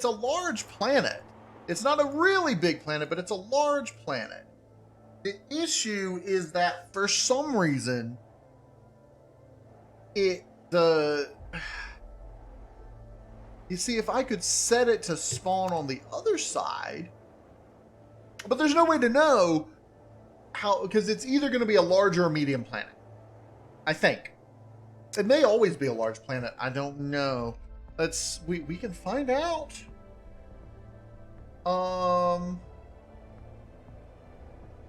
a large planet. It's not a really big planet, but it's a large planet. The issue is that for some reason, you see, if I could set it to spawn on the other side, But there's no way to know how, because it's either going to be a large or a medium planet. I think. It may always be a large planet. I don't know. We can find out.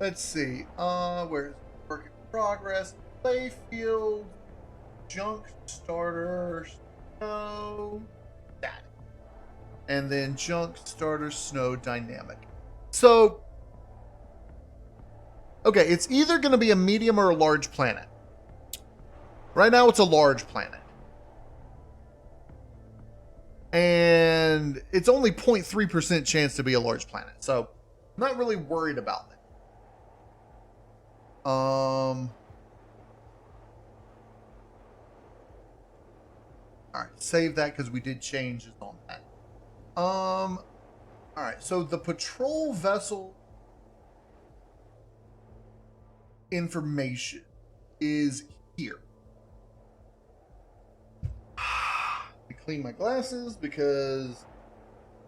Let's see. Where's work in progress? Playfield, junk starter, snow, static. And then junk starter, snow, dynamic. So, okay, it's either going to be a medium or a large planet. Right now, it's a large planet. And it's only 0.3% chance to be a large planet. So, I'm not really worried about that. All right, save that because we did changes on that. All right, so the patrol vessel information is here. I clean my glasses because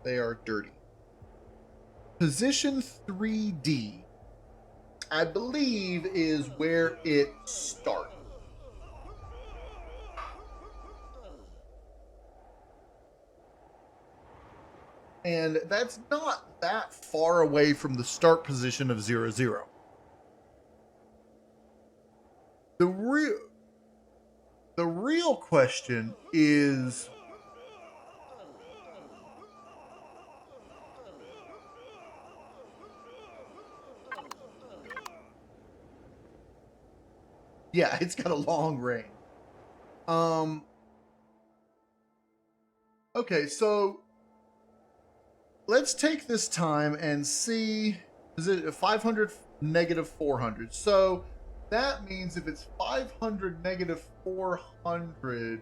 they are dirty. Position 3D, I believe, is where it starts. And that's not that far away from the start position of 00. The real question is, yeah, it's got a long range. Okay, so let's take this time and see, is it 500 negative 400? So that means if it's 500 negative 400,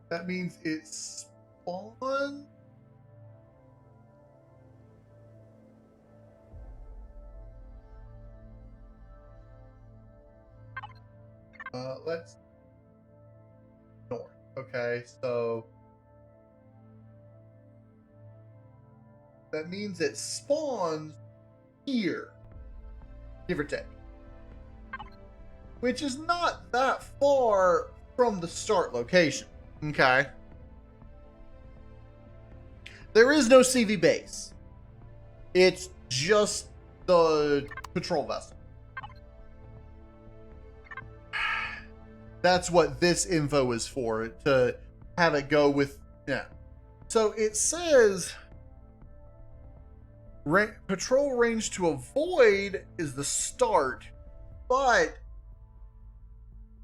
that means it's spawn. Let's north. Okay, so that means it spawns here, give or take, which is not that far from the start location. Okay, there is no CV base. It's just the patrol vessel. That's what this info is for, to have it go with, yeah. So it says patrol range to avoid is the start, but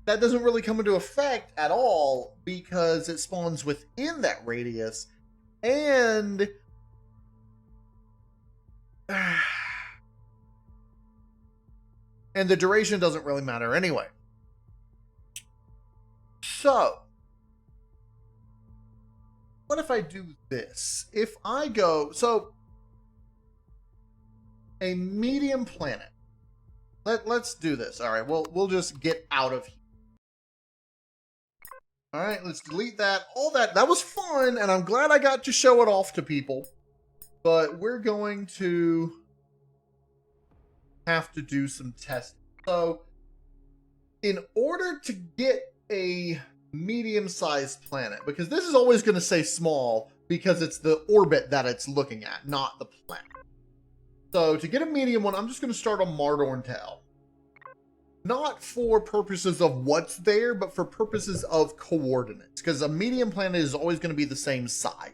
that doesn't really come into effect at all because it spawns within that radius, and the duration doesn't really matter anyway. So, what if I do this? If I go, so a medium planet. Let's do this. All right, we'll just get out of here. All right, let's delete that. All that was fun, and I'm glad I got to show it off to people. But we're going to have to do some testing. So, in order to get a medium-sized planet, because this is always going to say small because it's the orbit that it's looking at, not the planet. So to get a medium one, I'm just going to start on Mardorntel. Not for purposes of what's there, but for purposes of coordinates, because a medium planet is always going to be the same size.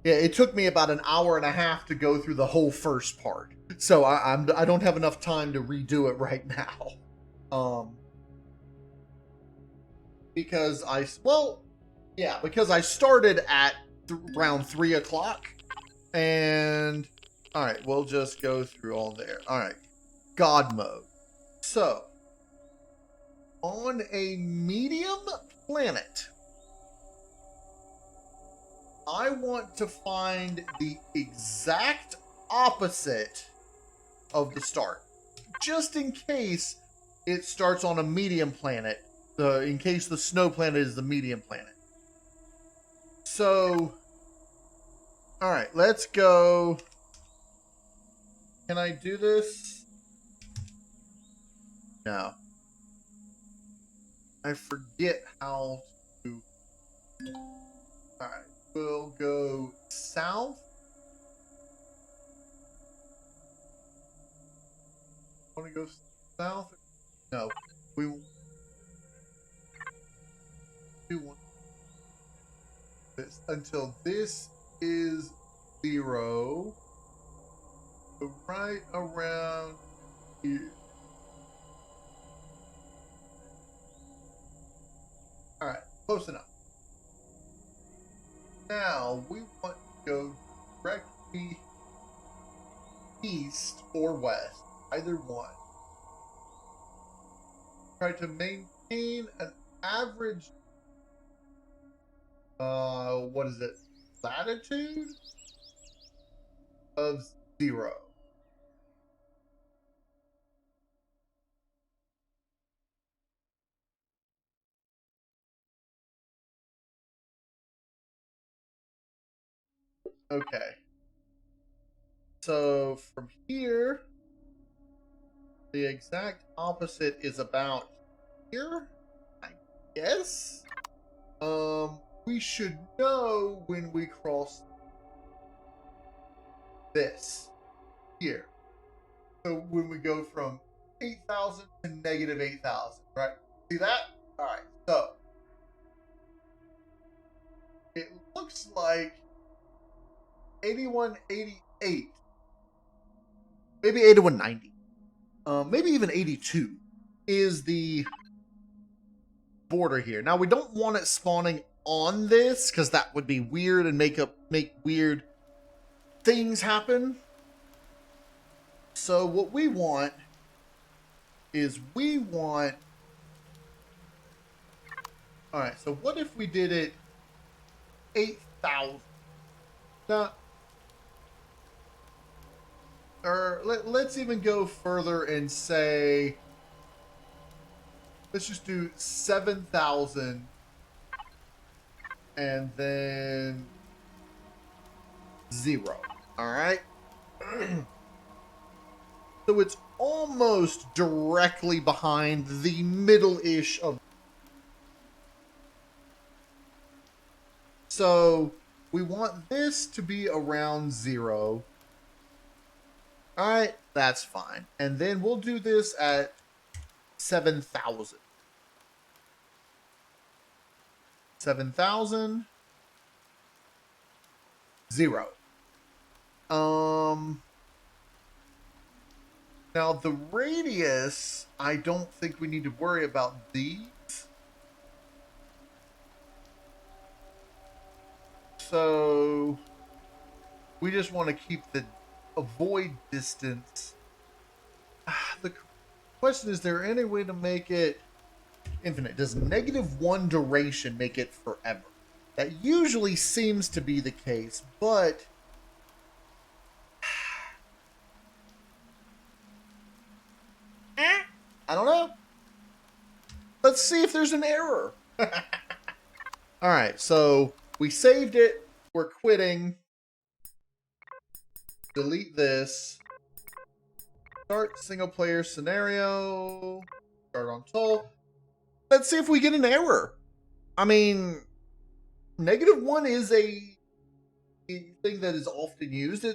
Yeah, it took me about an hour and a half to go through the whole first part. So I don't have enough time to redo it right now. Because I started at around 3 o'clock. And, all right, we'll just go through all there. All right, God mode. So, on a medium planet, I want to find the exact opposite of the start, just in case it starts on a medium planet in case the snow planet is the medium planet. So, all right, let's go. Can I do this? No. I forget how to. All right, we'll go south. Want to go south? No, we want this until this is 0. So right around here. All right, close enough. Now we want to go directly east or west. Either one. Try to maintain an average, what is it, latitude of 0. Okay. So from here, the exact opposite is about here, I guess. We should know when we cross this here. So when we go from 8,000 to negative 8,000, right? See that? All right. So it looks like 8188, maybe 8190. Maybe even 82 is the border here. Now we don't want it spawning on this because that would be weird and make weird things happen. So what we want is all right, so what if we did it 8,000? Now, or let's even go further and say, let's just do 7,000 and then 0. All right. So it's almost directly behind the middle-ish of. So we want this to be around 0. All right, that's fine. And then we'll do this at 7,000. 7,000. 0. Now the radius, I don't think we need to worry about these. So we just want to keep the avoid distance. The question is there any way to make it infinite? Does -1 duration make it forever? That usually seems to be the case, but I don't know. Let's see if there's an error. All right, so we saved it. We're quitting. Delete this. Start single player scenario. Start on toll. Let's see if we get an error. I mean, -1 is a thing that is often used.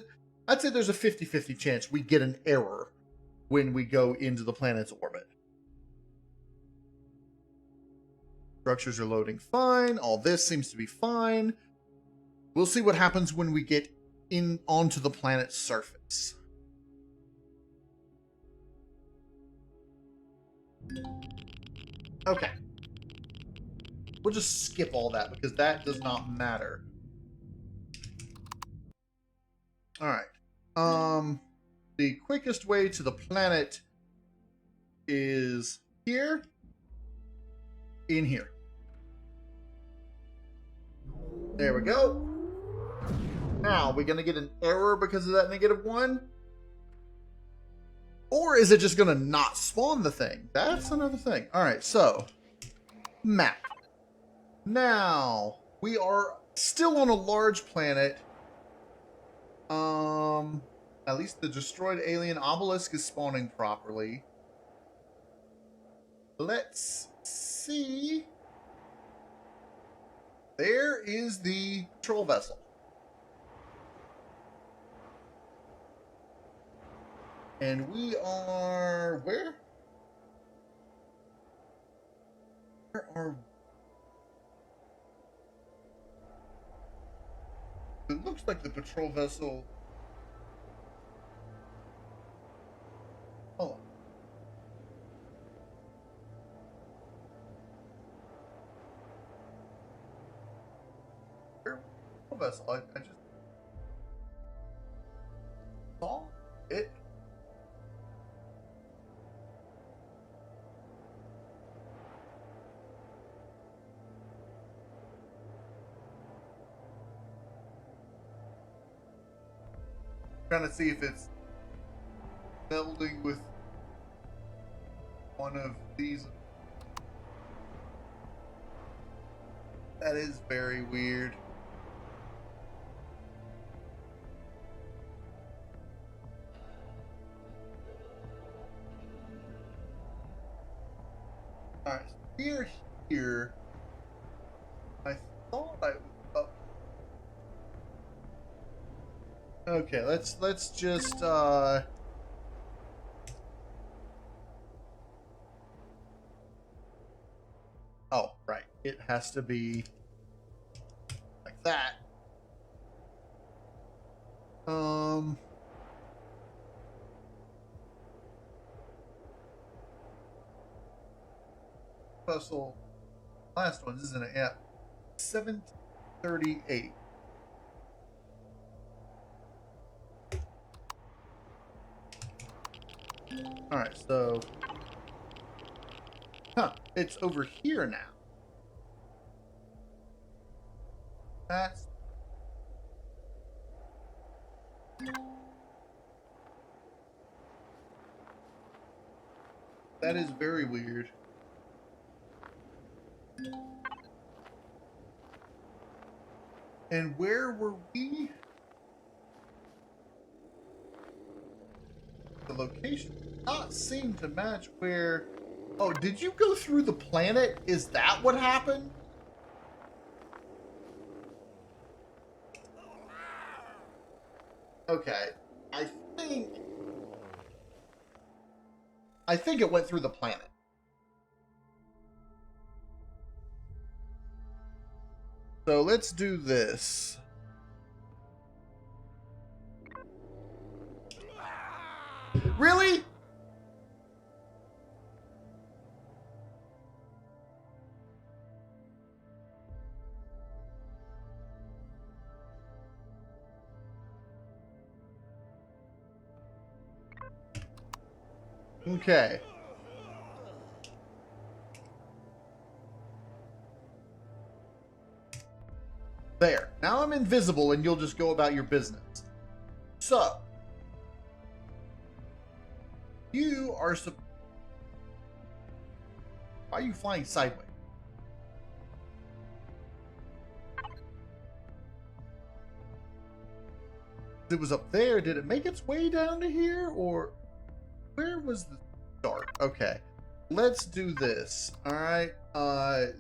I'd say there's a 50-50 chance we get an error when we go into the planet's orbit. Structures are loading fine. All this seems to be fine. We'll see what happens when we get in onto the planet's surface. Okay. We'll just skip all that because that does not matter. All right. The quickest way to the planet is here. In here. There we go. Now, we're going to get an error because of that -1? Or is it just going to not spawn the thing? That's another thing. All right, so Map. Now, we are still on a large planet. At least the destroyed alien obelisk is spawning properly. Let's see. There is the patrol vessel. And we are... Where? Where are we? It looks like the patrol vessel... Oh. Where? Patrol vessel. I just... saw it. Trying to see if it's melding with one of these. That is very weird. Alright, so we're here. I thought I was up. Okay, let's just oh, right. It has to be like that. Vessel. Last one, isn't it? Yeah. 738. Alright, so... Huh, it's over here now. That's... That is very weird. And where were we? The location did not seem to match where... Oh, did you go through the planet? Is that what happened? Okay. I think it went through the planet. So let's do this. Really? Okay. There. Now I'm invisible and you'll just go about your business. So. You are... Why are you flying sideways? It was up there. Did it make its way down to here? Or where was the start? Okay. Let's do this. Alright.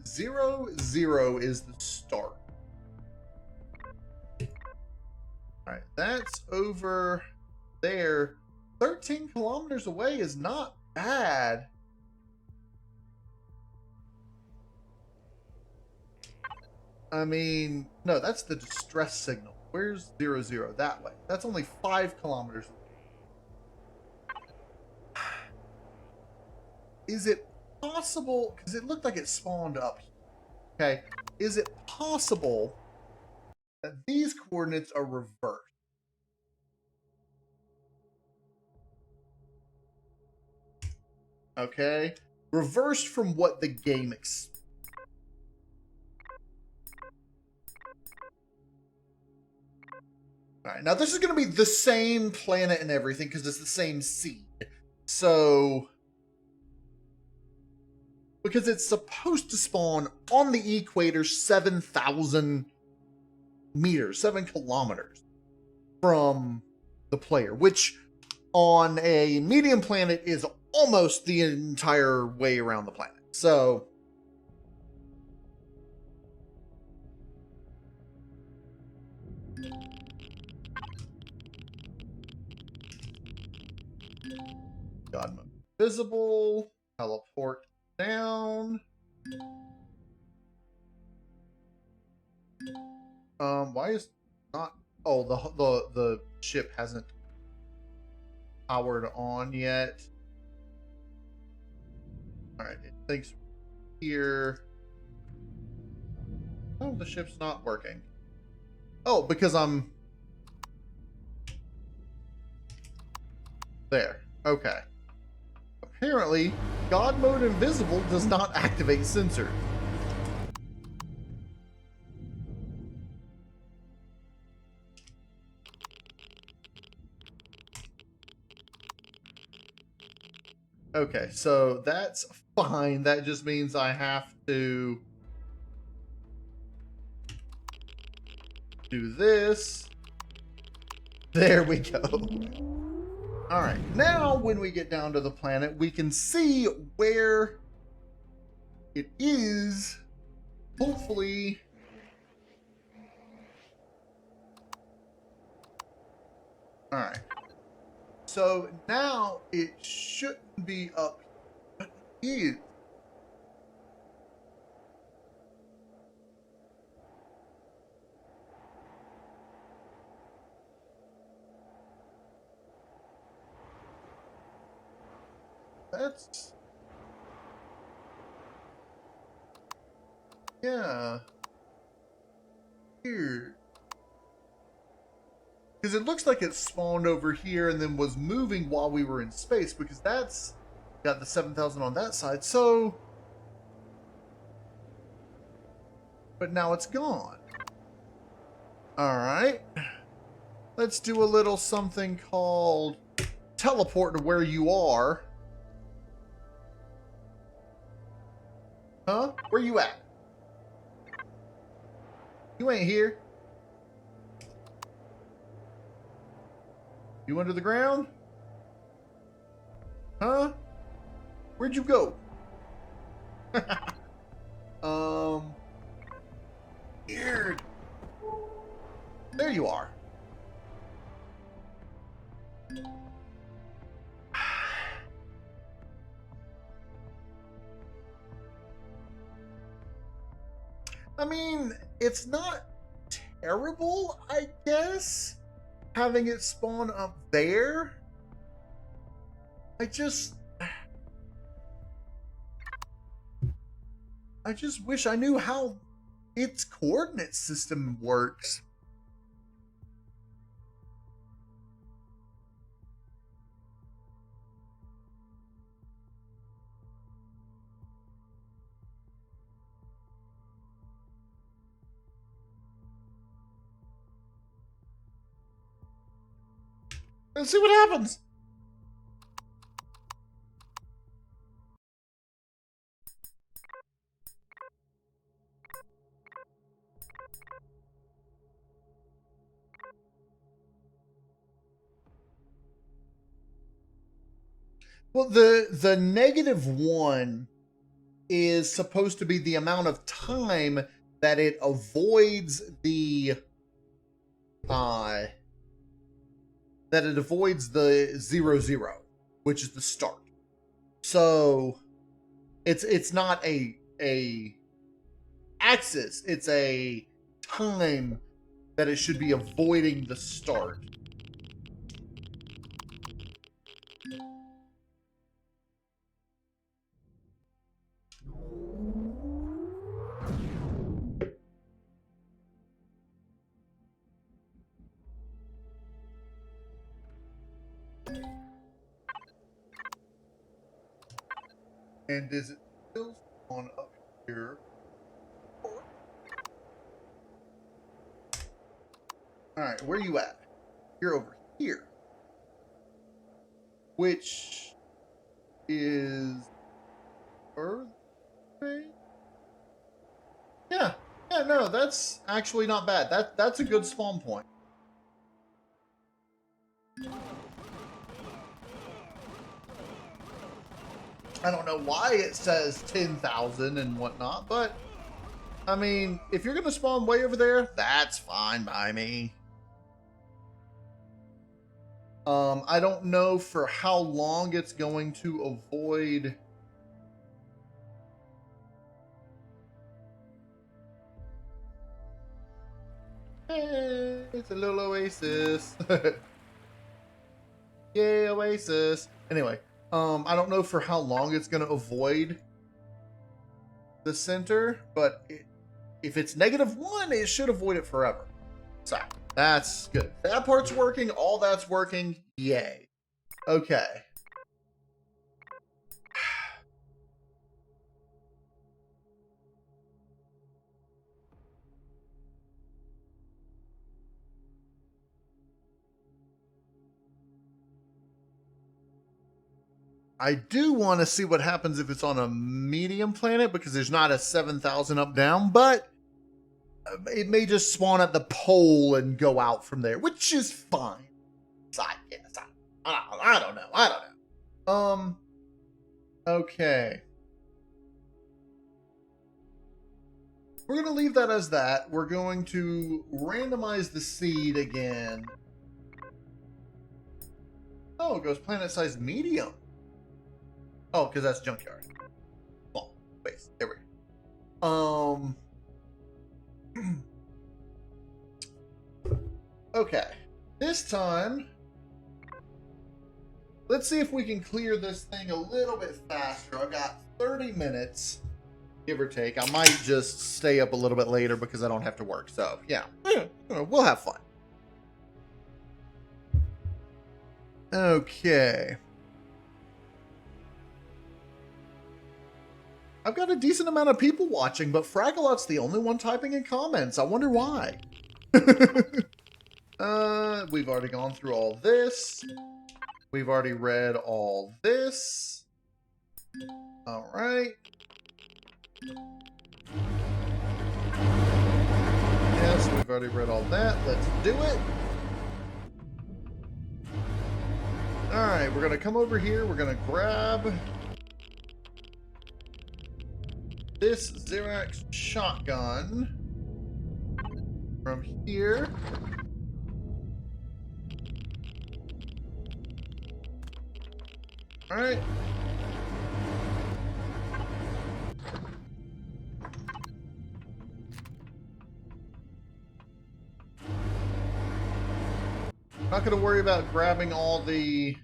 0, 0 is the start. Alright. That's over there. 13 kilometers away is not bad. I mean, no, that's the distress signal. Where's 0, 0? That way. That's only 5 kilometers away. Is it possible, because it looked like it spawned up here, okay, is it possible that these coordinates are reversed? Okay, reversed from what the game expects. Alright, now this is going to be the same planet and everything because it's the same seed. So... because it's supposed to spawn on the equator 7,000 meters, 7 kilometers from the player, which on a medium planet is almost the entire way around the planet. So God mode visible, teleport down. Why is not? Oh, the ship hasn't powered on yet. All right, it thinks here. Oh, the ship's not working. Oh, because I'm there. Okay. Apparently, God mode invisible does not activate sensors. Okay, so that's fine. That just means I have to do this. There we go. All right, now when we get down to the planet, we can see where it is. Hopefully. All right. So now it shouldn't be up, but it is. That's, yeah, weird. Because it looks like it spawned over here and then was moving while we were in space, because that's got the 7,000 on that side. So, but now it's gone. All right. Let's do a little something called teleport to where you are. Huh? Where you at? You ain't here. You under the ground? Huh? Where'd you go? Weird. There you are. I mean, it's not terrible, I guess, having it spawn up there. I just wish I knew how its coordinate system works. Let's see what happens. Well, the -1 is supposed to be the amount of time that it avoids the that it avoids the 0, which is the start. So it's not a axis, it's a time that it should be avoiding the start. And is it still on up here? Alright, where are you at? You're over here. Which is Earth? Right. Yeah. Yeah, no, that's actually not bad. That's a good spawn point. I don't know why it says 10,000 and whatnot, but I mean, if you're gonna spawn way over there, that's fine by me. I don't know for how long it's going to avoid. Hey, it's a little oasis. Yay, oasis. Anyway, I don't know for how long it's going to avoid the center, but if it's -1, it should avoid it forever. So that's good. That part's working. All that's working. Yay. Okay. I do want to see what happens if it's on a medium planet because there's not a 7,000 up down, but it may just spawn at the pole and go out from there, which is fine. I don't know. Okay. We're going to leave that as that. We're going to randomize the seed again. Oh, it goes planet-sized medium. Oh, because that's junkyard. Small space. There we go. Okay. This time, let's see if we can clear this thing a little bit faster. I've got 30 minutes, give or take. I might just stay up a little bit later because I don't have to work. So, yeah. We'll have fun. Okay. I've got a decent amount of people watching, but Fragalot's the only one typing in comments. I wonder why. We've already gone through all this. We've already read all this. All right. Yes, we've already read all that. Let's do it. All right, we're going to come over here. We're going to grab this Xerax shotgun from here. All right. I'm not going to worry about grabbing all the...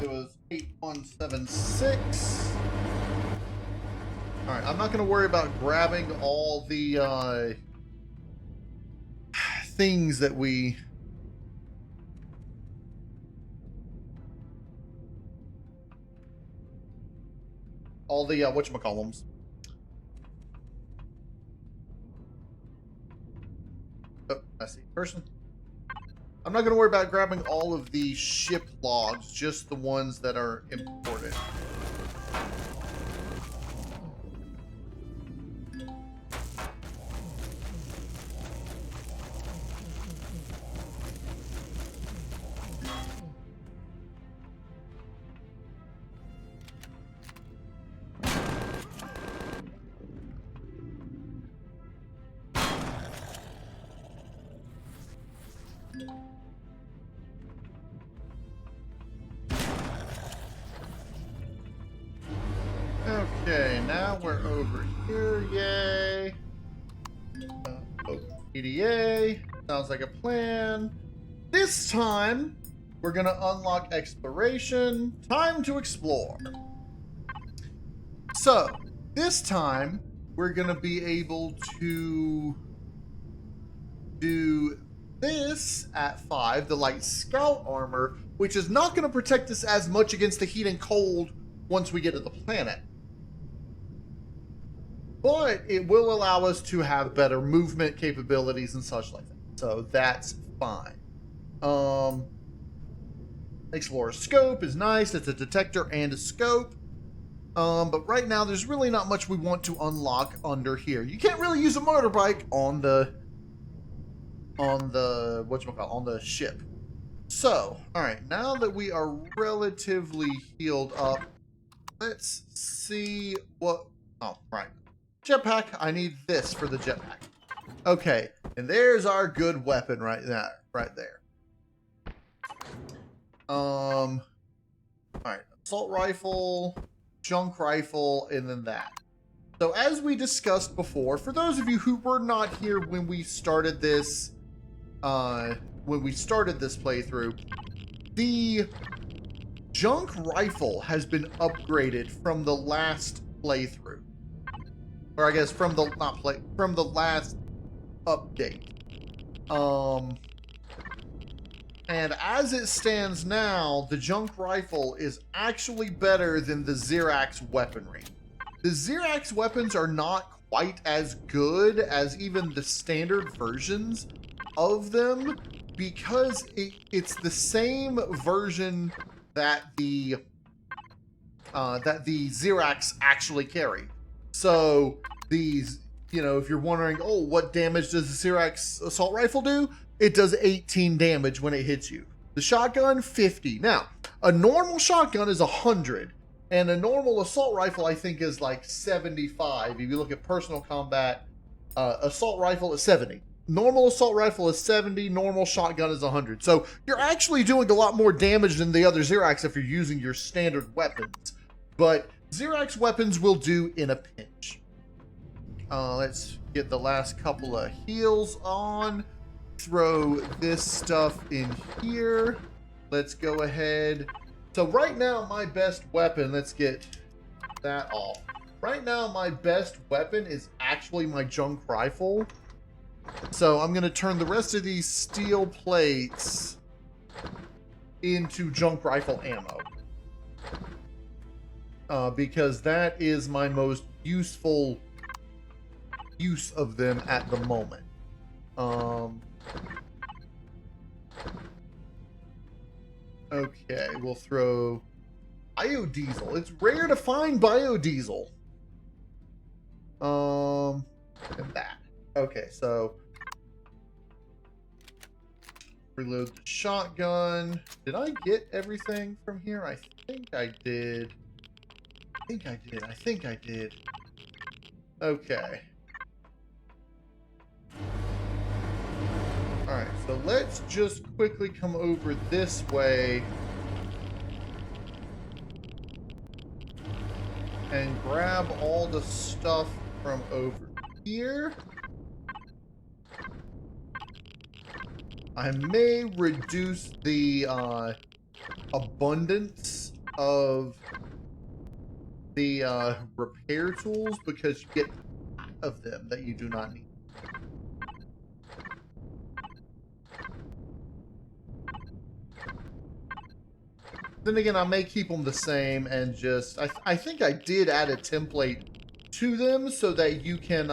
it was 8176. All right, I'm not going to worry about grabbing all the things that we... all the, whatchamacallums. Oh, I see. Person. I'm not going to worry about grabbing all of the ship logs, just the ones that are important. Okay, now we're over here. Yay. EDA. Sounds like a plan. This time, we're going to unlock exploration. Time to explore. So, this time, we're going to be able to do this at 5, the light scout armor, which is not going to protect us as much against the heat and cold once we get to the planet. But it will allow us to have better movement capabilities and such like that. So that's fine. Explorer scope is nice. It's a detector and a scope. But right now, there's really not much we want to unlock under here. You can't really use a motorbike on the whatchamacallit, on the ship. So, all right, now that we are relatively healed up, let's see what. Oh, right. Jetpack. I need this for the jetpack. Okay, and there's our good weapon right there. Right there. All right, assault rifle, junk rifle, and then that. So as we discussed before, for those of you who were not here when we started this, playthrough, the junk rifle has been upgraded from the last playthrough, or I guess from the last update. And as it stands now, the junk rifle is actually better than the Xerax weaponry. The Xerax weapons are not quite as good as even the standard versions of them, because it's the same version that the Xerax actually carry. So these, if you're wondering, oh, what damage does the Xerax assault rifle do? It does 18 damage when it hits you. The shotgun, 50. Now, a normal shotgun is 100, and a normal assault rifle, I think, is like 75. If you look at personal combat, assault rifle is 70. Normal assault rifle is 70, normal shotgun is 100. So you're actually doing a lot more damage than the other Xerax if you're using your standard weapons. But Xerax weapons will do in a pinch. Let's get the last couple of heals on. Throw this stuff in here. Let's go ahead. So right now, my best weapon, let's get that off. Right now, my best weapon is actually my junk rifle. So I'm going to turn the rest of these steel plates into junk rifle ammo. Because that is my most useful use of them at the moment. Okay, we'll throw biodiesel. It's rare to find biodiesel. And that. Okay, so reload the shotgun. Did I get everything from here? I think I did. I think I did. Okay. Alright, so let's just quickly come over this way and grab all the stuff from over here. I may reduce the abundance of the repair tools because you get of them that you do not need. Then again, I may keep them the same and just... I think I did add a template to them so that you can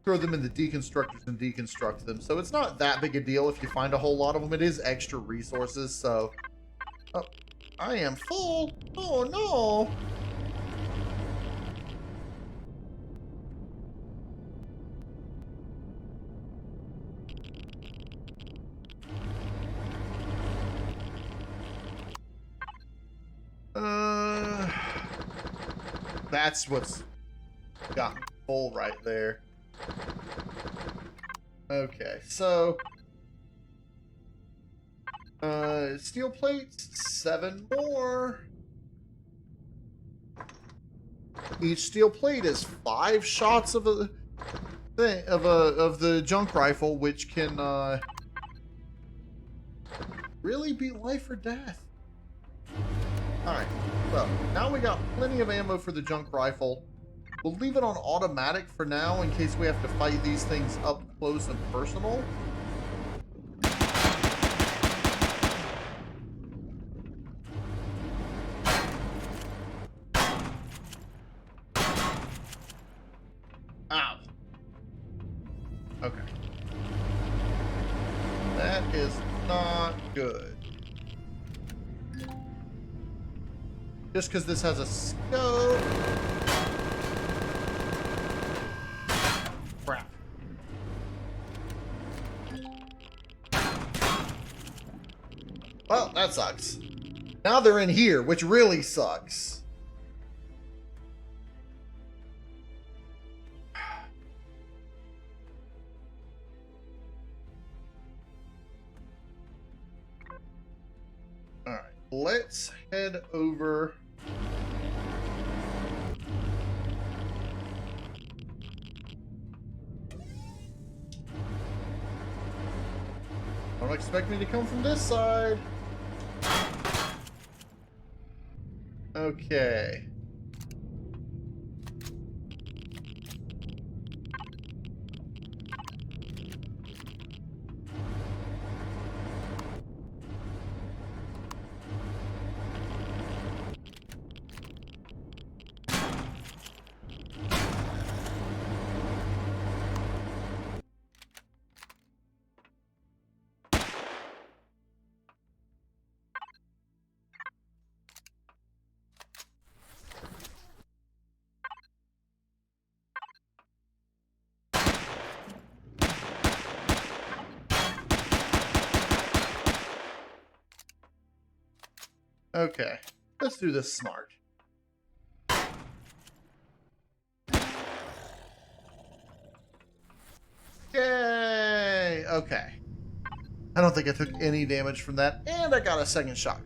throw them in the deconstructors and deconstruct them. So it's not that big a deal if you find a whole lot of them. It is extra resources, so... Oh, I am full! Oh, no! That's what's got me full right there. Okay, so steel plates, 7 more. Each steel plate is 5 shots of a thing of the junk rifle, which can really be life or death. Alright, so now we got plenty of ammo for the junk rifle. We'll leave it on automatic for now in case we have to fight these things up close and personal. Ow. Okay. That is not good. Just because this has a scope. Crap. Well, that sucks. Now they're in here, which really sucks. All right, let's head over. Don't expect me to come from this side. Okay. Okay, let's do this smart. Yay! Okay. I don't think I took any damage from that, and I got a second shot.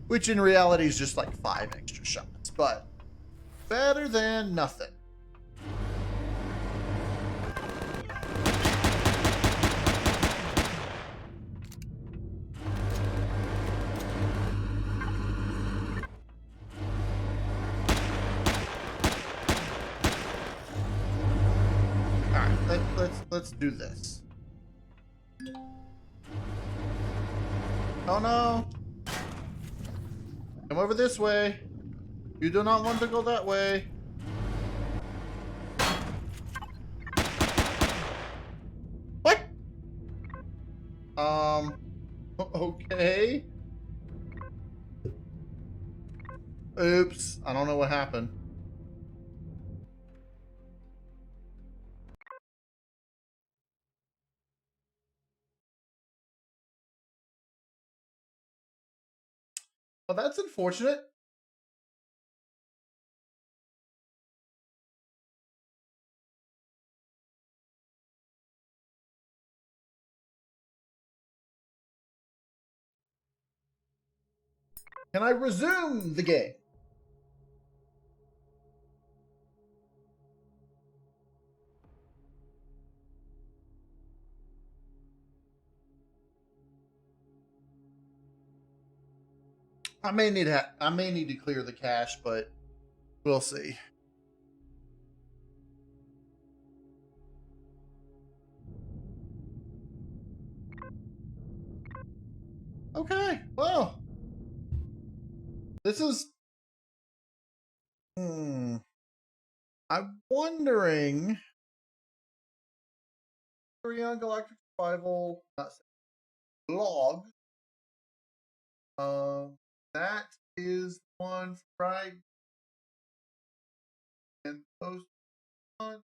Which in reality is just like 5 extra shots, but better than nothing. Let's do this. Oh no! Come over this way. You do not want to go that way. What? Okay. Oops. I don't know what happened. Well, that's unfortunate. Can I resume the game? I may need to clear the cache, but we'll see. Okay, well, this is. I'm wondering. Empyrion Galactic Survival log. That is one right and post on.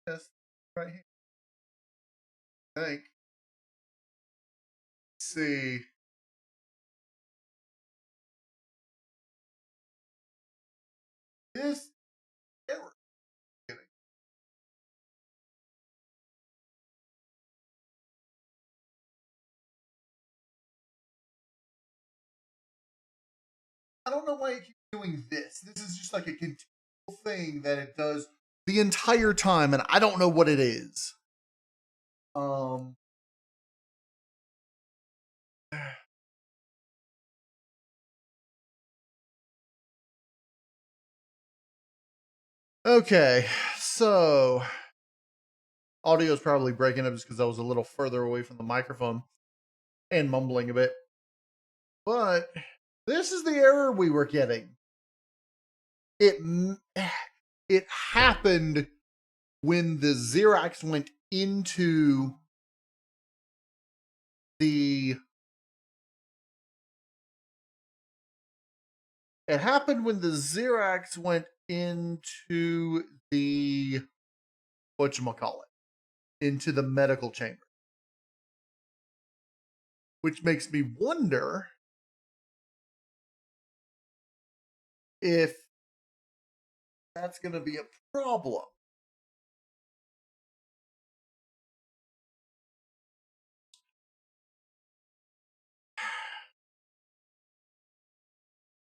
Yes, right here. I think. Let's see. This error. I don't know why it keeps doing this. This is just like a continual thing that it does the entire time, and I don't know what it is. Okay, so audio is probably breaking up just because I was a little further away from the microphone and mumbling a bit. But this is the error we were getting. It happened when the Xerox went into the It happened when the Xerax went into the, whatchamacallit, into the medical chamber. Which makes me wonder if that's going to be a problem.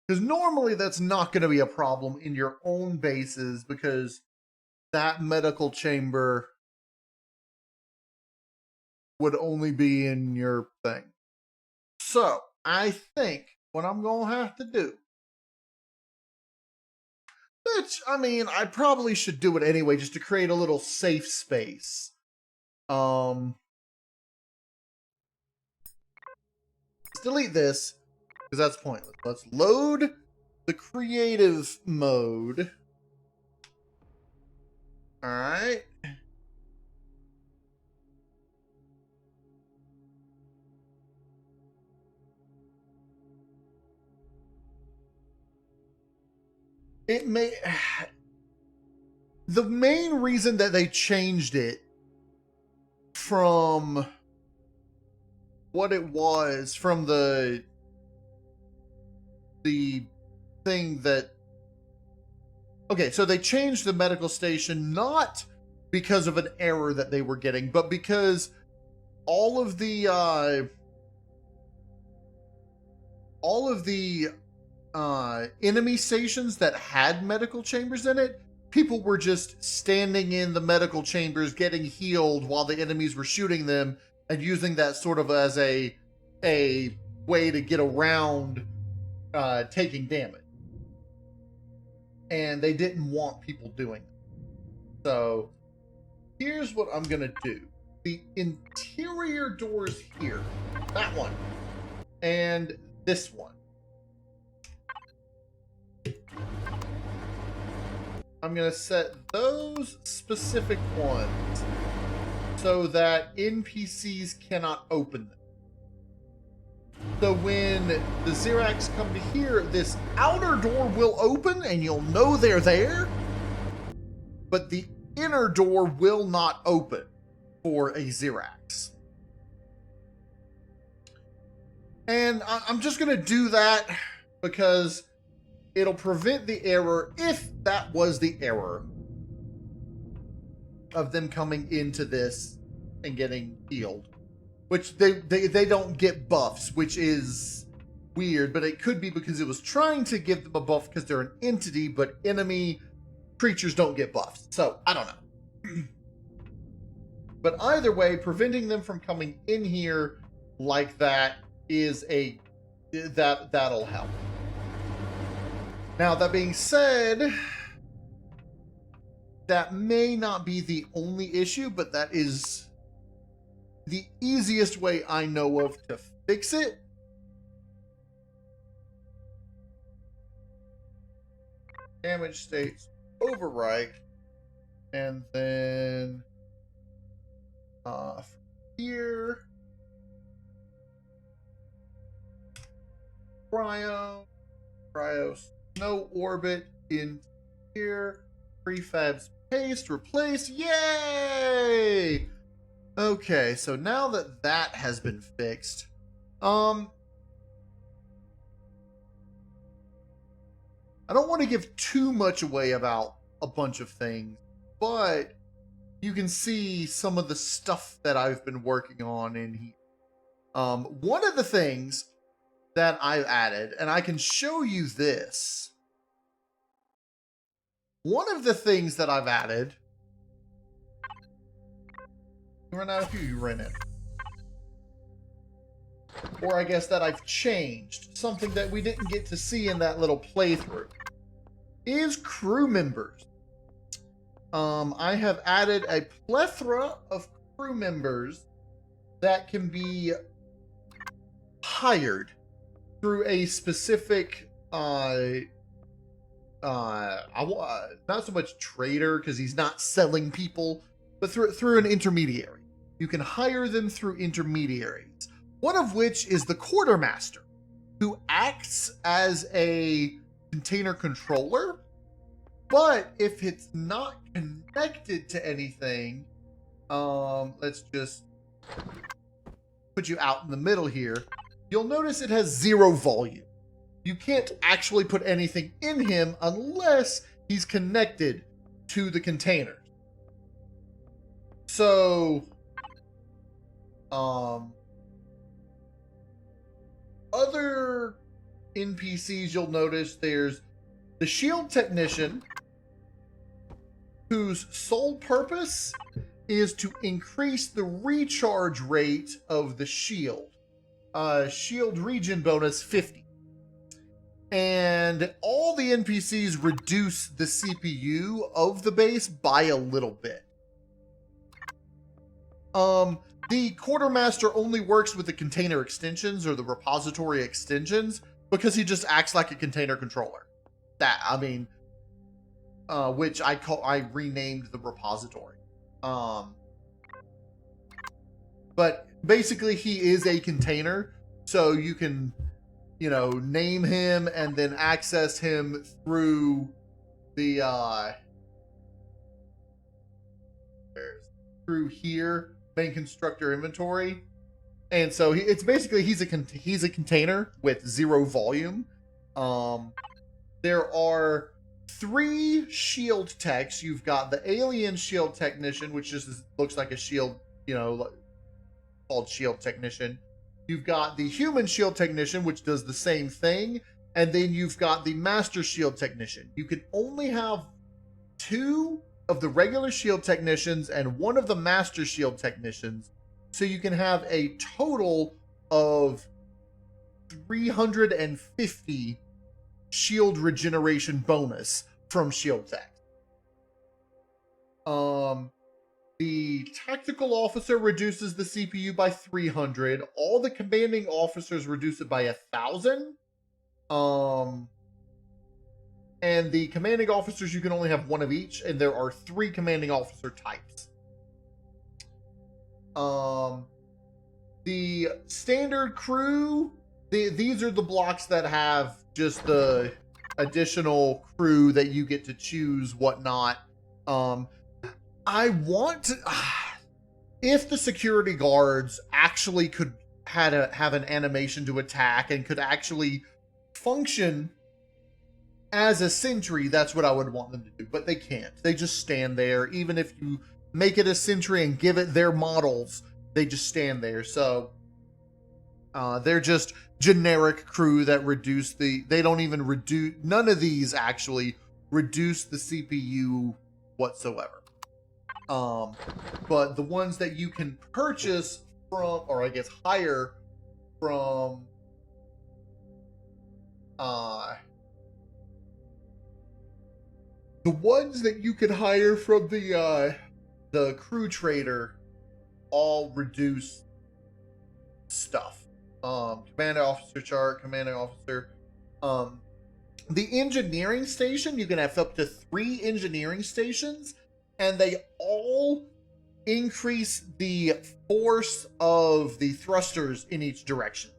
Because normally that's not going to be a problem in your own bases, because that medical chamber would only be in your thing. So I think what I'm going to have to do, which, I mean, I probably should do it anyway, just to create a little safe space. Let's delete this, because that's pointless. Let's load the creative mode. All right. It may... The main reason that they changed it from what it was, from the thing that... Okay, so they changed the medical station not because of an error that they were getting, but because all of the enemy stations that had medical chambers in it, people were just standing in the medical chambers getting healed while the enemies were shooting them, and using that sort of as a way to get around taking damage. And they didn't want people doing it. So here's what I'm gonna do. The interior doors here, that one, and this one, I'm going to set those specific ones so that NPCs cannot open them. So when the Xerax come to here, this outer door will open and you'll know they're there, but the inner door will not open for a Xerax. And I'm just going to do that because it'll prevent the error, if that was the error, of them coming into this and getting healed. Which they don't get buffs, which is weird, but it could be because it was trying to give them a buff because they're an entity, but enemy creatures don't get buffs. So, I don't know. But either way, preventing them from coming in here like that is that'll help. Now, that being said, that may not be the only issue, but that is the easiest way I know of to fix it. Damage states overwrite, and then here, cryo snow orbit in here, prefabs paste replace. Yay! Okay, so now that that has been fixed, I don't want to give too much away about a bunch of things, but you can see some of the stuff that I've been working on in here. One of the things that I've added, and I can show you this. One of the things that I've added... You run out of fuel, you ran in. Or I guess that I've changed. Something that we didn't get to see in that little playthrough. Is crew members. I have added a plethora of crew members that can be hired through a specific not so much trader, because he's not selling people, but through an intermediary. You can hire them through intermediaries, one of which is the quartermaster, who acts as a container controller. But if it's not connected to anything, let's just put you out in the middle here. You'll notice it has 0 volume. You can't actually put anything in him unless he's connected to the container. So, other NPCs you'll notice, there's the shield technician, whose sole purpose is to increase the recharge rate of the shield. Shield regen bonus 50. And all the NPCs reduce the CPU of the base by a little bit. The quartermaster only works with the container extensions or the repository extensions because he just acts like a container controller. Which I renamed the repository. But basically he is a container, so you can, name him and then access him through the through here, main constructor inventory. And so it's basically he's a container with 0 volume. There are 3 shield techs. You've got the alien shield technician, which just looks like a shield, called shield technician. You've got the human shield technician, which does the same thing. And then you've got the master shield technician. You can only have 2 of the regular shield technicians and 1 of the master shield technicians. So you can have a total of 350 shield regeneration bonus from shield tech. The tactical officer reduces the CPU by 300. All the commanding officers reduce it by 1,000. And the commanding officers, you can only have 1 of each, and there are 3 commanding officer types. The standard crew, these are the blocks that have just the additional crew that you get to choose whatnot. I want to, if the security guards actually could have an animation to attack and could actually function as a sentry, that's what I would want them to do. But they can't. They just stand there. Even if you make it a sentry and give it their models, they just stand there. So they're just generic crew that reduce they don't even reduce, none of these actually reduce the CPU whatsoever. But the ones that you can purchase from, or I guess hire from, the ones that you can hire from the crew trader all reduce stuff. Commander officer chart, commanding officer. The engineering station, you can have up to 3 engineering stations, and they all increase the force of the thrusters in each direction.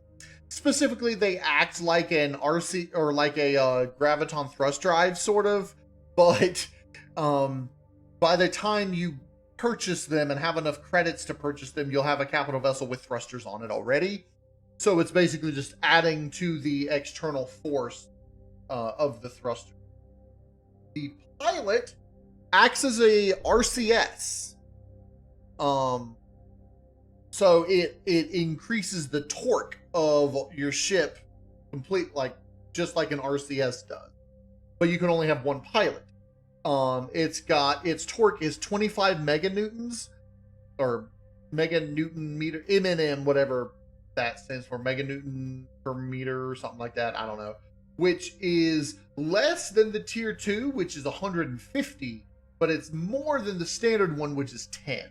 Specifically, they act like an RC or like a graviton thrust drive, sort of. But by the time you purchase them and have enough credits to purchase them, you'll have a capital vessel with thrusters on it already. So it's basically just adding to the external force of the thruster. The pilot acts as a RCS. So it increases the torque of your ship just like an RCS does. But you can only have 1 pilot. Its torque is 25 meganewtons, or meganewton meter, MNM, whatever that stands for, meganewton per meter or something like that. I don't know. Which is less than the tier 2, which is 150, but it's more than the standard one, which is 10.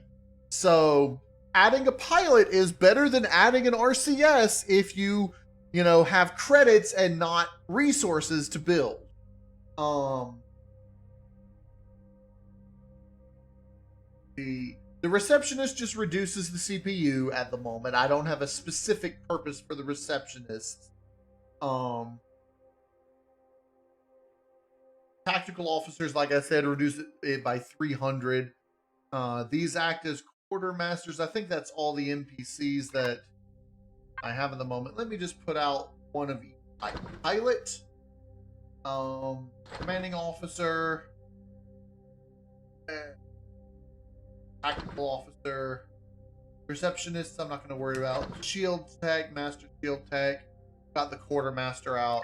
So adding a pilot is better than adding an RCS if you have credits and not resources to build. The receptionist just reduces the CPU at the moment. I don't have a specific purpose for the receptionist. tactical officers, like I said, reduce it by 300. These act as quartermasters. I think that's all the NPCs that I have in the moment. Let me just put out one of each. Like pilot, commanding officer, tactical officer, receptionist. I'm not going to worry about. Shield tech, master shield tech. Got the quartermaster out.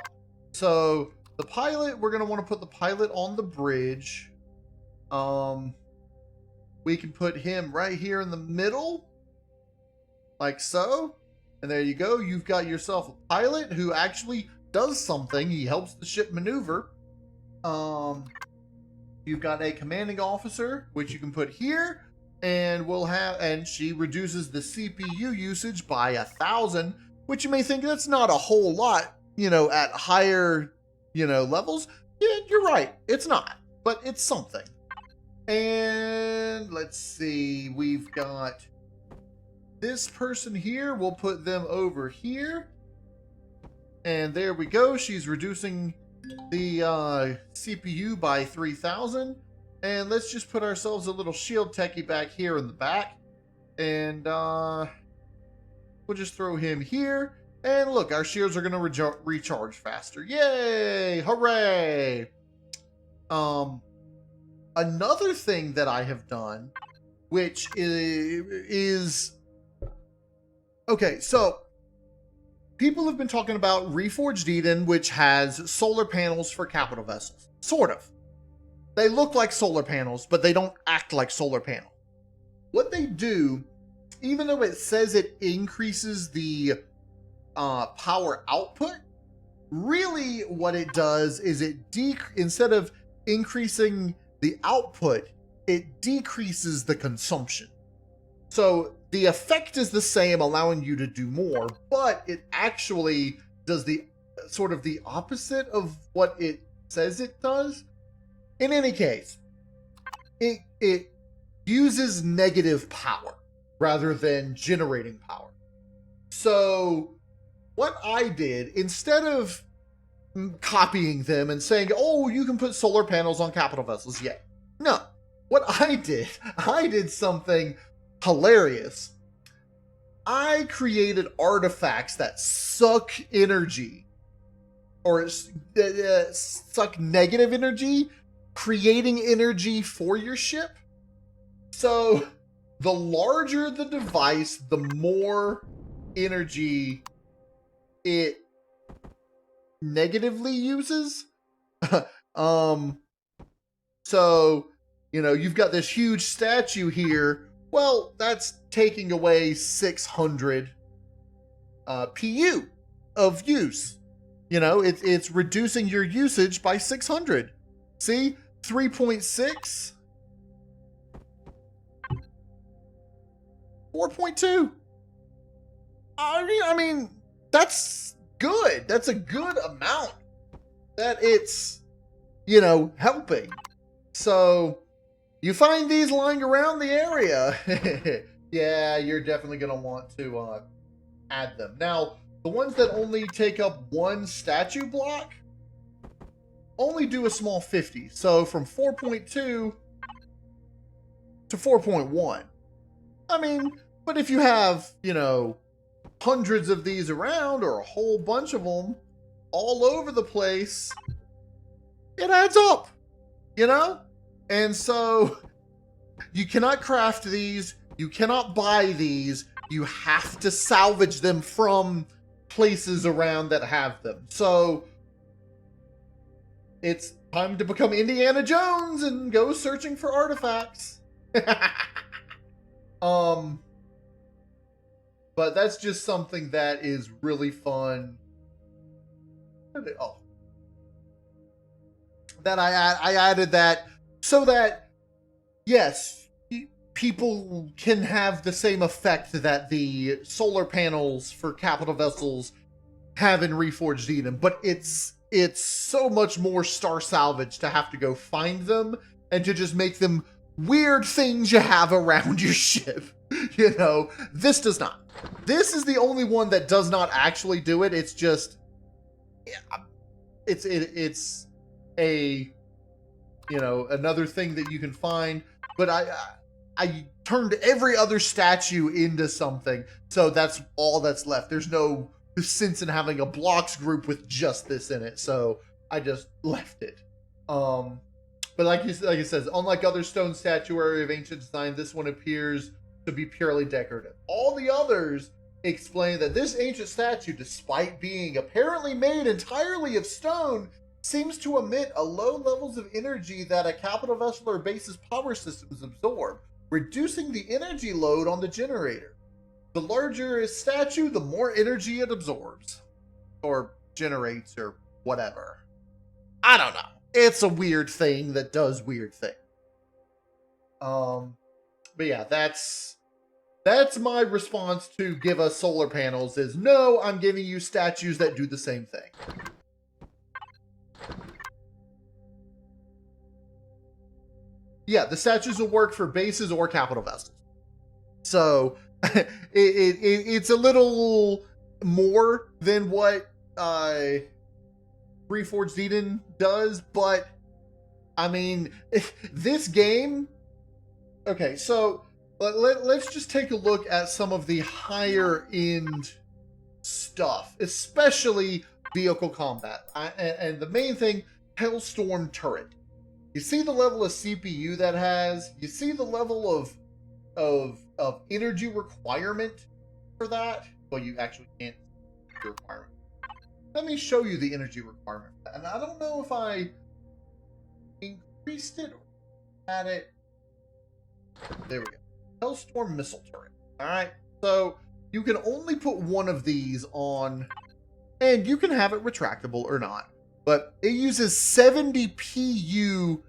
So the pilot, we're going to want to put the pilot on the bridge. We can put him right here in the middle, like so. And there you go. You've got yourself a pilot who actually does something. He helps the ship maneuver. You've got a commanding officer, which you can put here, and she reduces the CPU usage by 1,000, which you may think that's not a whole lot, at higher, levels. Yeah, you're right. It's not, but it's something. And let's see, we've got this person here. We'll put them over here. And there we go. She's reducing the CPU by 3,000. And let's just put ourselves a little shield techie back here in the back. And we'll just throw him here. And look, our shields are going to recharge faster. Yay! Hooray! Another thing that I have done, which is okay, so people have been talking about Reforged Eden, which has solar panels for capital vessels. Sort of. They look like solar panels, but they don't act like solar panels. What they do, even though it says it increases the power output, really what it does is instead of increasing the output, it decreases the consumption. So the effect is the same, allowing you to do more, but it actually does the sort of the opposite of what it says it does. In any case, it uses negative power rather than generating power. So what I did, instead of copying them and saying, oh, you can put solar panels on capital vessels, yeah. No. What I did something hilarious. I created artifacts that suck energy, or suck negative energy, creating energy for your ship. So the larger the device, the more energy it negatively uses. So, you've got this huge statue here. Well, that's taking away 600 PU of use. It's reducing your usage by 600. See? 3.6. 4.2. I mean, that's good. That's a good amount that it's, helping. So you find these lying around the area. Yeah, you're definitely going to want to add them. Now, the ones that only take up one statue block only do a small 50. So from 4.2 to 4.1. I mean, but if you have, hundreds of these around, or a whole bunch of them all over the place, it adds up, And so you cannot craft these, you cannot buy these, you have to salvage them from places around that have them. So it's time to become Indiana Jones and go searching for artifacts. But that's just something that is really fun. Oh. That I added that so that, yes, people can have the same effect that the solar panels for capital vessels have in Reforged Eden, but it's so much more Star Salvage to have to go find them and to just make them weird things you have around your ship. This does not. This is the only one that does not actually do it. It's just, it's a you know, another thing that you can find. But I turned every other statue into something, so that's all that's left. There's no sense in having a blocks group with just this in it, so I just left it. But like it says, unlike other stone statuary of ancient design, this one appears to be purely decorative. All the others explain that this ancient statue, despite being apparently made entirely of stone, seems to emit a low levels of energy that a capital vessel or base's power systems absorb, reducing the energy load on the generator. The larger a statue, the more energy it absorbs, or generates, or whatever. I don't know. It's a weird thing that does weird things. But yeah, that's my response to give us solar panels is no, I'm giving you statues that do the same thing. Yeah, the statues will work for bases or capital vessels. So it's a little more than what Reforged Eden does, but I mean, this game. Okay, so let's just take a look at some of the higher end stuff, especially vehicle combat. And the main thing, Hellstorm turret. You see the level of CPU that has. You see the level of energy requirement for that. Well, you actually can't see the requirement. Let me show you the energy requirement. And I don't know if I increased it or had it. There we go. Hellstorm missile turret. Alright, so you can only put one of these on, and you can have it retractable or not. But it uses 70 PU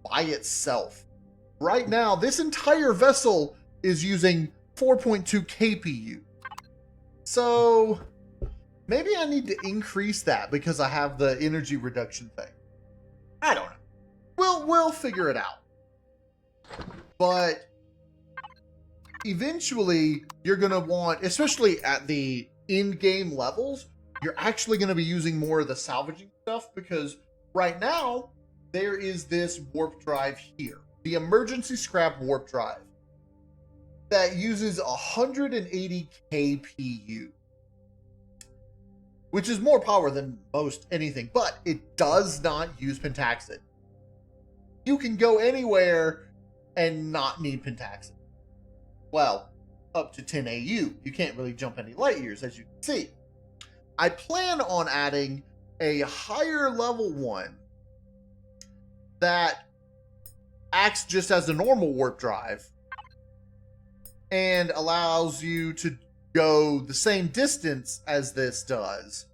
by itself. Right now, this entire vessel is using 4.2 KPU. So maybe I need to increase that because I have the energy reduction thing. I don't know. We'll figure it out. But eventually, you're going to want, especially at the in-game levels, you're actually going to be using more of the salvaging stuff because right now, there is this warp drive here. The emergency scrap warp drive that uses 180 KPU, which is more power than most anything, but it does not use pentaxid. You can go anywhere and not need pentaxid. Well, up to 10 AU. You can't really jump any light years, as you can see. I plan on adding a higher level one that acts just as a normal warp drive and allows you to go the same distance as this does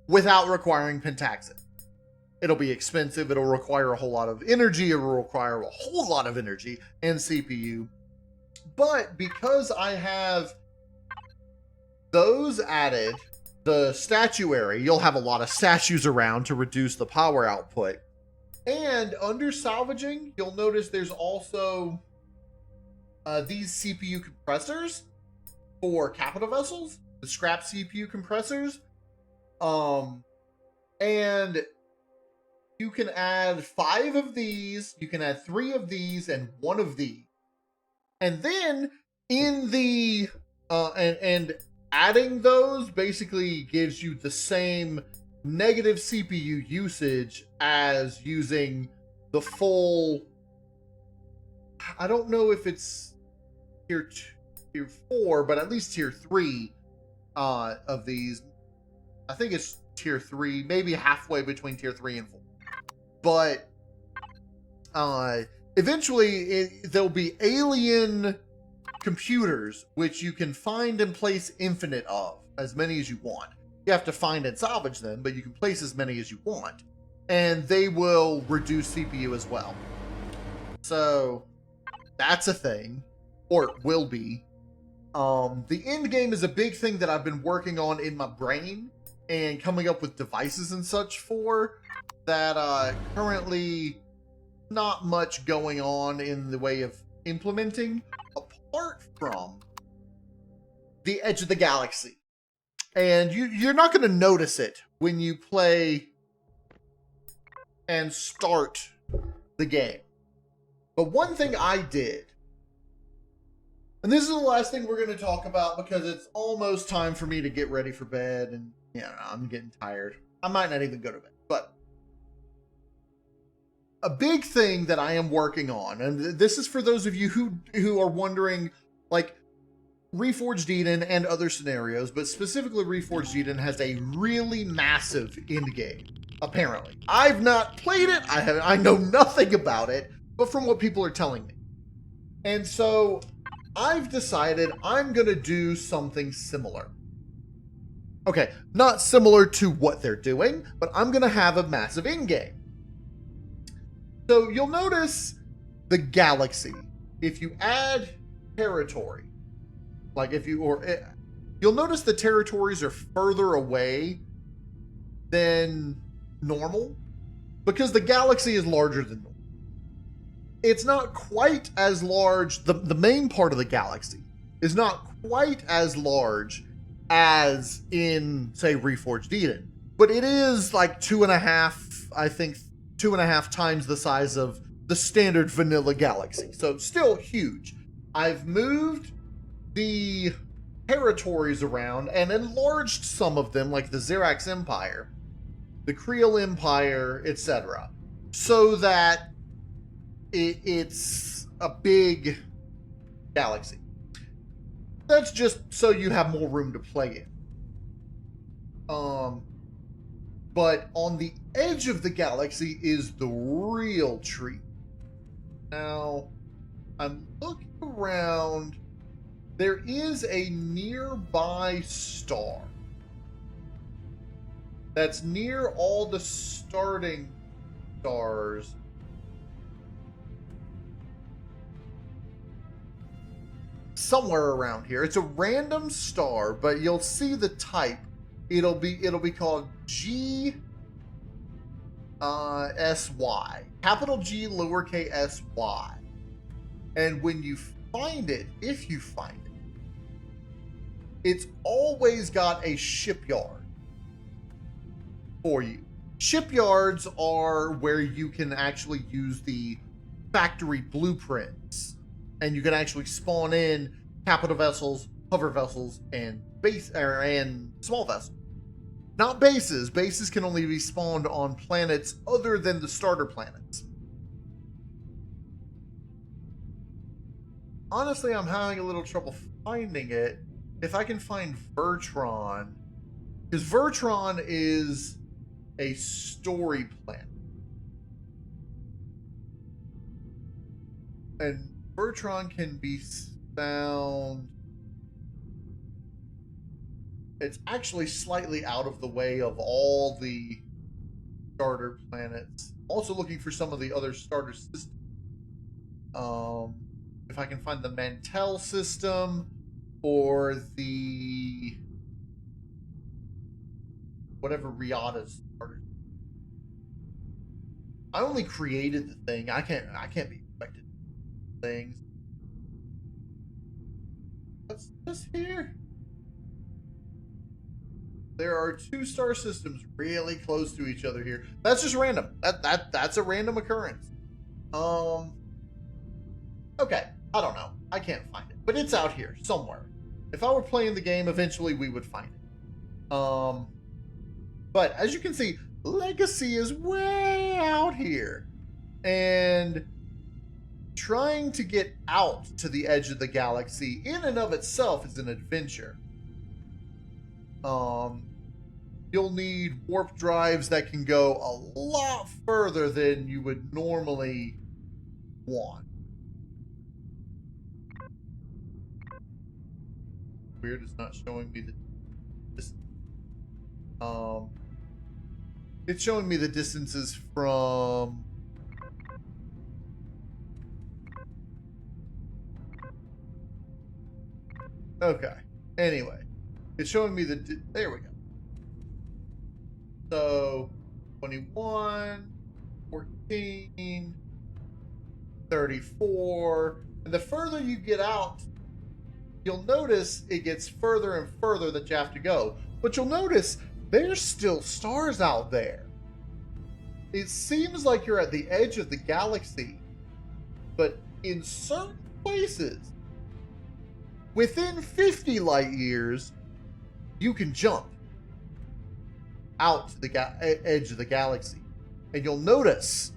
without requiring pentaxid. It'll be expensive, it'll require a whole lot of energy, it'll require a whole lot of energy and CPU. But because I have those added, the statuary, you'll have a lot of statues around to reduce the power output. And under salvaging, you'll notice there's also these CPU compressors for capital vessels, the scrap CPU compressors. And you can add 5 of these, you can add 3 of these, and 1 of these. And then in the and adding those basically gives you the same negative CPU usage as using the full. I don't know if it's tier 4, but at least tier 3 of these. I think it's tier 3, maybe halfway between tier 3 and 4. But eventually, there'll be alien computers, which you can find and place infinite of, as many as you want. You have to find and salvage them, but you can place as many as you want. And they will reduce CPU as well. So, that's a thing. Or it will be. The end game is a big thing that I've been working on in my brain, and coming up with devices and such for, that currently not much going on in the way of implementing, apart from the Edge of the Galaxy. And you're not going to notice it when you play and start the game. But one thing I did, and this is the last thing we're going to talk about because it's almost time for me to get ready for bed, and I'm getting tired. I might not even go to bed. But a big thing that I am working on, and this is for those of you who are wondering, like, Reforged Eden and other scenarios, but specifically Reforged Eden has a really massive end game, apparently. I've not played it, I know nothing about it, but from what people are telling me. And so I've decided I'm going to do something similar. Okay, not similar to what they're doing, but I'm going to have a massive end game. So you'll notice the galaxy. If you add territory, like you'll notice the territories are further away than normal because the galaxy is larger than normal. It's not quite as large. The main part of the galaxy is not quite as large as in, say, Reforged Eden, but it is like 2.5 times the size of the standard vanilla galaxy. So still huge. I've moved the territories around and enlarged some of them, like the Xerax Empire, the Creel Empire, etc., so that it's a big galaxy. That's just so you have more room to play in. But on the edge of the galaxy is the real treat. Now, I'm looking around. There is a nearby star that's near all the starting stars. Somewhere around here. It's a random star, but you'll see the type. It'll be called G SY. Capital G, lowercase sy. And when you find it, if you find it, it's always got a shipyard for you. Shipyards are where you can actually use the factory blueprints, and you can actually spawn in capital vessels, hover vessels, and small vessels. Not bases. Bases can only be spawned on planets other than the starter planets. Honestly, I'm having a little trouble finding it. If I can find Vertron, because Vertron is a story planet. And Vertron can be found. It's actually slightly out of the way of all the starter planets. Also looking for some of the other starter systems. If I can find the Mantell system or the whatever Riata's starter. I only created the thing. I can't be expected things. What's this here? There are two star systems really close to each other here. That's just random. That's a random occurrence. Okay, I don't know. I can't find it, but it's out here somewhere. If I were playing the game, eventually we would find it. But as you can see, Legacy is way out here, and trying to get out to the edge of the galaxy in and of itself is an adventure. You'll need warp drives that can go a lot further than you would normally want. Weird, it's not showing me the distance. It's showing me the distances from okay. Anyway, it's showing me the there we go. So 21, 14, 34, and the further you get out, you'll notice it gets further and further that you have to go. But you'll notice there's still stars out there. it seems like you're at the edge of the galaxy, but in certain places, within 50 light years, you can jump out to the edge of the galaxy. And you'll notice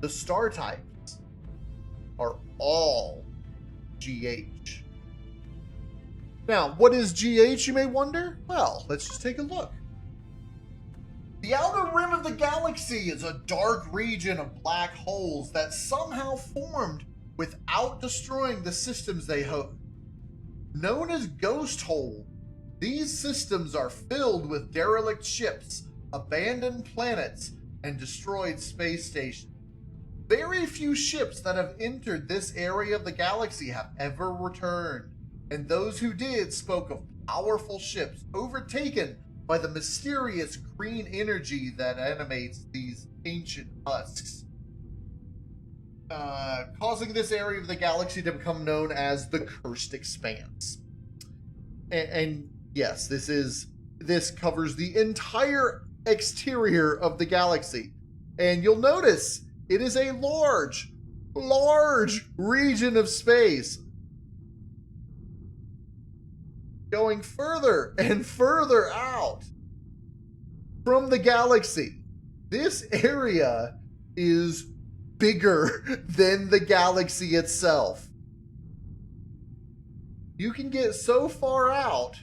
the star types are all GH. Now, what is GH, you may wonder? Well, let's just take a look. The outer rim of the galaxy is a dark region of black holes that somehow formed without destroying the systems they host. Known as ghost holes, these systems are filled with derelict ships, abandoned planets, and destroyed space stations. Very few ships that have entered this area of the galaxy have ever returned, and those who did spoke of powerful ships overtaken by the mysterious green energy that animates these ancient husks, causing this area of the galaxy to become known as the Cursed Expanse. And yes, this covers the entire exterior of the galaxy. And you'll notice it is a large region of space, going further and further out from the galaxy. This area is bigger than the galaxy itself. You can get so far out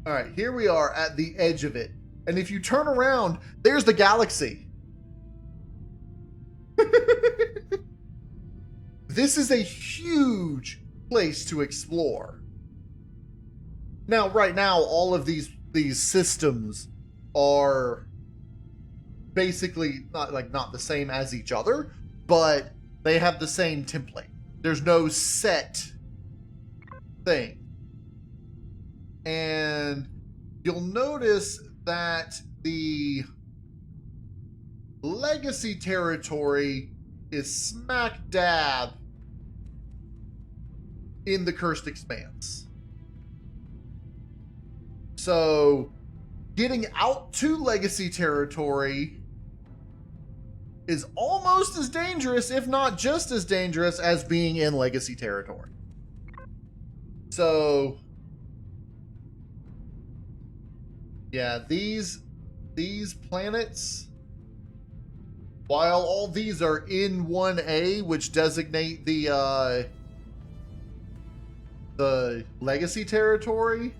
All right, here we are at the edge of it. And if you turn around, there's the galaxy. This is a huge place to explore. Now, right now, all of these systems are basically not the same as each other, but they have the same template. There's no set thing. And you'll notice that the legacy territory is smack dab in the Cursed Expanse. So getting out to legacy territory is almost as dangerous, if not just as dangerous, as being in legacy territory. So yeah, these planets, while all these are in 1A, which designate the legacy territory,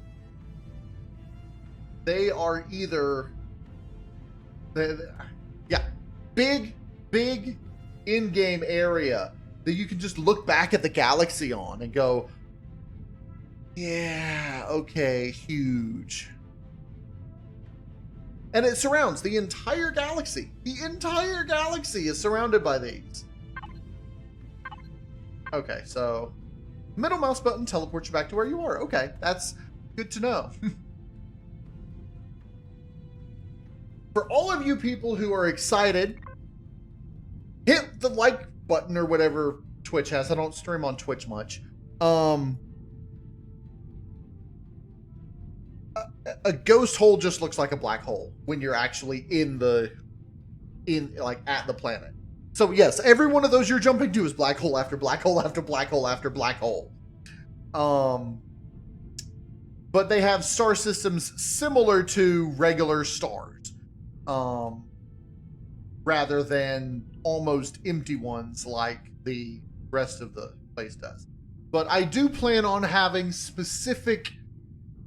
they are either big in-game area that you can just look back at the galaxy on and go, yeah, okay, huge. And it surrounds the entire galaxy. The entire galaxy is surrounded by these. Okay, so middle mouse button teleports you back to where you are. Okay, that's good to know. For all of you people who are excited, hit the like button or whatever Twitch has. I don't stream on Twitch much. A ghost hole just looks like a black hole when you're actually at the planet. So yes, every one of those you're jumping to is black hole after black hole after black hole after black hole. But they have star systems similar to regular stars, rather than almost empty ones like the rest of the place does. But I do plan on having specific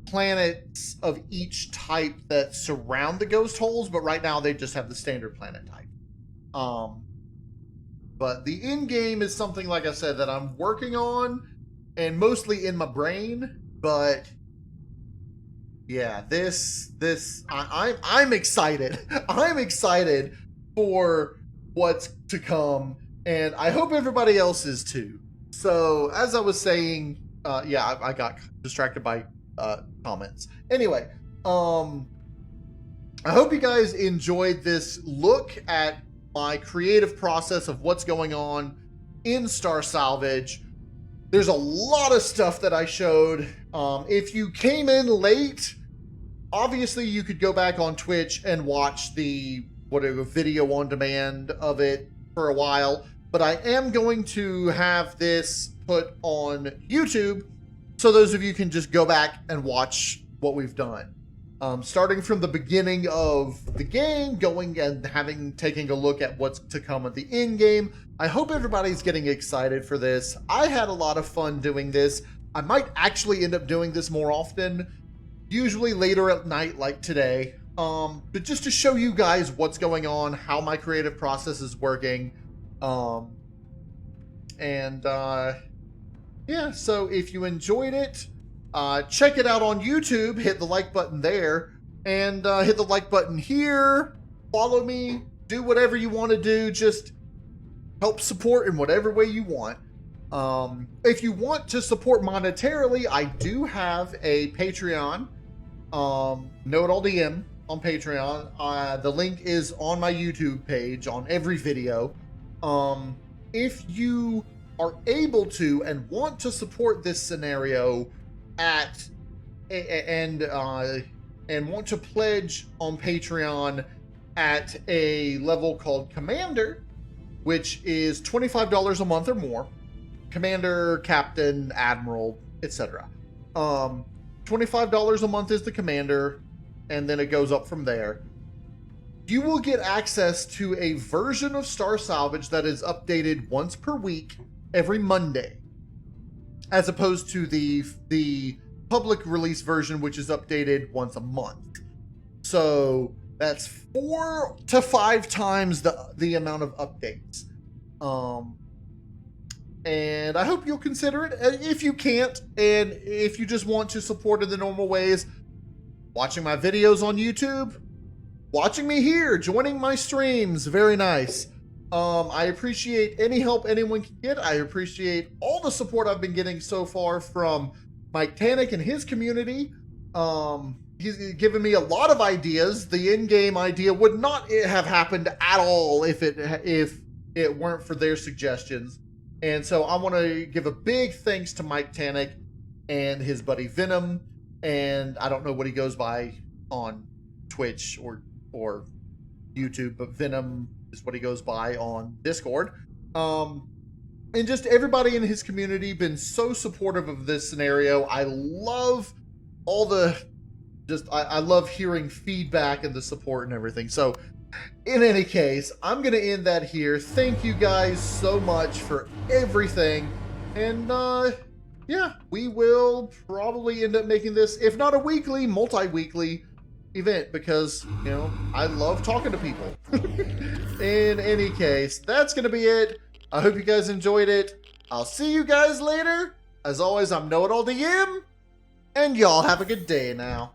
planets of each type that surround the ghost holes, but right now they just have the standard planet type. But the in-game is something, like I said, that I'm working on and mostly in my brain. But yeah, I'm excited. I'm excited for what's to come, and I hope everybody else is too. So as I was saying, I got distracted by comments. Anyway, I hope you guys enjoyed this look at my creative process of what's going on in Star Salvage. there's a lot of stuff that I showed. If you came in late, obviously you could go back on Twitch and watch the video on demand of it for a while. But I am going to have this put on YouTube, so those of you can just go back and watch what we've done. Starting from the beginning of the game, going and taking a look at what's to come at the end game. I hope everybody's getting excited for this. I had a lot of fun doing this. I might actually end up doing this more often, usually later at night like today. But just to show you guys what's going on, how my creative process is working. Yeah, so if you enjoyed it, check it out on YouTube, hit the like button there, and hit the like button here, follow me, do whatever you want to do, just help support in whatever way you want. If you want to support monetarily, I do have a Patreon, KnowItAllDM on Patreon. The link is on my YouTube page on every video. If you are able to and want to support this scenario and want to pledge on Patreon at a level called Commander, which is $25 a month or more. Commander, Captain, Admiral, etc. $25 a month is the Commander, and then it goes up from there. You will get access to a version of Star Salvage that is updated once per week, every Monday, as opposed to the public release version, which is updated once a month. So that's 4 to 5 times the amount of updates. And I hope you'll consider it. If you can't, and if you just want to support in the normal ways, watching my videos on YouTube, watching me here, joining my streams, very nice. I appreciate any help anyone can get. I appreciate all the support I've been getting so far from Mike Tannick and his community. He's given me a lot of ideas. The in-game idea would not have happened at all if it weren't for their suggestions. And so I want to give a big thanks to Mike Tannick and his buddy Venom. And I don't know what he goes by on Twitch or YouTube, but Venom is what he goes by on Discord. And just everybody in his community been so supportive of this scenario. I love all the I love hearing feedback and the support and everything. So in any case, I'm going to end that here. Thank you guys so much for everything. And yeah, we will probably end up making this, if not a weekly, multi-weekly event, because, you know, I love talking to people. In any case, that's going to be it. I hope you guys enjoyed it. I'll see you guys later. As always, I'm KnowItAllDM, and y'all have a good day now.